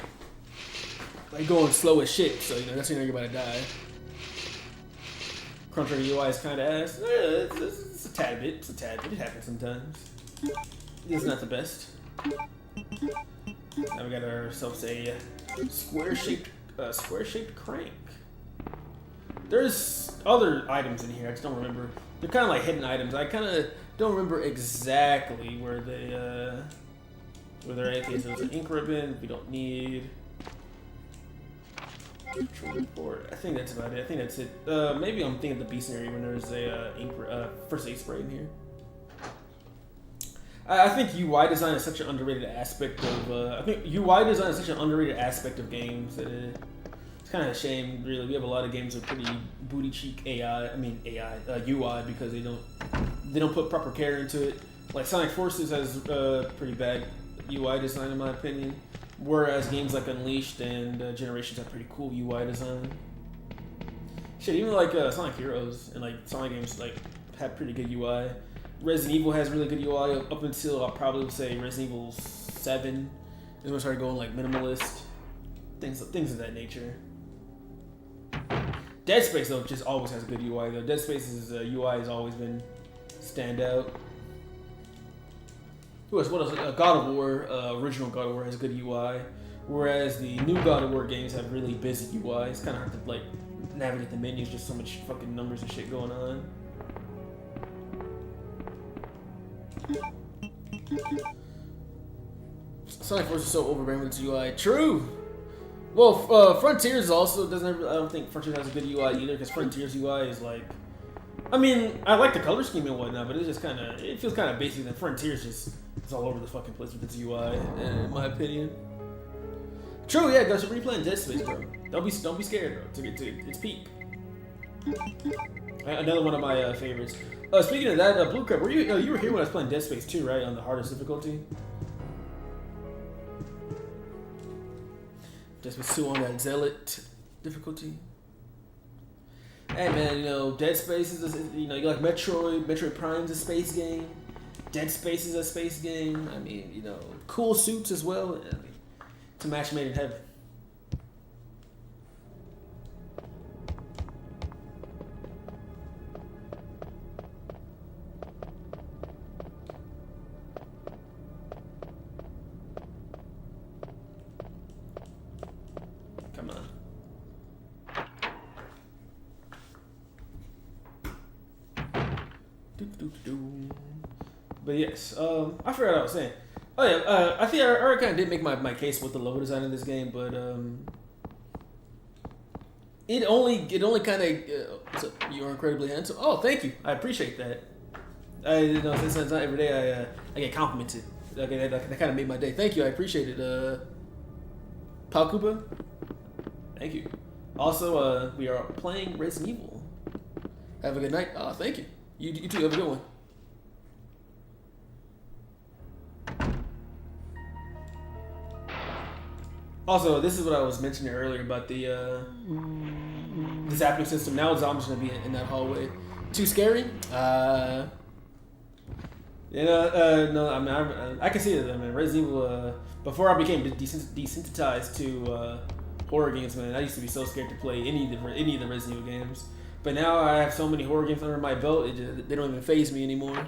[SPEAKER 1] going slow as shit. So that's when you're about to die. Cruncher UI is kind of ass. It's a tad bit. It's a tad bit. It happens sometimes. It's not the best. Now we got ourselves a square-shaped crank. There's other items in here. I just don't remember. They're kind of like hidden items. I kind of don't remember exactly where they're at. Okay, so there's an ink ribbon we don't need. Report. I think that's about it. I think that's it. Maybe I'm thinking of the B scenario when there's a first aid spray in here. I think UI design is such an underrated aspect of. I think UI design is such an underrated aspect of games that it's kind of a shame. Really, we have a lot of games with pretty booty cheek UI because they don't put proper care into it. Like Sonic Forces has pretty bad UI design in my opinion. Whereas games like Unleashed and Generations have pretty cool UI design. Shit, even like Sonic Heroes and like Sonic games like have pretty good UI. Resident Evil has really good UI up until I'll probably say Resident Evil 7 is when I started going like minimalist, things of that nature. Dead Space though just always has a good UI though. Dead Space's UI has always been standout. What else? God of War, original God of War has good UI, whereas the new God of War games have really busy UI. It's kind of hard to like navigate the menus, just so much fucking numbers and shit going on. Sonic Force is so overbearing with its UI. True. Well, Frontiers also doesn't. I don't think Frontiers has a good UI either because Frontiers UI is like. I mean, I like the color scheme and whatnot, but it's just kind of. It feels kind of basic. And Frontiers just. It's all over the fucking place with its UI, in my opinion. True, yeah, guys, you're replaying Dead Space, bro. Don't be scared, bro. To its peak. Another one of my favorites. Speaking of that, Blue Crab, you were here when I was playing Dead Space 2, right? On the hardest difficulty. Dead Space 2 on that Zealot difficulty. Hey man, Dead Space is you like Metroid Prime's a space game. Dead Space is a space game. I mean, cool suits as well. I mean, it's a match made in heaven. Come on. But yes, I forgot what I was saying. Oh yeah, I think I already kind of did make my case with the level design in this game, but it only kind of you are incredibly handsome. Oh, thank you, I appreciate that. Since it's not every day I get complimented. Okay, that kind of made my day. Thank you, I appreciate it. Pal Koopa, thank you. Also, we are playing Resident Evil. Have a good night. Oh, thank you. You too. Have a good one. Also, this is what I was mentioning earlier about the zapping system. Now zombies gonna be in that hallway. Too scary? No. I mean, I can see it. I mean, Resident Evil. Before I became desensitized to horror games, man, I used to be so scared to play any of the Resident Evil games. But now I have so many horror games under my belt, they don't even faze me anymore.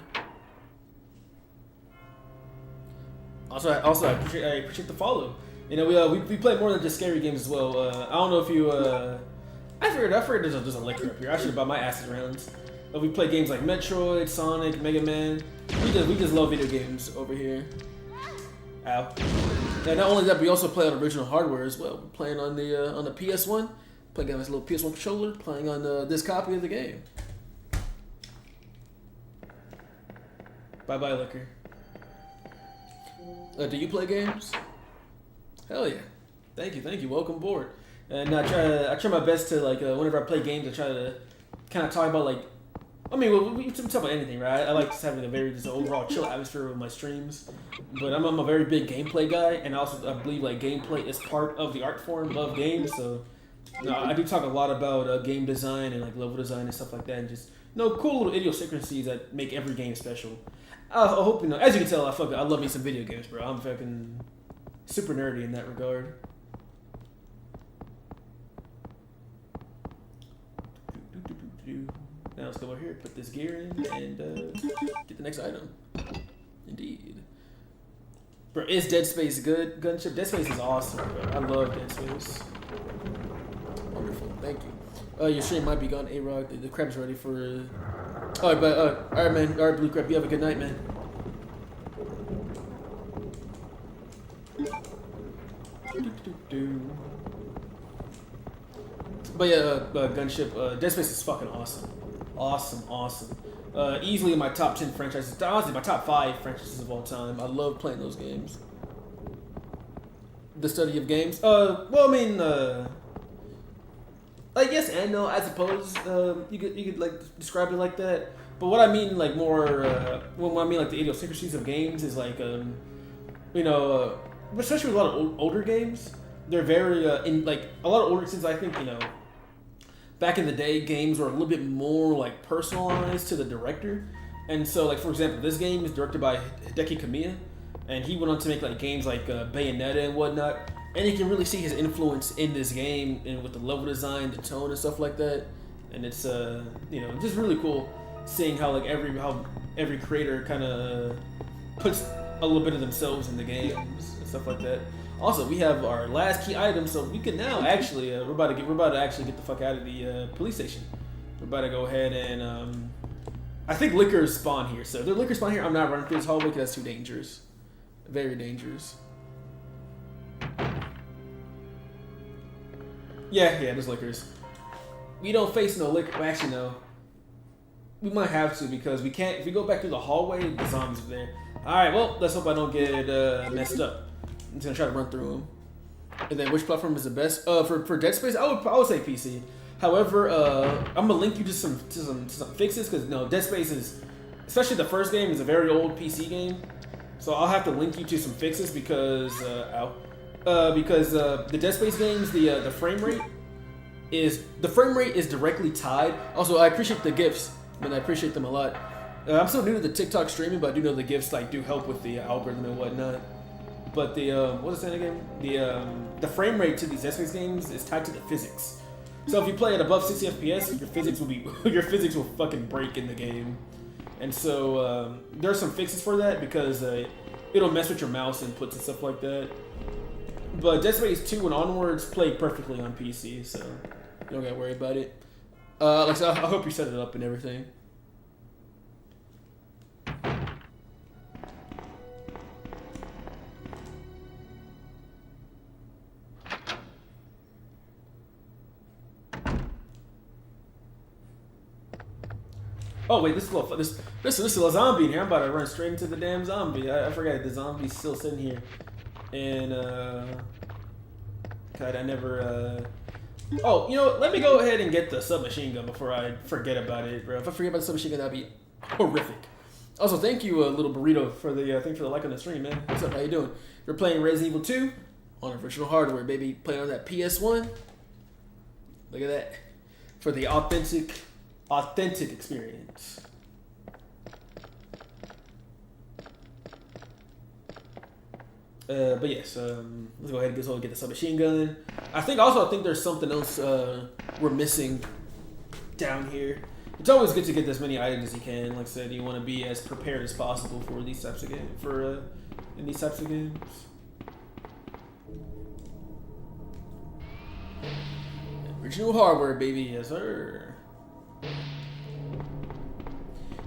[SPEAKER 1] Also, I appreciate the follow. We play more than just scary games as well. I don't know if you. I figured there's a liquor up here. I should have bought my acid rounds. But we play games like Metroid, Sonic, Mega Man. We just love video games over here. Ow. And not only that, we also play on original hardware as well. We're playing on the PS1. Playing on this little PS1 controller. Playing on this copy of the game. Bye bye, liquor. Do you play games? Hell yeah. Thank you. Welcome aboard. And I try my best to whenever I play games, I try to kind of talk about I mean, we talk about anything, right? I like just having a very just overall chill atmosphere with my streams. But I'm a very big gameplay guy, and also I believe like gameplay is part of the art form of games. So I do talk a lot about game design and like level design and stuff like that, and just cool little idiosyncrasies that make every game special. I hope you know. As you can tell, I love me some video games, bro. I'm fucking super nerdy in that regard. Now let's go over here, put this gear in, and get the next item. Indeed. Bro, is Dead Space good? Gunship? Dead Space is awesome, bro. I love Dead Space. Wonderful, thank you. Your stream might be gone, A-Rock. The crab's ready for... Alright, but, alright, man. Alright, Blue Crab, you have a good night, man. But yeah, Gunship, Dead Space is fucking awesome. Awesome. Easily in my top 10 franchises. Honestly, my top 5 franchises of all time. I love playing those games. The study of games. Well, I mean, like yes and no. I suppose you could like describe it like that. But what I mean, like more, when I mean like the idiosyncrasies of games is like, you know, especially with a lot of older games, they're very in like a lot of older since I think back in the day, games were a little bit more like personalized to the director, and so like for example, this game is directed by Hideki Kamiya, and he went on to make like games like Bayonetta and whatnot, and you can really see his influence in this game and with the level design, the tone, and stuff like that. And it's just really cool seeing how like every creator kind of puts a little bit of themselves in the games and stuff like that. Also, we have our last key item, so we can now actually we're about to actually get the fuck out of the police station. We're about to go ahead and I think liquors spawn here. So if the liquors spawn here, I'm not running through this hallway because that's too dangerous, very dangerous. Yeah, there's liquors. We don't face no liquor. Well, actually, no. We might have to because we can't. If we go back through the hallway, the zombies are there. All right. Well, let's hope I don't get messed up. I'm just gonna try to run through them. And then, which platform is the best? For Dead Space, I would say PC. However, I'm gonna link you to some fixes because Dead Space is, especially the first game, is a very old PC game. So I'll have to link you to some fixes because the Dead Space games, the frame rate is directly tied. Also, I appreciate the GIFs, and I appreciate them a lot. I'm still new to the TikTok streaming, but I do know the GIFs like do help with the algorithm and whatnot. But the what is that again? The frame rate to these Dead Space games is tied to the physics. So if you play at above 60 FPS, your physics will fucking break in the game. And so there are some fixes for that because it'll mess with your mouse inputs and stuff like that. But Dead Space 2 and onwards play perfectly on PC, so you don't gotta worry about it. Like I said, I hope you set it up and everything. Oh wait, this is a zombie in here. I'm about to run straight into the damn zombie. I forgot the zombie's still sitting here. And God, I never oh, let me go ahead and get the submachine gun before I forget about it, bro. If I forget about the submachine gun, that'd be horrific. Also, thank you, little burrito, for the thanks for the like on the stream, man. What's up? How you doing? You're playing Resident Evil 2 on original hardware, baby. Playing on that PS1. Look at that. For the authentic experience. But yes, let's go ahead and get the submachine gun. I think there's something else we're missing down here. It's always good to get as many items as you can. Like I said, you want to be as prepared as possible for these types of games. In these types of games. Original hardware, baby, yes sir.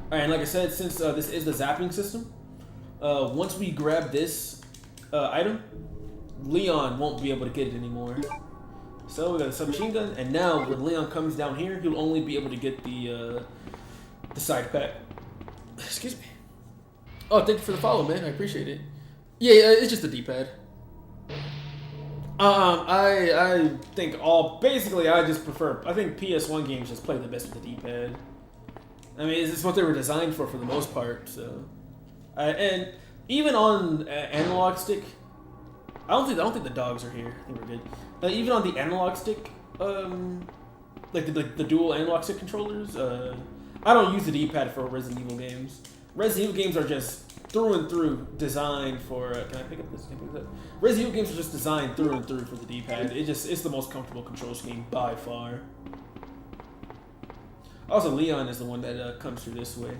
[SPEAKER 1] Alright, and like I said, since this is the zapping system, once we grab this item, Leon won't be able to get it anymore. So we got a submachine gun, and now when Leon comes down here, he'll only be able to get the side pack. Excuse me. Oh, thank you for the follow, man. I appreciate it. Yeah, it's just the D-pad. I think I just prefer. I think PS1 games just play the best with the D-pad. I mean, it's what they were designed for the most part. So, and even on analog stick, I don't think the dogs are here. I think we're good. Even on the analog stick, like the dual analog stick controllers, I don't use the D-pad for Resident Evil games. Resident Evil games are just through and through designed for. Can I pick up this? Can I pick this up? Resident Evil games are just designed through and through for the D-pad. It's the most comfortable control scheme by far. Also, Leon is the one that comes through this way.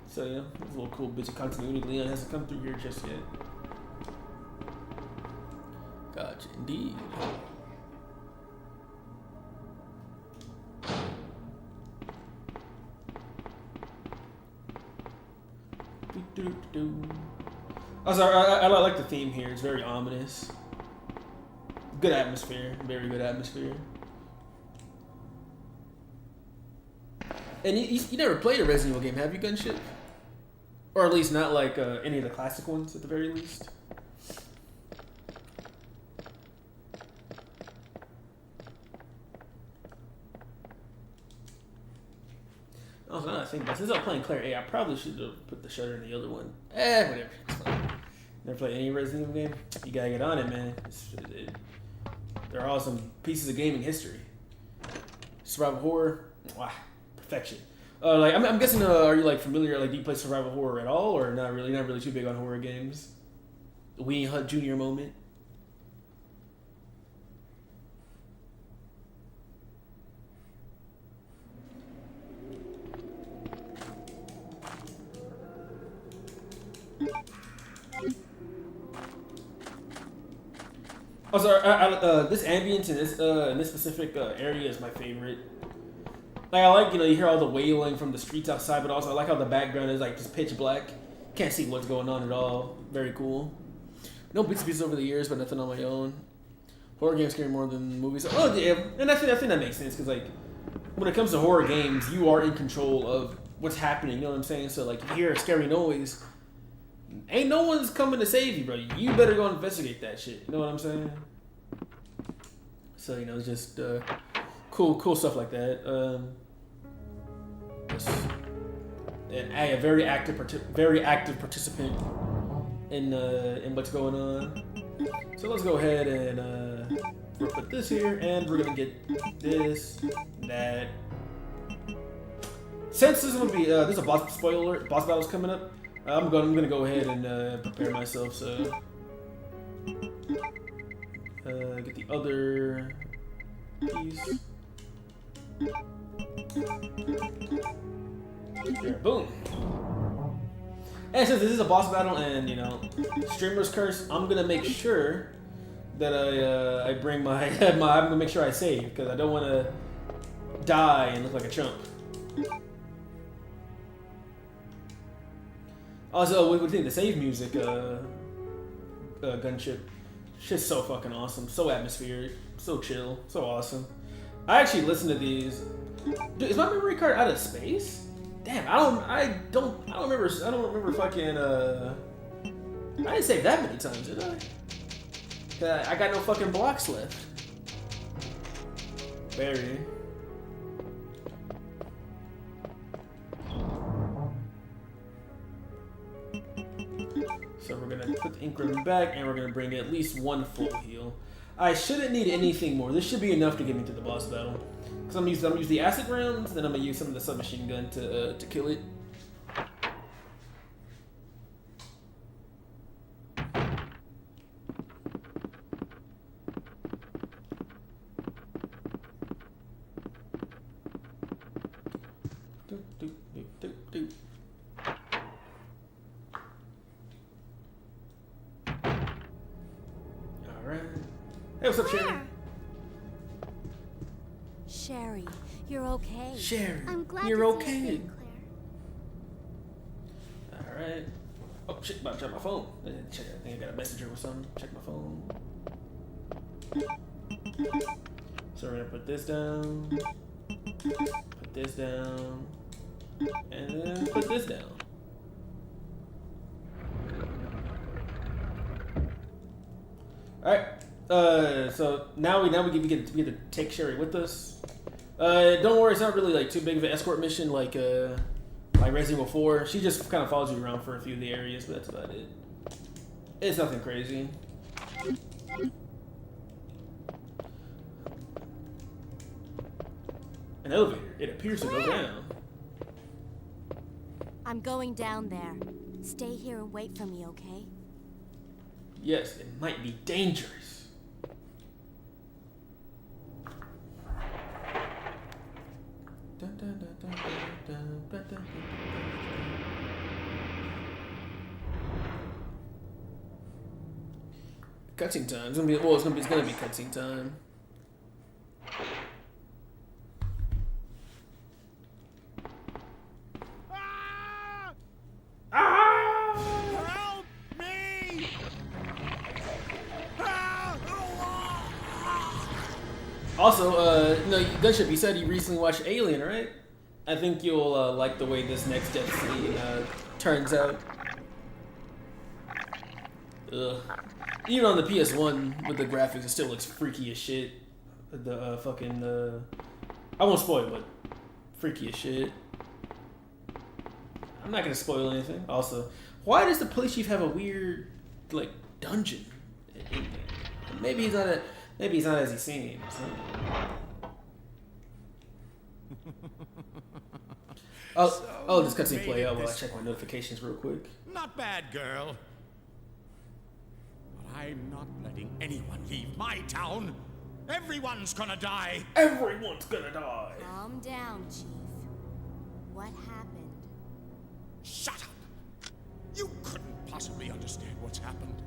[SPEAKER 1] So yeah, there's a little cool bit of continuity. Leon hasn't come through here just yet. Gotcha, indeed. Also, I like the theme here. It's very ominous. Good atmosphere. Very good atmosphere. And you never played a Resident Evil game, have you, Gunship? Or at least not like any of the classic ones, at the very least. Oh, now I think about it. Since I'm playing Claire A, I probably should have put the shutter in the other one. Whatever. It's fine. Never played any Resident Evil game? You gotta get on it, man. They're awesome pieces of gaming history. Survival horror, wow, perfection. Like I'm guessing, are you like familiar? Like, do you play survival horror at all, or not really? Not really too big on horror games. The Weenie Hut Jr. moment. Also, this ambience in this specific area is my favorite. Like, I like, you hear all the wailing from the streets outside, but also I like how the background is like just pitch black. Can't see what's going on at all. Very cool. No bits and pieces over the years, but nothing on my own. Horror games scare me more than movies. Oh yeah, and I think that makes sense because like when it comes to horror games, you are in control of what's happening. You know what I'm saying? So like, if you hear a scary noise, ain't no one's coming to save you, bro. You better go investigate that shit. You know what I'm saying? So just cool stuff like that. A very active participant in what's going on. So let's go ahead and we'll put this here, and we're gonna get this, that. Since this is gonna be there's a boss battle's coming up. I'm gonna go ahead and prepare myself. So get the other piece. There, boom. And since this is a boss battle, and streamer's curse, I'm gonna make sure that I bring my I'm gonna make sure I save because I don't want to die and look like a chump. Also, what do you think? The save music, Gunship, shit's so fucking awesome, so atmospheric, so chill, so awesome. I actually listen to these. Dude, is my memory card out of space? Damn, I don't remember fucking. I didn't save that many times, did I? I got no fucking blocks left. Barry. So we're gonna put the ink ribbon back, and we're gonna bring at least one full heal. I shouldn't need anything more. This should be enough to get me to the boss battle. Because I'm gonna use the acid rounds, then I'm gonna use some of the submachine gun to kill it. Alright. Hey, what's up, Sherry?
[SPEAKER 3] Sherry, you're okay.
[SPEAKER 1] Sherry,
[SPEAKER 7] I'm glad
[SPEAKER 1] you're
[SPEAKER 7] to
[SPEAKER 1] okay.
[SPEAKER 7] see you, Claire.
[SPEAKER 1] Alright. Oh shit, about to check my phone. I think I got a messenger or something. Check my phone. So we're gonna put this down. Put this down. And then put this down. Alright. So now we get to take Sherry with us. Don't worry, it's not really like too big of an escort mission like like Resident Evil 4. She just kind of follows you around for a few of the areas, but that's about it. It's nothing crazy. An elevator. It appears to go down.
[SPEAKER 3] I'm going down there. Stay here and wait for me, okay?
[SPEAKER 1] Yes, it might be dangerous. Cutscene time. It's gonna be cutscene time.
[SPEAKER 4] Help me!
[SPEAKER 1] Also, no, Gunship, you said you recently watched Alien, right? I think you'll like the way this next death scene turns out. Ugh. Even on the PS1 with the graphics, it still looks freaky as shit. The fucking I won't spoil it, but freaky as shit. I'm not gonna spoil anything. Also, why does the police chief have a weird like dungeon in there? Maybe he's not as he seems. I'll just cutscene play out while I check my notifications real quick.
[SPEAKER 4] Not bad, girl. But I'm not letting anyone leave my town. Everyone's gonna die.
[SPEAKER 1] Everyone's gonna die.
[SPEAKER 3] Calm down, Chief. What happened?
[SPEAKER 4] Shut up! You couldn't possibly understand what's happened.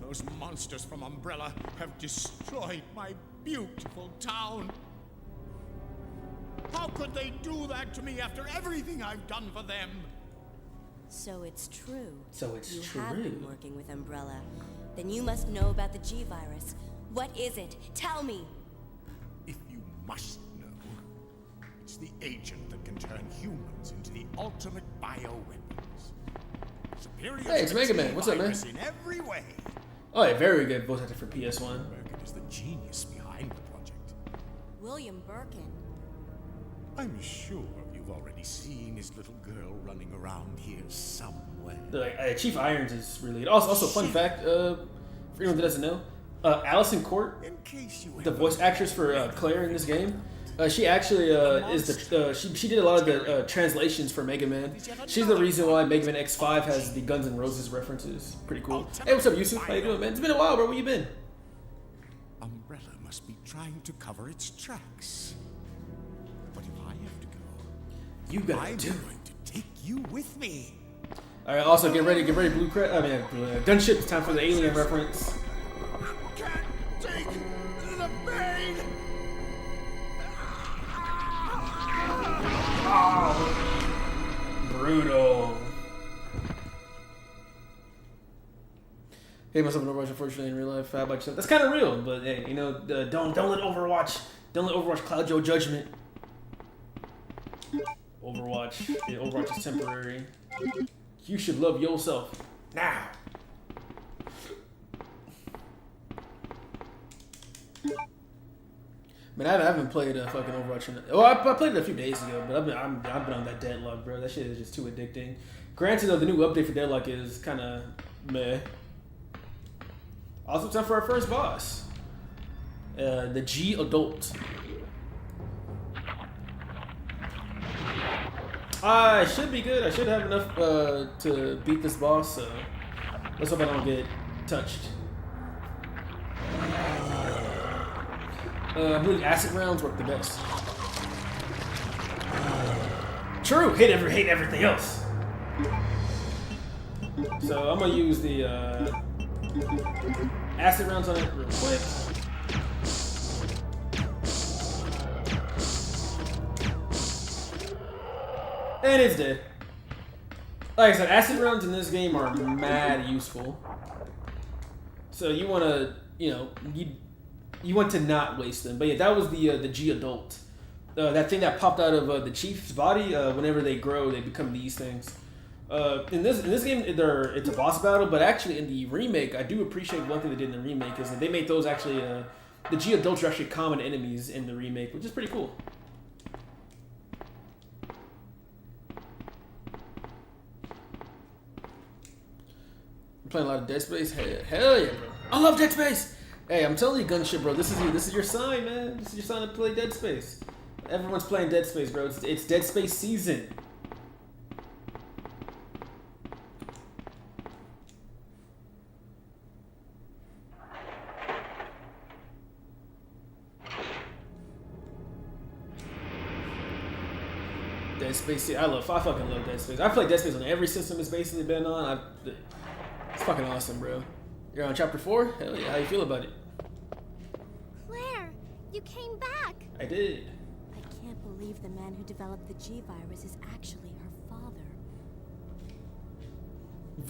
[SPEAKER 4] Those monsters from Umbrella have destroyed my beautiful town. How could they do that to me after everything I've done for them?
[SPEAKER 3] So it's true.
[SPEAKER 1] So it's
[SPEAKER 3] you
[SPEAKER 1] true.
[SPEAKER 3] have been working with Umbrella. Then you must know about the G virus. What is it? Tell me.
[SPEAKER 4] If you must know, it's the agent that can turn humans into the ultimate bioweapons. Superior
[SPEAKER 1] Hey, it's
[SPEAKER 4] to the
[SPEAKER 1] Mega Man. What's up, man?
[SPEAKER 4] T-virus in every way.
[SPEAKER 1] Oh, yeah, very good voice actor for PS1.
[SPEAKER 4] Birkin is the genius behind the project.
[SPEAKER 3] William Birkin.
[SPEAKER 4] I'm sure you've already seen his little girl running around here somewhere.
[SPEAKER 1] Chief Irons is really also fun fact. For anyone that doesn't know, Allison Court,
[SPEAKER 4] In case you
[SPEAKER 1] the voice actress for Claire in this game, she actually is the she did a lot of the translations for Mega Man. She's the reason why Mega Man X5 has the Guns N' Roses references. Pretty cool. Hey, what's up, Yusuf? How you doing, man? It's been a while, bro. Where you been?
[SPEAKER 4] Umbrella must be trying to cover its tracks. But if I have to go,
[SPEAKER 1] You gotta
[SPEAKER 4] I'm
[SPEAKER 1] do it.
[SPEAKER 4] going to take you with me.
[SPEAKER 1] All right. Also, get ready, Blue Crest. Gunship. It's time for the Alien reference.
[SPEAKER 4] Can't take the pain.
[SPEAKER 1] Brutal. Hey, myself in Overwatch, unfortunately, in real life. How about yourself? That's kind of real, but hey, don't let Overwatch cloud your judgment. Overwatch is temporary. You should love yourself now. Man, I haven't played fucking Overwatch. Well, I played it a few days ago, but I've been on that Deadlock, bro. That shit is just too addicting. Granted, though, the new update for Deadlock is kind of meh. Also, time for our first boss, the G Adult. I should be good. I should have enough to beat this boss. So let's hope I don't get touched. I believe acid rounds work the best. True. Hate everything else. So I'm gonna use the acid rounds on it real quick. And it's dead. Like I said, acid rounds in this game are mad useful. So you wanna, you want to not waste them. But yeah, that was the G Adult. That thing that popped out of the Chief's body. Whenever they grow, they become these things. In this game, it's a boss battle. But actually, in the remake, I do appreciate one thing they did in the remake is that they made those actually the G Adults are actually common enemies in the remake, which is pretty cool. Playing a lot of Dead Space. Hell yeah, bro. I love Dead Space. Hey, I'm telling you, Gunship, bro. This is your sign, man. This is your sign to play Dead Space. Everyone's playing Dead Space, bro. It's Dead Space season. Dead Space. I fucking love Dead Space. I played Dead Space on every system it's basically been on. It's fucking awesome, bro. You're on chapter 4? Hell yeah. How you feel about it?
[SPEAKER 7] Claire, you came back.
[SPEAKER 1] I did.
[SPEAKER 3] I can't believe the man who developed the G virus is actually her father.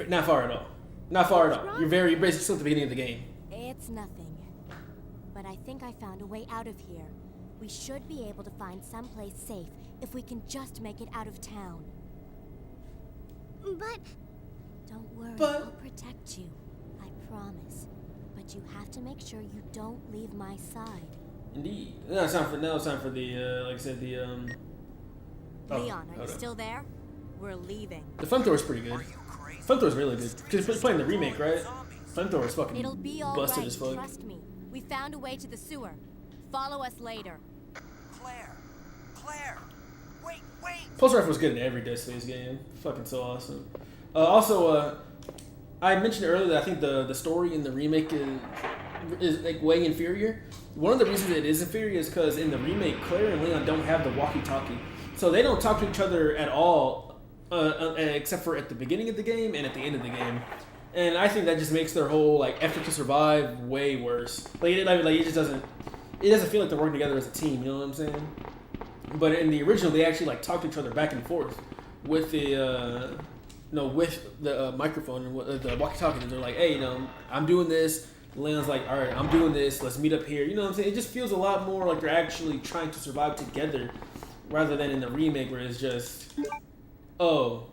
[SPEAKER 1] Not far at all. Not far at all.
[SPEAKER 7] What's
[SPEAKER 1] You're basically still at the beginning of the game.
[SPEAKER 3] It's nothing. But I think I found a way out of here. We should be able to find someplace safe if we can just make it out of town.
[SPEAKER 7] But
[SPEAKER 3] Don't worry,
[SPEAKER 1] But-
[SPEAKER 3] I'll protect you. I promise. But you have to make sure you don't leave my side.
[SPEAKER 1] Indeed. Now it's time for the like I said, the oh,
[SPEAKER 3] Leon, are
[SPEAKER 1] hold
[SPEAKER 3] you
[SPEAKER 1] on.
[SPEAKER 3] still there? We're leaving.
[SPEAKER 1] The flamethrower's pretty good. Flamethrower's really good. Because you're playing the remake, right? Flamethrower's fucking
[SPEAKER 3] It'll be all
[SPEAKER 1] busted
[SPEAKER 3] right,
[SPEAKER 1] as fuck.
[SPEAKER 3] trust me. We found a way to the sewer. Follow us later.
[SPEAKER 6] Claire, wait.
[SPEAKER 1] Pulse rifle was good in every Dead Space game. Fucking so awesome. Also, I mentioned earlier that I think the story in the remake is like way inferior. One of the reasons it is inferior is because in the remake, Claire and Leon don't have the walkie-talkie, so they don't talk to each other at all, except for at the beginning of the game and at the end of the game. And I think that just makes their whole like effort to survive way worse. Like it just doesn't. It doesn't feel like they're working together as a team. You know what I'm saying? But in the original, they actually like talk to each other back and forth with the microphone and the walkie-talkie. And they're like, "Hey, I'm doing this." Leon's like, "All right, I'm doing this. Let's meet up here." You know what I'm saying? It just feels a lot more like they're actually trying to survive together, rather than in the remake where it's just, "Oh,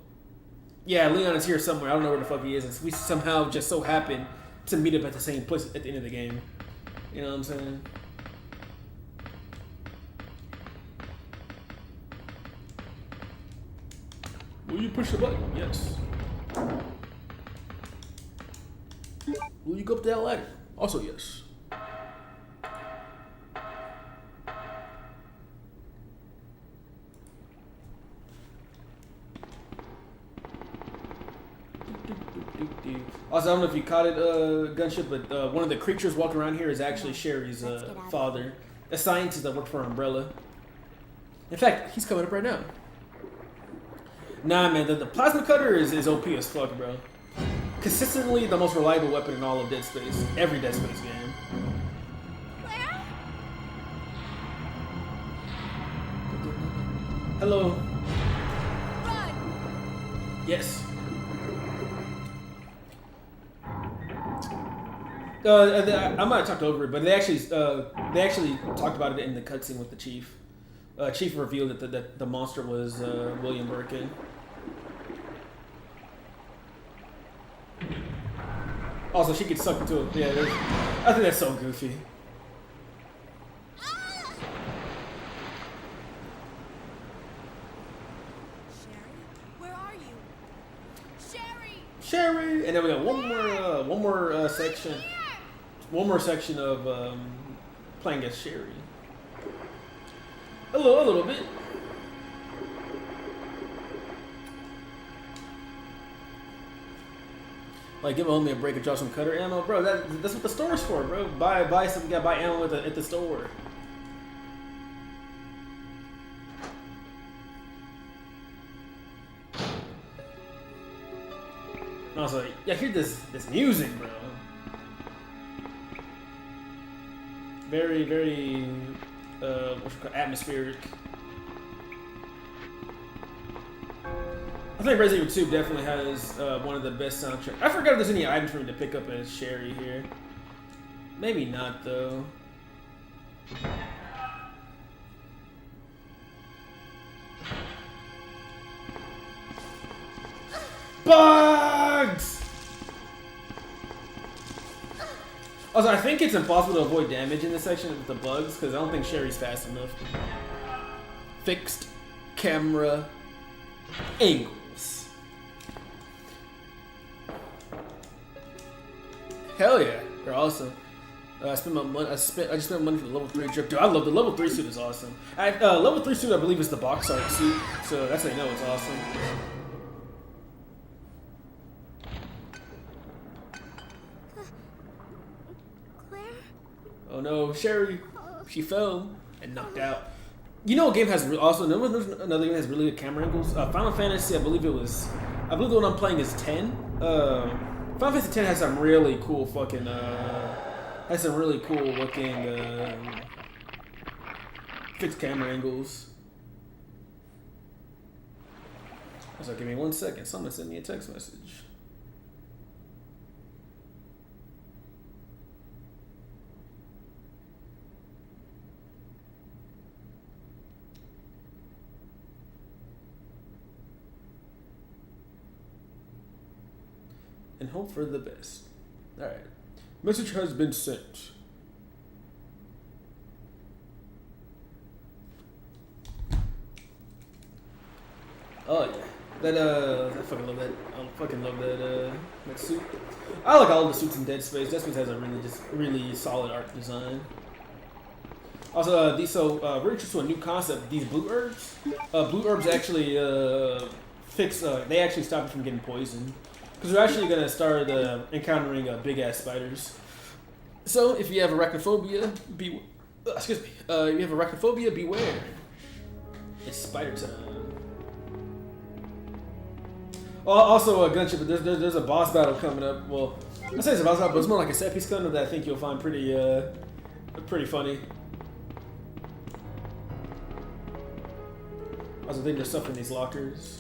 [SPEAKER 1] yeah, Leon is here somewhere. I don't know where the fuck he is." And we somehow just so happen to meet up at the same place at the end of the game. You know what I'm saying? Will you push the button? Yes. Will you go up that ladder? Also yes. Also, I don't know if you caught it, Gunship, but one of the creatures walking around here is actually Sherry's
[SPEAKER 3] Let's get out of
[SPEAKER 1] father, a scientist that worked for Umbrella. In fact, he's coming up right now. Nah, man, the plasma cutter is OP as fuck, bro. Consistently the most reliable weapon in all of Dead Space. Every Dead Space game.
[SPEAKER 7] Claire?
[SPEAKER 1] Hello.
[SPEAKER 3] Run!
[SPEAKER 1] Yes. I might have talked over it, but they actually talked about it in the cutscene with the chief. Chief revealed that the monster was William Birkin. Also, she gets sucked into it. Yeah, I think that's so goofy.
[SPEAKER 3] Sherry? Where are you? Sherry!
[SPEAKER 1] Sherry, and then we got one more section. One more section of playing as Sherry. A little bit. Like, give a homie a break and drop some cutter ammo, bro. That's what the store's for, bro. Buy some. You gotta buy ammo at the store. Also, yeah, hear this music, bro. Very, very atmospheric. I think Resident Evil 2 definitely has one of the best soundtracks. I forgot if there's any items for me to pick up as Sherry here. Maybe not, though. Bugs! Also, I think it's impossible to avoid damage in this section with the bugs, because I don't think Sherry's fast enough. Fixed camera angles. Hell yeah, they're awesome. I spent my money. I just spent money for the level 3 drip. Dude, I love the level 3 suit. Is awesome. Level 3 suit, I believe, is the box art suit. So that's how you know it's awesome.
[SPEAKER 7] Claire?
[SPEAKER 1] Oh no, Sherry, she fell and knocked out. You know, a game has also another game has really good camera angles. Final Fantasy, I believe the one I'm playing is 10. Final Fantasy 10 has some really cool fucking has some really cool looking fixed camera angles. So give me 1 second. Someone sent me a text message. And hope for the best. Alright. Message has been sent. Oh yeah. I fucking love that. I fucking love that suit. I like all the suits in Dead Space. Dead Space has a really solid art design. Also, we're introduced to a new concept. These blue herbs. Blue herbs actually they actually stop you from getting poisoned. Because we're actually gonna start encountering big ass spiders. So if you have arachnophobia, beware. It's spider time. Also, Gunship, but there's a boss battle coming up. Well, I say it's a boss battle, but it's more like a set piece coming up that I think you'll find pretty funny. I also think there's stuff in these lockers.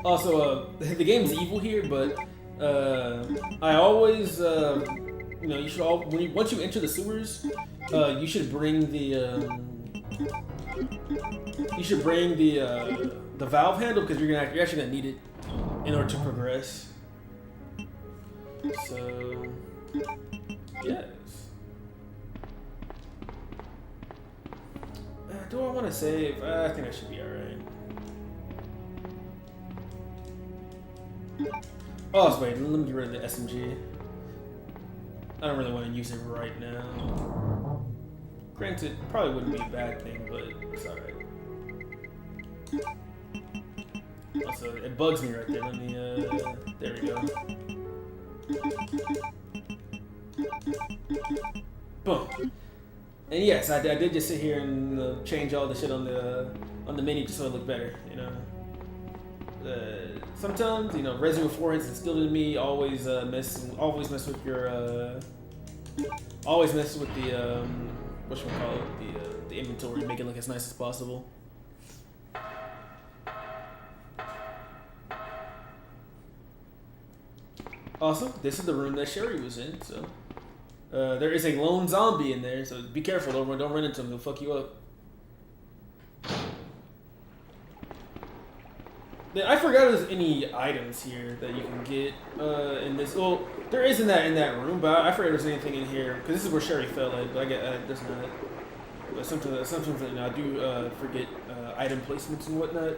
[SPEAKER 1] Also, the game's evil here, but I always, you should once you enter the sewers, you should bring the valve handle because you're actually gonna need it in order to progress. So, yes. Do I want to save? I think I should be alright. Oh, so wait, let me get rid of the SMG. I don't really want to use it right now. Granted, probably wouldn't be a bad thing, but it's alright. Also, it bugs me right there. Let me, there we go. Boom. And yes, I did just sit here and change all the shit on the menu just so it looked better, you know. Sometimes, Resident Evil 4 has instilled in me always mess with your always mess with the the inventory, make it look as nice as possible. Also, this is the room that Sherry was in, so there is a lone zombie in there, so be careful, don't run into him, he'll fuck you up. I forgot there's any items here that you can get in this. Well, there is in that room, but I forgot there's anything in here because this is where Sherry fell at. But I get there's not. But sometimes I do forget item placements and whatnot.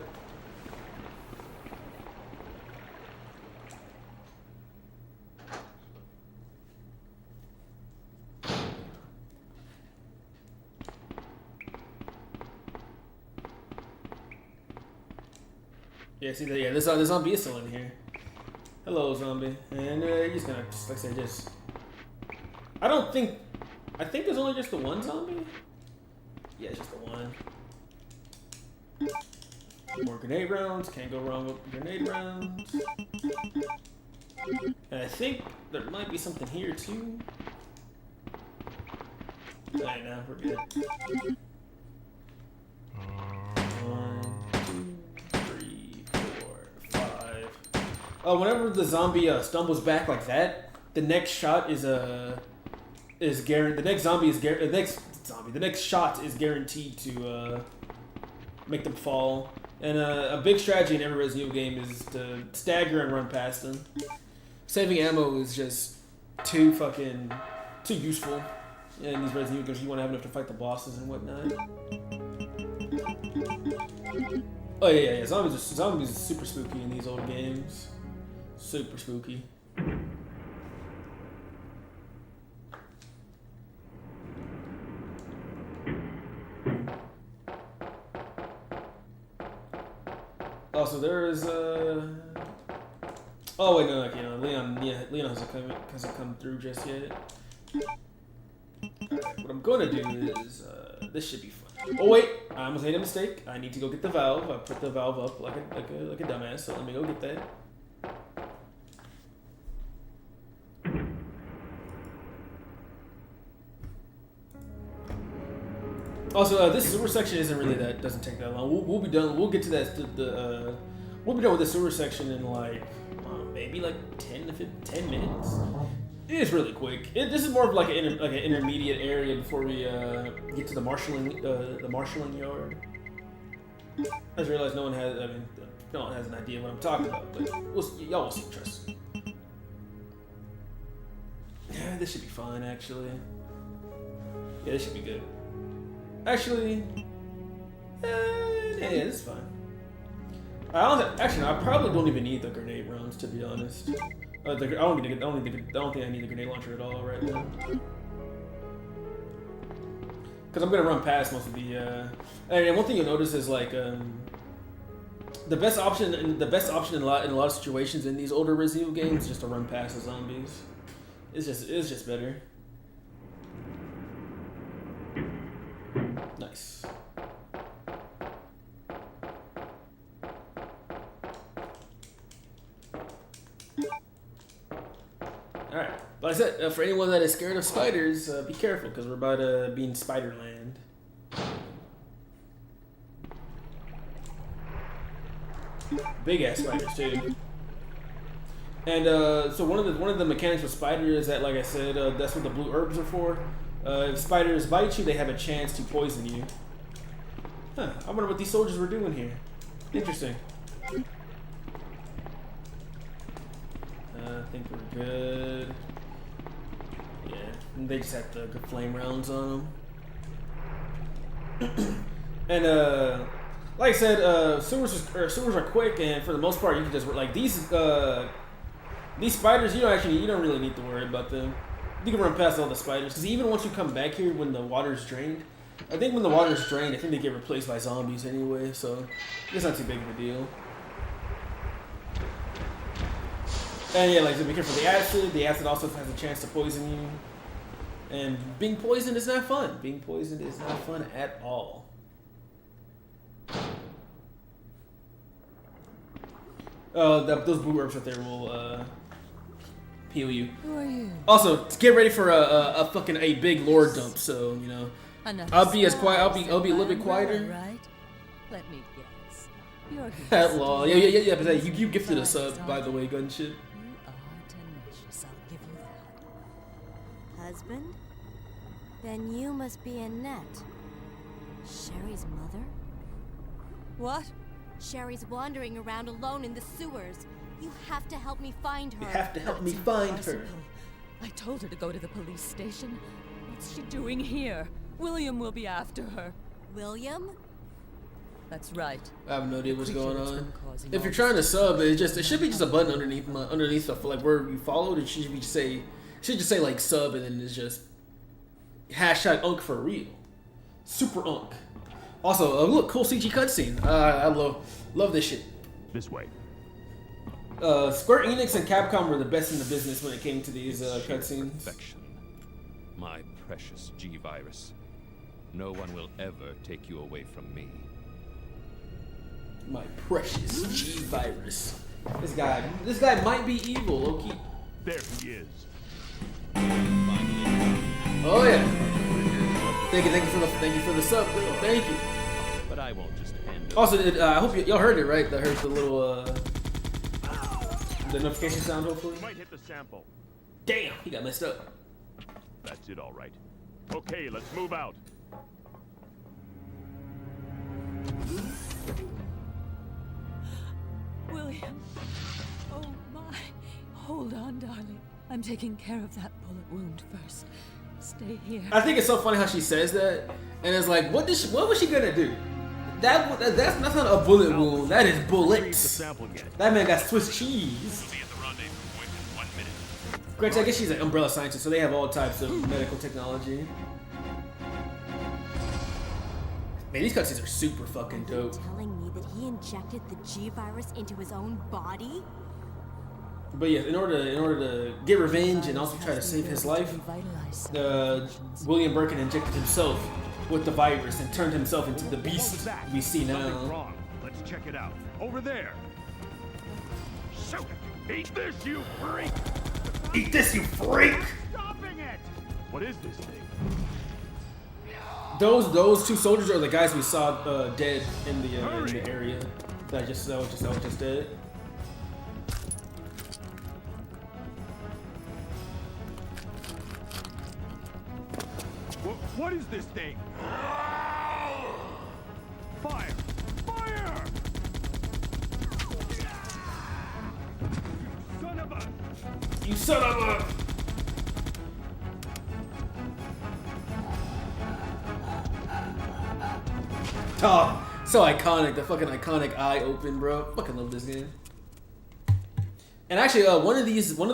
[SPEAKER 1] Yeah, see that? Yeah, the zombie is still in here. Hello, zombie. And you're just gonna, like I said, I think there's only just the one zombie? Yeah, it's just the one. More grenade rounds. Can't go wrong with grenade rounds. And I think there might be something here, too. Alright, now we're good. 1, 2, 3, 4, 5. Whenever the zombie stumbles back like that, the next shot is guaranteed. The next shot is guaranteed to make them fall. And a big strategy in every Resident Evil game is to stagger and run past them. Saving ammo is just too too useful. Yeah, in these Resident Evil games, you want to have enough to fight the bosses and whatnot. Oh yeah. Zombies are super spooky in these old games. Super spooky. Also, there is oh wait, no, okay, no, Leon hasn't come through just yet. Alright, what I'm gonna do is this should be fun. Oh wait, I almost made a mistake. I need to go get the valve. I put the valve up like a dumbass. So let me go get that. Also, this sewer section isn't really doesn't take that long. We'll be done. We'll get to that. We'll be done with the sewer section in like maybe like 10 minutes. It's really quick. This is more of like an intermediate area before we get to the marshalling yard. I just realized no one has an idea what I'm talking about, but y'all will see. Trust me. Yeah, this should be fine actually. Yeah, this should be good. Actually, yeah, this is fine. I probably don't even need the grenade rounds, to be honest. I don't think I need the grenade launcher at all right now. Because I'm gonna run past most of the. And one thing you'll notice is like the best option in a lot of situations in these older Resident Evil games is just to run past the zombies. It's just better. Nice. Alright, like I said, for anyone that is scared of spiders, be careful because we're about to be in Spiderland. Big ass spiders too. And so one of the mechanics with spiders is that, like I said, that's what the blue herbs are for. If spiders bite you, they have a chance to poison you. Huh, I wonder what these soldiers were doing here. Interesting. I think we're good. Yeah, they just have the good flame rounds on them. And like I said, sewers are quick, and for the most part, you can just like these spiders. You don't really need to worry about them. You can run past all the spiders because even once you come back here when the water's drained, I think when the water's drained, I think they get replaced by zombies anyway. So it's not too big of a deal. And yeah, like so be careful the acid. The acid also has a chance to poison you. And being poisoned is not fun. Being poisoned is not fun at all. Those blue herbs right there will heal you.
[SPEAKER 8] Who are you?
[SPEAKER 1] Also, get ready for a big lore dump. So you know, I'll be as quiet. I'll be a little bit quieter.
[SPEAKER 8] Right? Let me guess. You're
[SPEAKER 1] That law. Yeah. But you gifted us up, by the way, gunship.
[SPEAKER 8] You are tenacious. I'll give you that.
[SPEAKER 3] Husband? Then you must be Annette. Sherry's mother?
[SPEAKER 8] What?
[SPEAKER 3] Sherry's wandering around alone in the sewers. You have to help me find her.
[SPEAKER 1] You have to help me
[SPEAKER 8] That's
[SPEAKER 1] find
[SPEAKER 8] impossible.
[SPEAKER 1] her.
[SPEAKER 8] I told her to go to the police station. What's she doing here? William will be after her.
[SPEAKER 3] William?
[SPEAKER 8] That's right.
[SPEAKER 1] I have no idea what's going
[SPEAKER 8] Creature that's
[SPEAKER 1] on.
[SPEAKER 8] been causing
[SPEAKER 1] If you're
[SPEAKER 8] all
[SPEAKER 1] trying to
[SPEAKER 8] this
[SPEAKER 1] sub, it should be just a button underneath stuff like where you followed. It should just say like sub, and then it's just hashtag Unk for real. Super Unk. Also, look, cool CG cutscene. I love this shit.
[SPEAKER 9] This way.
[SPEAKER 1] Square Enix and Capcom were the best in the business when it came to these cutscenes.
[SPEAKER 2] Perfection. My precious G-Virus. No one will ever take you away from me.
[SPEAKER 1] My precious G-Virus. This guy might be evil, low-key.
[SPEAKER 9] There he is.
[SPEAKER 2] Finally.
[SPEAKER 1] Oh yeah. Thank you for the sub. Thank you.
[SPEAKER 2] But I won't just hand
[SPEAKER 1] Also, I hope y'all heard it right. I heard the little the notification sound. Hopefully.
[SPEAKER 9] You might hit the sample.
[SPEAKER 1] Damn, he got messed up.
[SPEAKER 9] That's it, all right. Okay, let's move out.
[SPEAKER 8] William. Oh my. Hold on, darling. I'm taking care of that bullet wound first. Stay here.
[SPEAKER 1] I think it's so funny how she says that, and it's like, what was she gonna do? That's not a bullet wound. That is bullets. That man got Swiss cheese. Granted, I guess she's an umbrella scientist, so they have all types of medical technology. Man, these cutscenes are super fucking dope.
[SPEAKER 3] Telling me that he injected the G virus into his own body?
[SPEAKER 1] But yeah, in order to get revenge and also try to save his life, William Birkin injected himself with the virus and turned himself into the beast we see now.
[SPEAKER 9] Wrong. Let's check it out. Over there. Shoot! Eat this, you freak!
[SPEAKER 1] Eat this, you freak!
[SPEAKER 9] Stopping it! What is this thing?
[SPEAKER 1] Those two soldiers are the guys we saw dead in the area that was just dead.
[SPEAKER 9] What is this thing? Fire! Fire! Son of a...
[SPEAKER 1] You son of a... Oh, so iconic. The fucking iconic eye open, bro. Fucking love this game. And actually, one of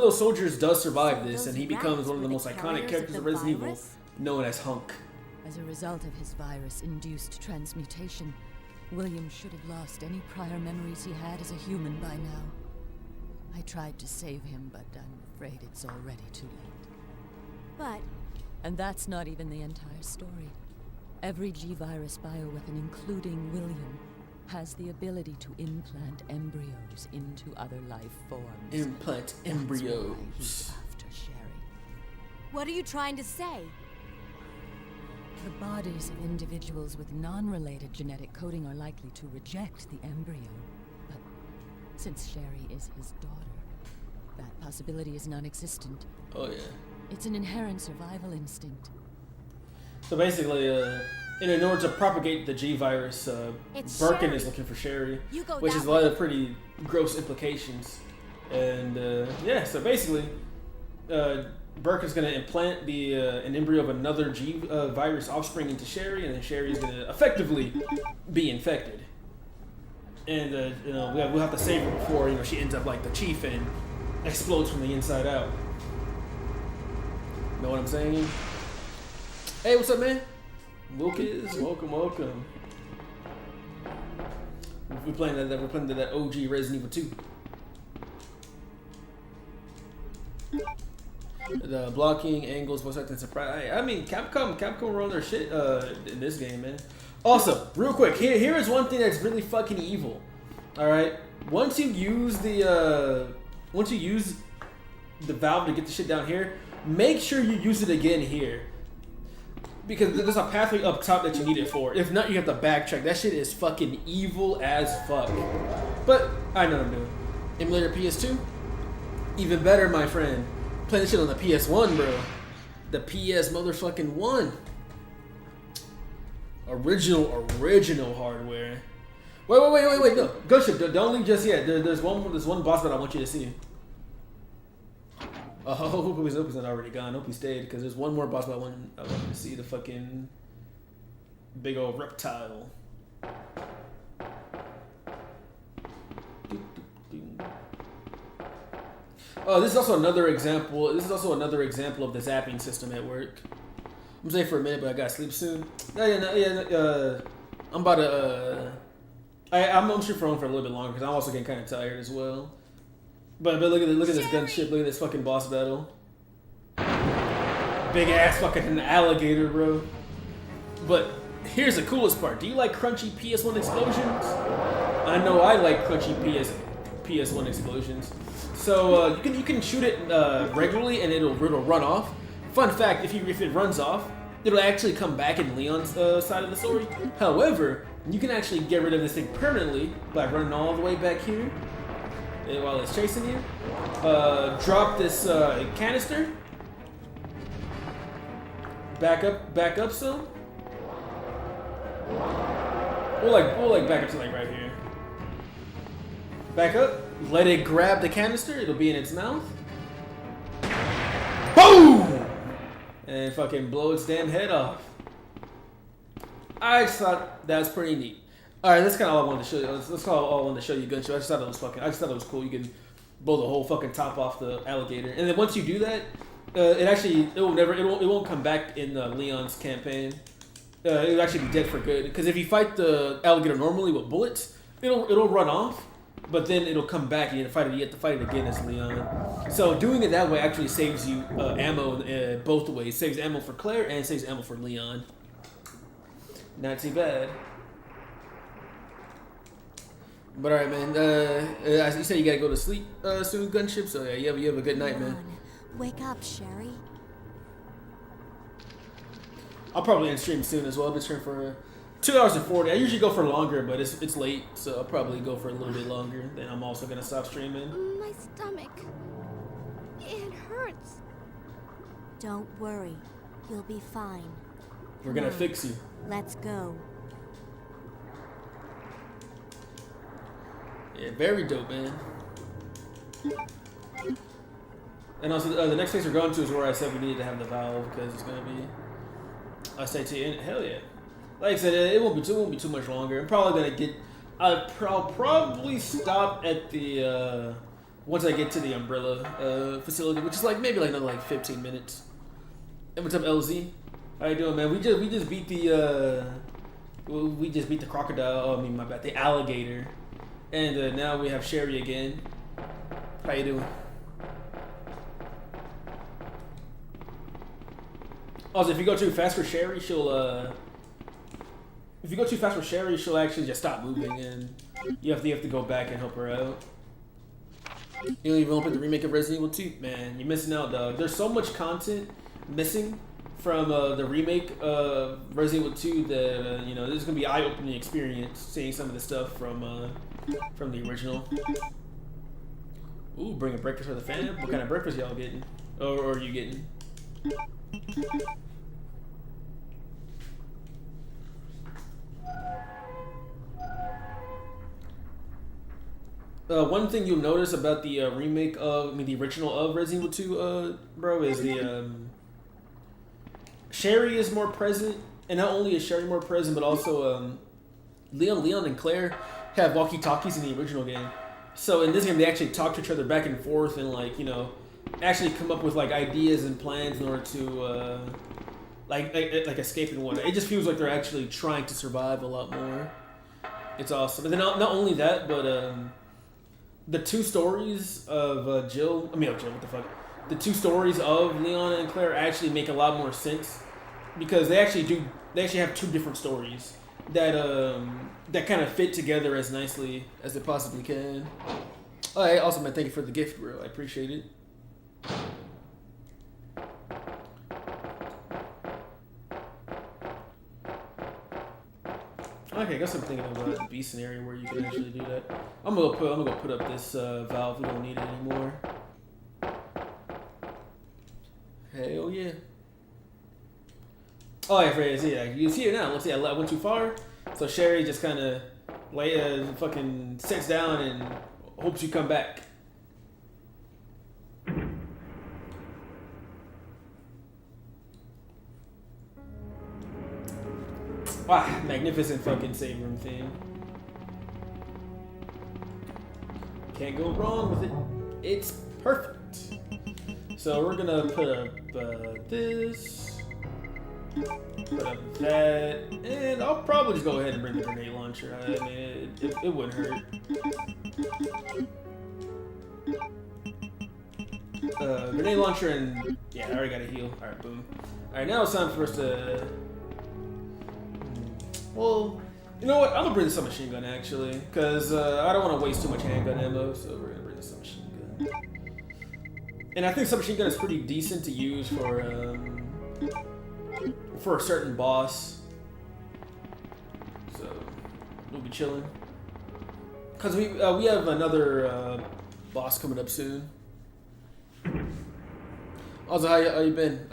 [SPEAKER 1] those soldiers does survive this, and he becomes one of the most iconic characters of Resident Evil, known as Hunk.
[SPEAKER 8] As a result of his virus-induced transmutation, William should have lost any prior memories he had as a human by now. I tried to save him, but I'm afraid it's already too late.
[SPEAKER 3] But...
[SPEAKER 8] And that's not even the entire story. Every G-Virus bioweapon, including William, has the ability to implant embryos into other life forms.
[SPEAKER 1] Implant embryos.
[SPEAKER 8] That's why he's after Sherry.
[SPEAKER 3] what are you trying to say?
[SPEAKER 8] The bodies of individuals with non-related genetic coding are likely to reject the embryo. But since Sherry is his daughter, that possibility is non-existent.
[SPEAKER 1] Oh yeah.
[SPEAKER 8] It's an inherent survival instinct.
[SPEAKER 1] So basically, in order to propagate the G virus, Birkin is looking for Sherry, which is a lot of pretty gross implications. And yeah, so basically, Birkin's going to implant an embryo of another G virus offspring into Sherry, and then Sherry's going to effectively be infected. And you know, we'll have to save her before she ends up like the chief and explodes from the inside out. Know what I'm saying? Hey, what's up, man? Wilkes, welcome. We're playing that OG Resident Evil 2. The blocking, angles, voice acting, surprise. I mean, Capcom run their shit in this game, man. Also, real quick, here is one thing that's really fucking evil. All right, once you use the valve to get the shit down here, make sure you use it again here. Because there's a pathway up top that you need it for. If not, you have to backtrack. That shit is fucking evil as fuck. But I know what I'm doing. Emulator PS2? Even better, my friend. Playing this shit on the PS1, bro. The PS motherfucking 1. Original hardware. Wait, no. Gunship, don't leave just yet. There's one boss that I want you to see. Oh, I hope he's not already gone. I hope he stayed, because there's one more boss I want to see. The fucking big old reptile. Oh, this is also another example. This is also another example of the zapping system at work. I'm saying for a minute, but I gotta sleep soon. I'm about to. I'm sure for a little bit longer, because I'm also getting kind of tired as well. But look at this gunship. Look at this fucking boss battle. Big ass fucking alligator, bro. But here's the coolest part. Do you like crunchy PS1 explosions? I know I like crunchy PS1 explosions. So you can shoot it regularly and it'll run off. Fun fact: if it runs off, it'll actually come back in Leon's side of the story. However, you can actually get rid of this thing permanently by running all the way back here. And while it's chasing you, drop this canister. Back up some. We'll back up to like right here. Back up. Let it grab the canister. It'll be in its mouth. Boom! and fucking blow its damn head off. I just thought that was pretty neat. All right, that's kind of all I wanted to show you. That's kind of all I wanted to show you, Gunshot. I just thought it was cool. You can blow the whole fucking top off the alligator, and then once you do that, it won't come back in Leon's campaign. It'll actually be dead for good. Because if you fight the alligator normally with bullets, it'll run off, but then it'll come back and you have to fight it again as Leon. So doing it that way actually saves you ammo both ways. Saves ammo for Claire and saves ammo for Leon. Not too bad. But alright, man. As you said, you gotta go to sleep soon, Gunship. So yeah, you have a good night, man.
[SPEAKER 3] Wake up, Sherry.
[SPEAKER 1] I'll probably end stream soon as well. I've been streaming for 2 hours and 40. I usually go for longer, but it's late, so I'll probably go for a little bit longer. Then I'm also gonna stop streaming.
[SPEAKER 3] My stomach. It hurts. Don't worry. You'll be fine.
[SPEAKER 1] We're gonna fix you.
[SPEAKER 3] Let's go.
[SPEAKER 1] Yeah, very dope, man. And also, the next place we're going to is where I said we needed to have the valve because it's gonna be. I say to you, hell yeah. Like I said, it won't be too much longer. I'm probably gonna get. I'll probably stop at the once I get to the umbrella facility, which is maybe another 15 minutes. And what's up, LZ? How you doing, man? We just beat the crocodile. Oh, I mean, my bad, the alligator. And now we have Sherry again. How you doing? Also, if you go too fast for Sherry, she'll actually just stop moving, and you have to go back and help her out. You don't even open the remake of Resident Evil 2, man. You're missing out, dog. There's so much content missing from the remake of Resident Evil 2 that this is gonna be an eye-opening experience seeing some of the stuff from the original. Ooh, bring a breakfast for the fam. What kind of breakfast y'all getting? Or are you getting? One thing you'll notice about the the original of Resident Evil 2, bro, is the Sherry is more present, and not only is Sherry more present, but also Leon, and Claire have walkie-talkies in the original game. So in this game, they actually talk to each other back and forth, and actually come up with ideas and plans in order to escape and whatnot. It just feels like they're actually trying to survive a lot more. It's awesome. And then not only that, but the two stories of Jill, what the fuck? The two stories of Leon and Claire actually make a lot more sense because they actually have two different stories that kind of fit together as nicely as they possibly can. Oh, hey, also, man, thank you for the gift, bro. I appreciate it. Okay, I guess I'm thinking of a B scenario where you can actually do that. I'm gonna go put up this valve. We don't need it anymore. Hell yeah. Oh yeah, Fred, see it. You see it now. Let's see, I went too far. So Sherry just kind of fucking sits down and hopes you come back. Wow, magnificent fucking save room theme. Can't go wrong with it. It's perfect. So we're gonna put up this, put up that, and I'll probably just go ahead and bring the grenade launcher. I mean, it wouldn't hurt. Grenade launcher and yeah, I already got a heal. All right, boom. All right, now it's time for us to. Well, you know what? I'm gonna bring the submachine gun actually, because I don't want to waste too much handgun ammo. So we're gonna bring the submachine gun. And I think submachine gun is pretty decent to use for a certain boss. So we'll be chilling. Cause we have another boss coming up soon. Also, how you been?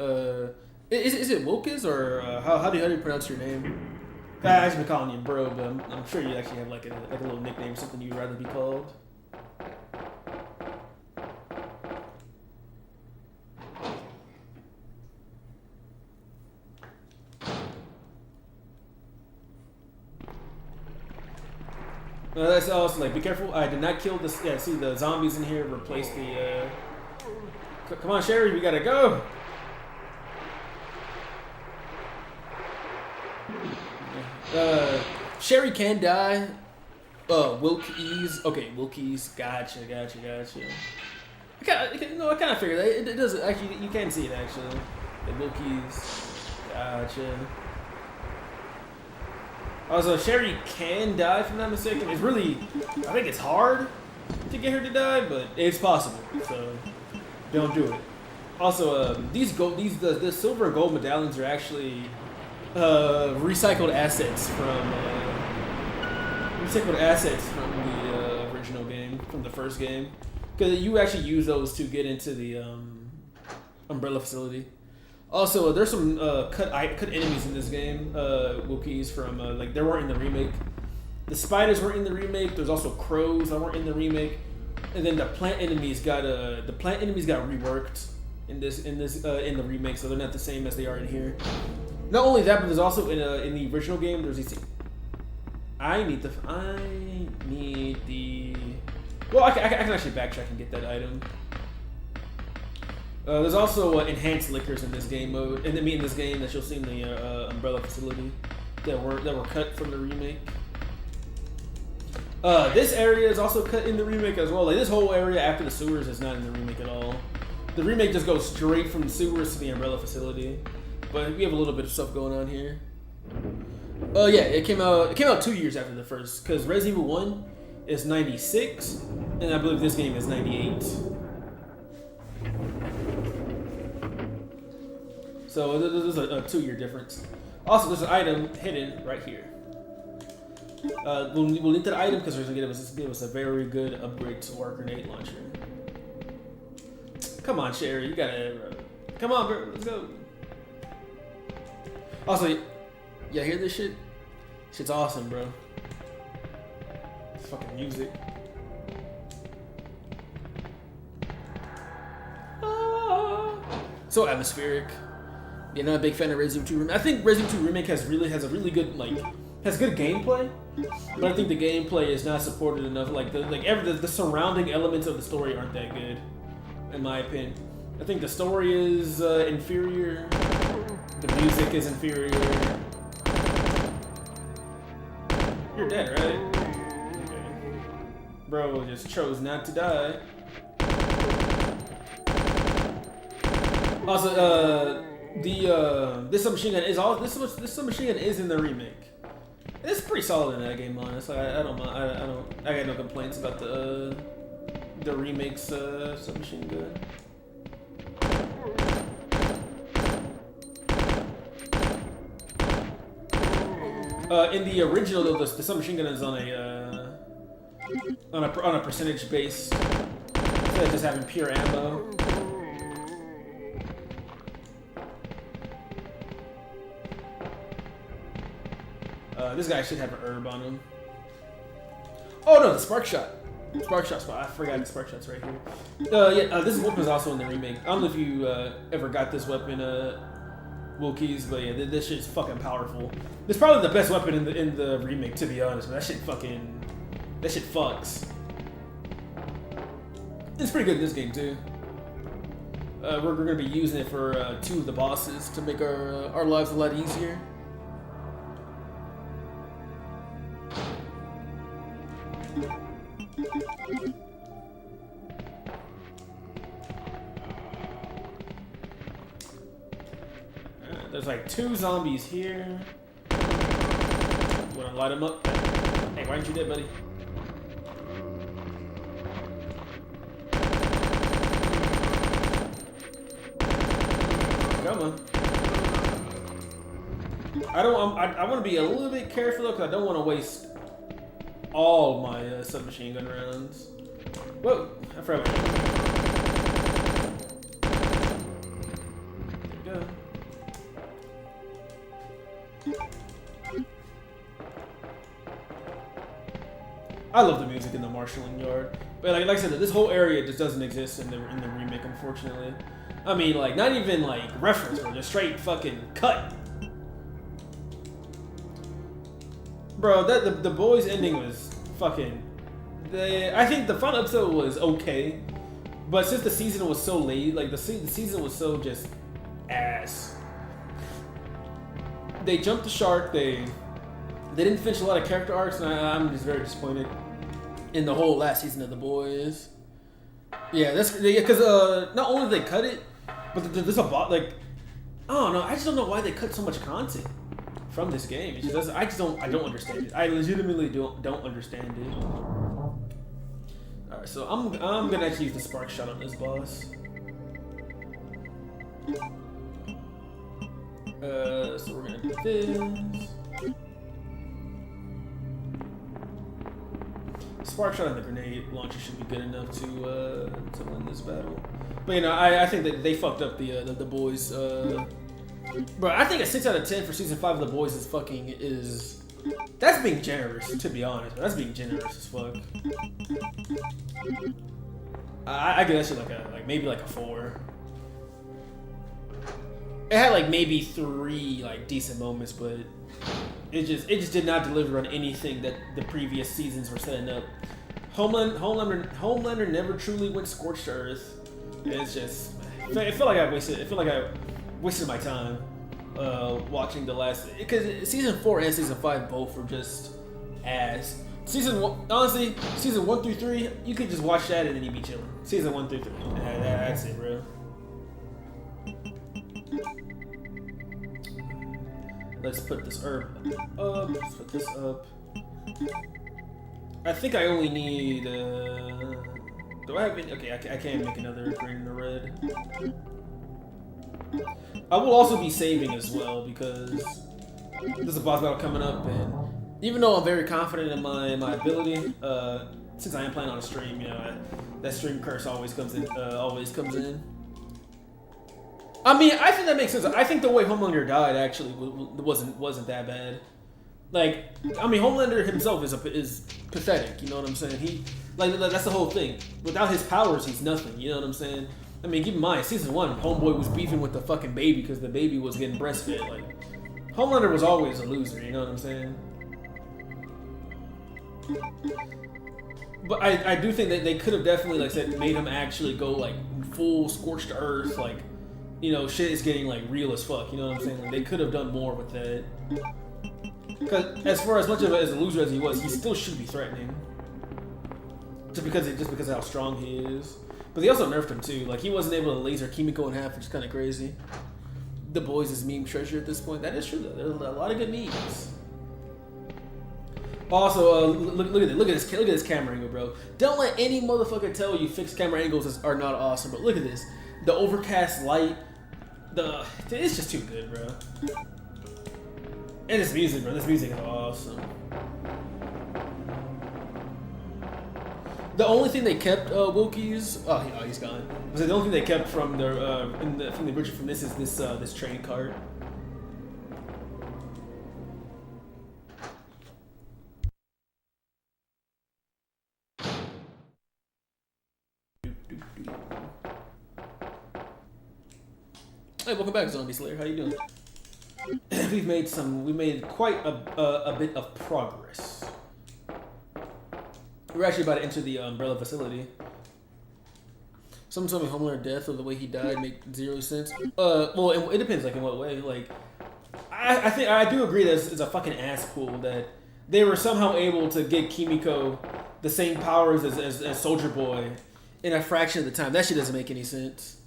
[SPEAKER 1] Is it Wilkes or how do you pronounce your name? I've actually been calling you bro, but I'm sure you actually have like a little nickname, something you'd rather be called. That's also like, be careful. I did not kill this. Yeah, see the zombies in here. Replace the. Come on, Sherry, we gotta go. Sherry can die. Wilkes. Okay, Wilkes. Gotcha. I kind of figured that. It does actually. You can see it actually. The Wilkes. Gotcha. Also, Sherry can die, if I'm not mistaken. It's really, I think it's hard to get her to die, but it's possible. So don't do it. Also, the silver and gold medallions are actually recycled assets from the original game, from the first game, because you actually use those to get into the Umbrella facility. Also, there's some cut enemies in this game. Wookiees from like they weren't in the remake. The spiders weren't in the remake. There's also crows that weren't in the remake, and then the plant enemies got reworked in the remake, so they're not the same as they are in here. Not only that, but there's also in the original game there's these. I need the. Well, I can actually backtrack and get that item. There's also enhanced liquors in this game mode, in this game that you'll see in the Umbrella facility that were cut from the remake. This area is also cut in the remake as well. Like this whole area after the sewers is not in the remake at all. The remake just goes straight from the sewers to the Umbrella facility, but we have a little bit of stuff going on here. Yeah, it came out 2 years after the first, because Resident Evil 1 is 96, and I believe this game is 98. So there's a 2-year difference. Also, there's an item hidden right here. We'll need that item because it's going to give us a very good upgrade to our grenade launcher. Come on, Sherry, you gotta... Come on, bro, let's go. Also, yeah, hear this shit? Shit's awesome, bro. It's fucking music. So atmospheric. Yeah, not a big fan of Resident Evil 2 Remake. I think Resident Evil 2 Remake has a really good good gameplay, but I think the gameplay is not supported enough. The surrounding elements of the story aren't that good, in my opinion. I think the story is inferior. The music is inferior. You're dead, right? Okay. Bro just chose not to die. Also, this submachine gun this submachine gun is in the remake. It's pretty solid in that game, honestly. I don't mind. I got no complaints about the remake's submachine gun. In the original, though, the submachine gun is on a percentage base instead of just having pure ammo. This guy should have an herb on him. Oh no, the spark shot. Spark shot spot. I forgot the spark shot's right here. This weapon is also in the remake. I don't know if you ever got this weapon, Wilkies, but yeah, this shit's fucking powerful. It's probably the best weapon in the remake, to be honest. But that shit fucks. It's pretty good in this game too. We're gonna be using it for 2 of the bosses to make our lives a lot easier. There's like 2 zombies here. You wanna light them up? Hey, why aren't you dead, buddy? Come on. I want to be a little bit careful though, because I don't want to waste all my submachine gun rounds. Whoa, I forgot. There we go. I love the music in the marshalling yard, but like I said, this whole area just doesn't exist in the remake, unfortunately. I mean, like, not even like reference, or just straight fucking cut. Bro, the boys ending was I think the final episode was okay, but since the season was so late, like the season was so just ass. They jumped the shark. They didn't finish a lot of character arcs, and I'm just very disappointed in the whole last season of The Boys. Yeah, that's because not only did they cut it, but there's a bot like I don't know. I just don't know why they cut so much content from this game. It's just, I don't understand it. I legitimately don't understand it. All right, so I'm gonna actually use the spark shot on this boss. So we're gonna do this. Spark shot and the grenade launcher should be good enough to win this battle. But you know, I think that they fucked up the Boys. Bro, I think a 6 out of 10 for season 5 of The Boys is that's being generous, to be honest. That's being generous as fuck. I give that shit like maybe like a 4. It had like maybe 3 like decent moments, but it just did not deliver on anything that the previous seasons were setting up. Homelander never truly went scorched earth. It's just it felt like I wasted my time watching the last, because season 4 and season 5 both were just ass. Season 1 through 3, you could just watch that and then you'd be chilling. Season 1 through 3, that's it, bro. Let's put this herb up. Let's put this up. I think I only need. Do I have any? Okay, I can't make another green and a red. I will also be saving as well because there's a boss battle coming up, and even though I'm very confident in my ability, since I am playing on a stream, you know, that stream curse always comes in. I mean, I think that makes sense. I think the way Homelander died actually wasn't that bad. Like, I mean, Homelander himself is pathetic. You know what I'm saying? He that's the whole thing. Without his powers, he's nothing. You know what I'm saying? I mean, keep in mind, season 1, Homeboy was beefing with the fucking baby because the baby was getting breastfed. Like, Homelander was always a loser. You know what I'm saying? But I do think that they could have definitely, like I said, made him actually go like full scorched earth, like. You know, shit is getting like real as fuck. You know what I'm saying? Like, they could have done more with that. Because as much of a loser as he was, he still should be threatening. Just because of how strong he is. But they also nerfed him too. Like, he wasn't able to laser Kimiko in half, which is kind of crazy. The Boys is meme treasure at this point. That is true though. There's a lot of good memes. Also, look at this camera angle, bro. Don't let any motherfucker tell you fixed camera angles are not awesome. But look at this. The overcast light. It's just too good, bro. And this music, bro. This music is awesome. The only thing they kept, Wilkie's. Oh, he's gone. The only thing they kept from the original from this is this train cart. Hey, welcome back, Zombie Slayer. How you doing? we made quite a bit of progress. We're actually about to enter the Umbrella facility. Someone told me Homelander death or the way he died make 0 sense. Well, it depends, like in what way. Like, I think I do agree that it's a fucking ass pull that they were somehow able to get Kimiko the same powers as Soldier Boy in a fraction of the time. That shit doesn't make any sense.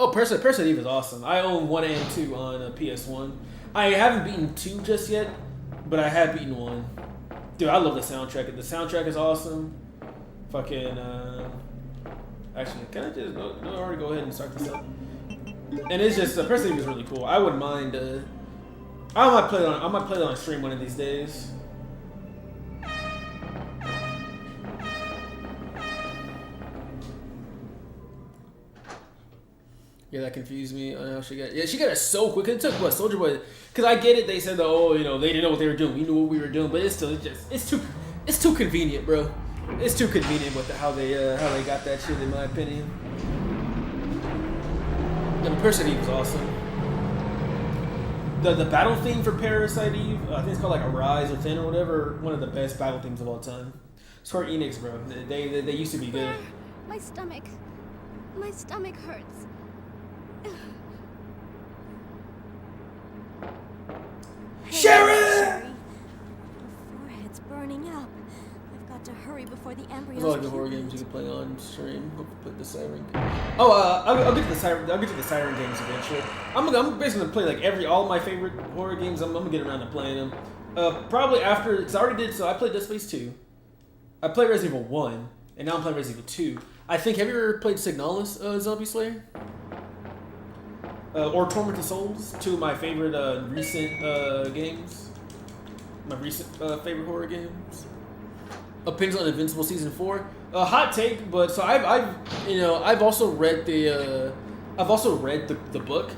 [SPEAKER 1] Oh, Person Eve is awesome. I own 1 and 2 on a PS1. I haven't beaten 2 just yet, but I have beaten 1. Dude, I love the soundtrack. The soundtrack is awesome. Fucking, actually, can I just go ahead and start this up? And it's just, Person Eve is really cool. I wouldn't mind, I might play it on stream one of these days. Yeah, that confused me on how she got. Yeah, she got it so quick. It took what Soldier Boy, because I get it. They said, oh, you know, they didn't know what they were doing. We knew what we were doing, but it's too convenient, bro. It's too convenient with how they got that shit, in my opinion. The Person Eve is awesome. The battle theme for Parasite Eve, I think it's called like Arise Within or whatever. One of the best battle themes of all time. Square Enix, bro. They used to be good.
[SPEAKER 7] My stomach hurts.
[SPEAKER 1] Sherry!
[SPEAKER 3] Your forehead's burning up. I've got to hurry before the embryos.
[SPEAKER 1] There's all like the horror games you can play on stream. Hope to put the siren. Oh, I'll get to the siren. I'll get to the siren games eventually. I'm basically gonna play like all my favorite horror games. I'm gonna get around to playing them. Probably after, because I already did. So I played Dead Space 2. I played Resident Evil 1, and now I'm playing Resident Evil 2. I think, have you ever played Signalis, Zombie Slayer? Or Tormented Souls, two of my favorite recent games. My recent favorite horror games. Opinions on Invincible Season 4. Hot take, but so I've also read the book,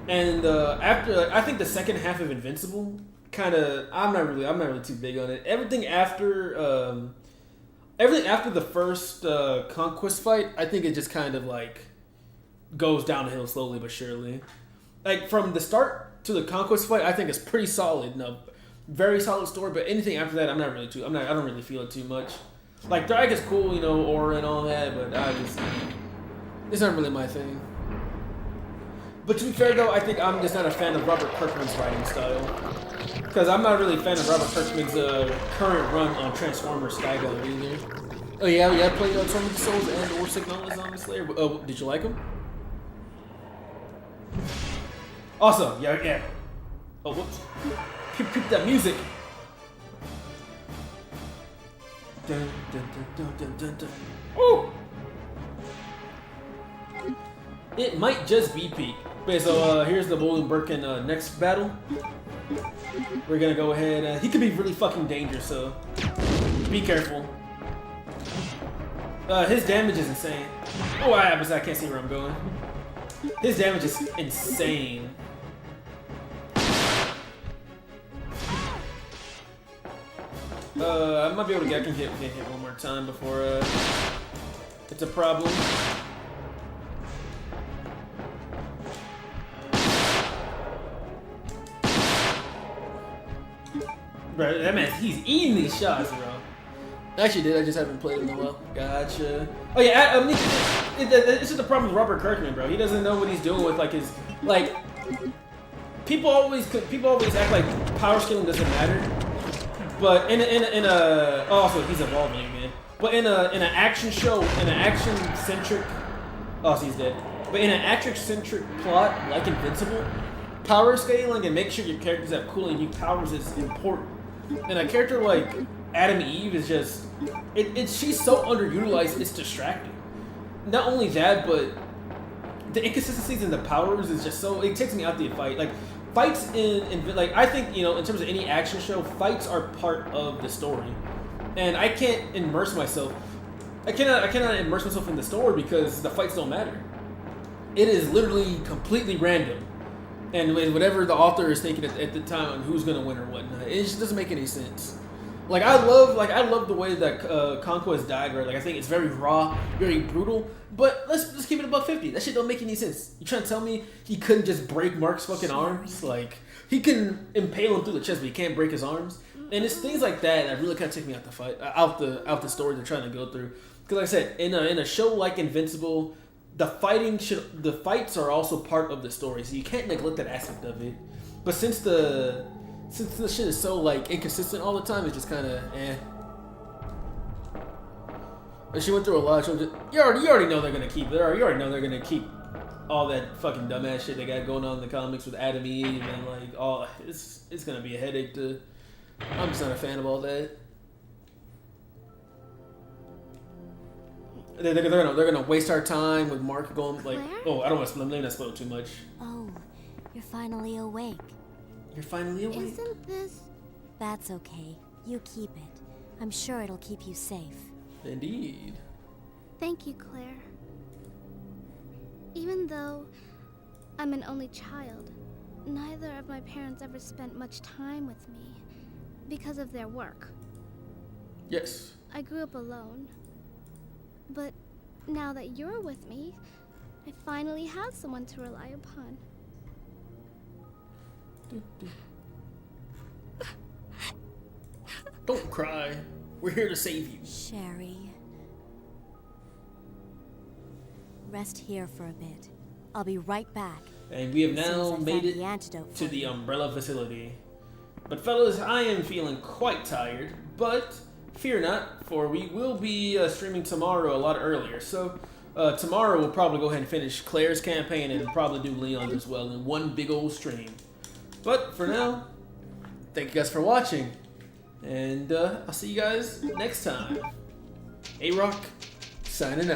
[SPEAKER 1] and after I think the second half of Invincible kind of I'm not really too big on it. Everything after the first conquest fight, I think it just kind of like goes downhill slowly but surely. Like from the start to the conquest fight, I think it's pretty solid. No, very solid story. But anything after that, I don't really feel it too much. Like Drag is cool, Aura and all that, but it's not really my thing. But to be fair though, I think I'm just not a fan of Robert Kirkman's writing style. Because I'm not really a fan of Robert Kirkman's current run on Transformers Skybound either. Oh yeah, I played Tormented Souls and or Signalis Zombie Slayer. Oh, did you like them? Awesome, yeah. Oh, whoops. Peep that music. Dun, dun, dun, dun, dun, dun. Oh! It might just be Pete. Okay, so here's the Bolden Birkin next battle. We're gonna go ahead. He could be really fucking dangerous, so be careful. His damage is insane. Oh, I can't see where I'm going. His damage is insane. I might be able to get hit one more time before it's a problem. Bro, that man, he's eating these shots, bro. Actually, did I just haven't played in a while? Gotcha. Oh yeah, it's just the problem with Robert Kirkman, bro. He doesn't know what he's doing with like his like. People always act like power scaling doesn't matter, but in a also he's evolving, man. But in an action show, in an action centric, he's dead. But in an action centric plot like Invincible, power scaling and make sure your characters have cool and unique powers is important. And a character like Adam Eve is just she's so underutilized, it's distracting. Not only that, but the inconsistencies in the powers is just so it takes me out the fight. Like fights in like I think in terms of any action show, fights are part of the story, and I can't immerse myself. I cannot immerse myself in the story because the fights don't matter. It is literally completely random, and whatever the author is thinking at the time on who's gonna win or whatnot, it just doesn't make any sense. Like I love the way that Conquest died, right? Like I think it's very raw, very brutal. But let's keep it above 50. That shit don't make any sense. You trying to tell me he couldn't just break Mark's fucking arms? Like he can impale him through the chest, but he can't break his arms. And it's things like that really kind of take me out the fight, out the story they're trying to go through. Because like I said, in a show like Invincible, the fights are also part of the story, so you can't neglect that aspect of it. But since the shit is so like inconsistent all the time, it's just kind of eh. And she went through a lot. You already know they're gonna keep. You already know they're gonna keep all that fucking dumbass shit they got going on in the comics with Adam Eve and like all. It's gonna be a headache to. I'm just not a fan of all that. They're gonna waste our time with Mark going like. Oh, I don't want to. Let me not spoil too much.
[SPEAKER 3] Oh, you're finally awake.
[SPEAKER 1] You're finally awake.
[SPEAKER 7] Isn't this?
[SPEAKER 3] That's okay. You keep it. I'm sure it'll keep you safe.
[SPEAKER 1] Indeed.
[SPEAKER 7] Thank you, Claire. Even though I'm an only child, neither of my parents ever spent much time with me because of their work.
[SPEAKER 1] Yes.
[SPEAKER 7] I grew up alone. But now that you're with me, I finally have someone to rely upon.
[SPEAKER 1] Don't cry. We're here to save you.
[SPEAKER 3] Sherry. Rest here for a bit. I'll be right back.
[SPEAKER 1] And we have
[SPEAKER 3] As soon as
[SPEAKER 1] now
[SPEAKER 3] I
[SPEAKER 1] made
[SPEAKER 3] find
[SPEAKER 1] it
[SPEAKER 3] the antidote
[SPEAKER 1] to
[SPEAKER 3] for
[SPEAKER 1] the
[SPEAKER 3] you.
[SPEAKER 1] Umbrella facility. But fellas, I am feeling quite tired, but fear not, for we will be streaming tomorrow a lot earlier. So tomorrow we'll probably go ahead and finish Claire's campaign and probably do Leon's as well in one big old stream. But for now, thank you guys for watching, and I'll see you guys next time. A-Rock, signing out.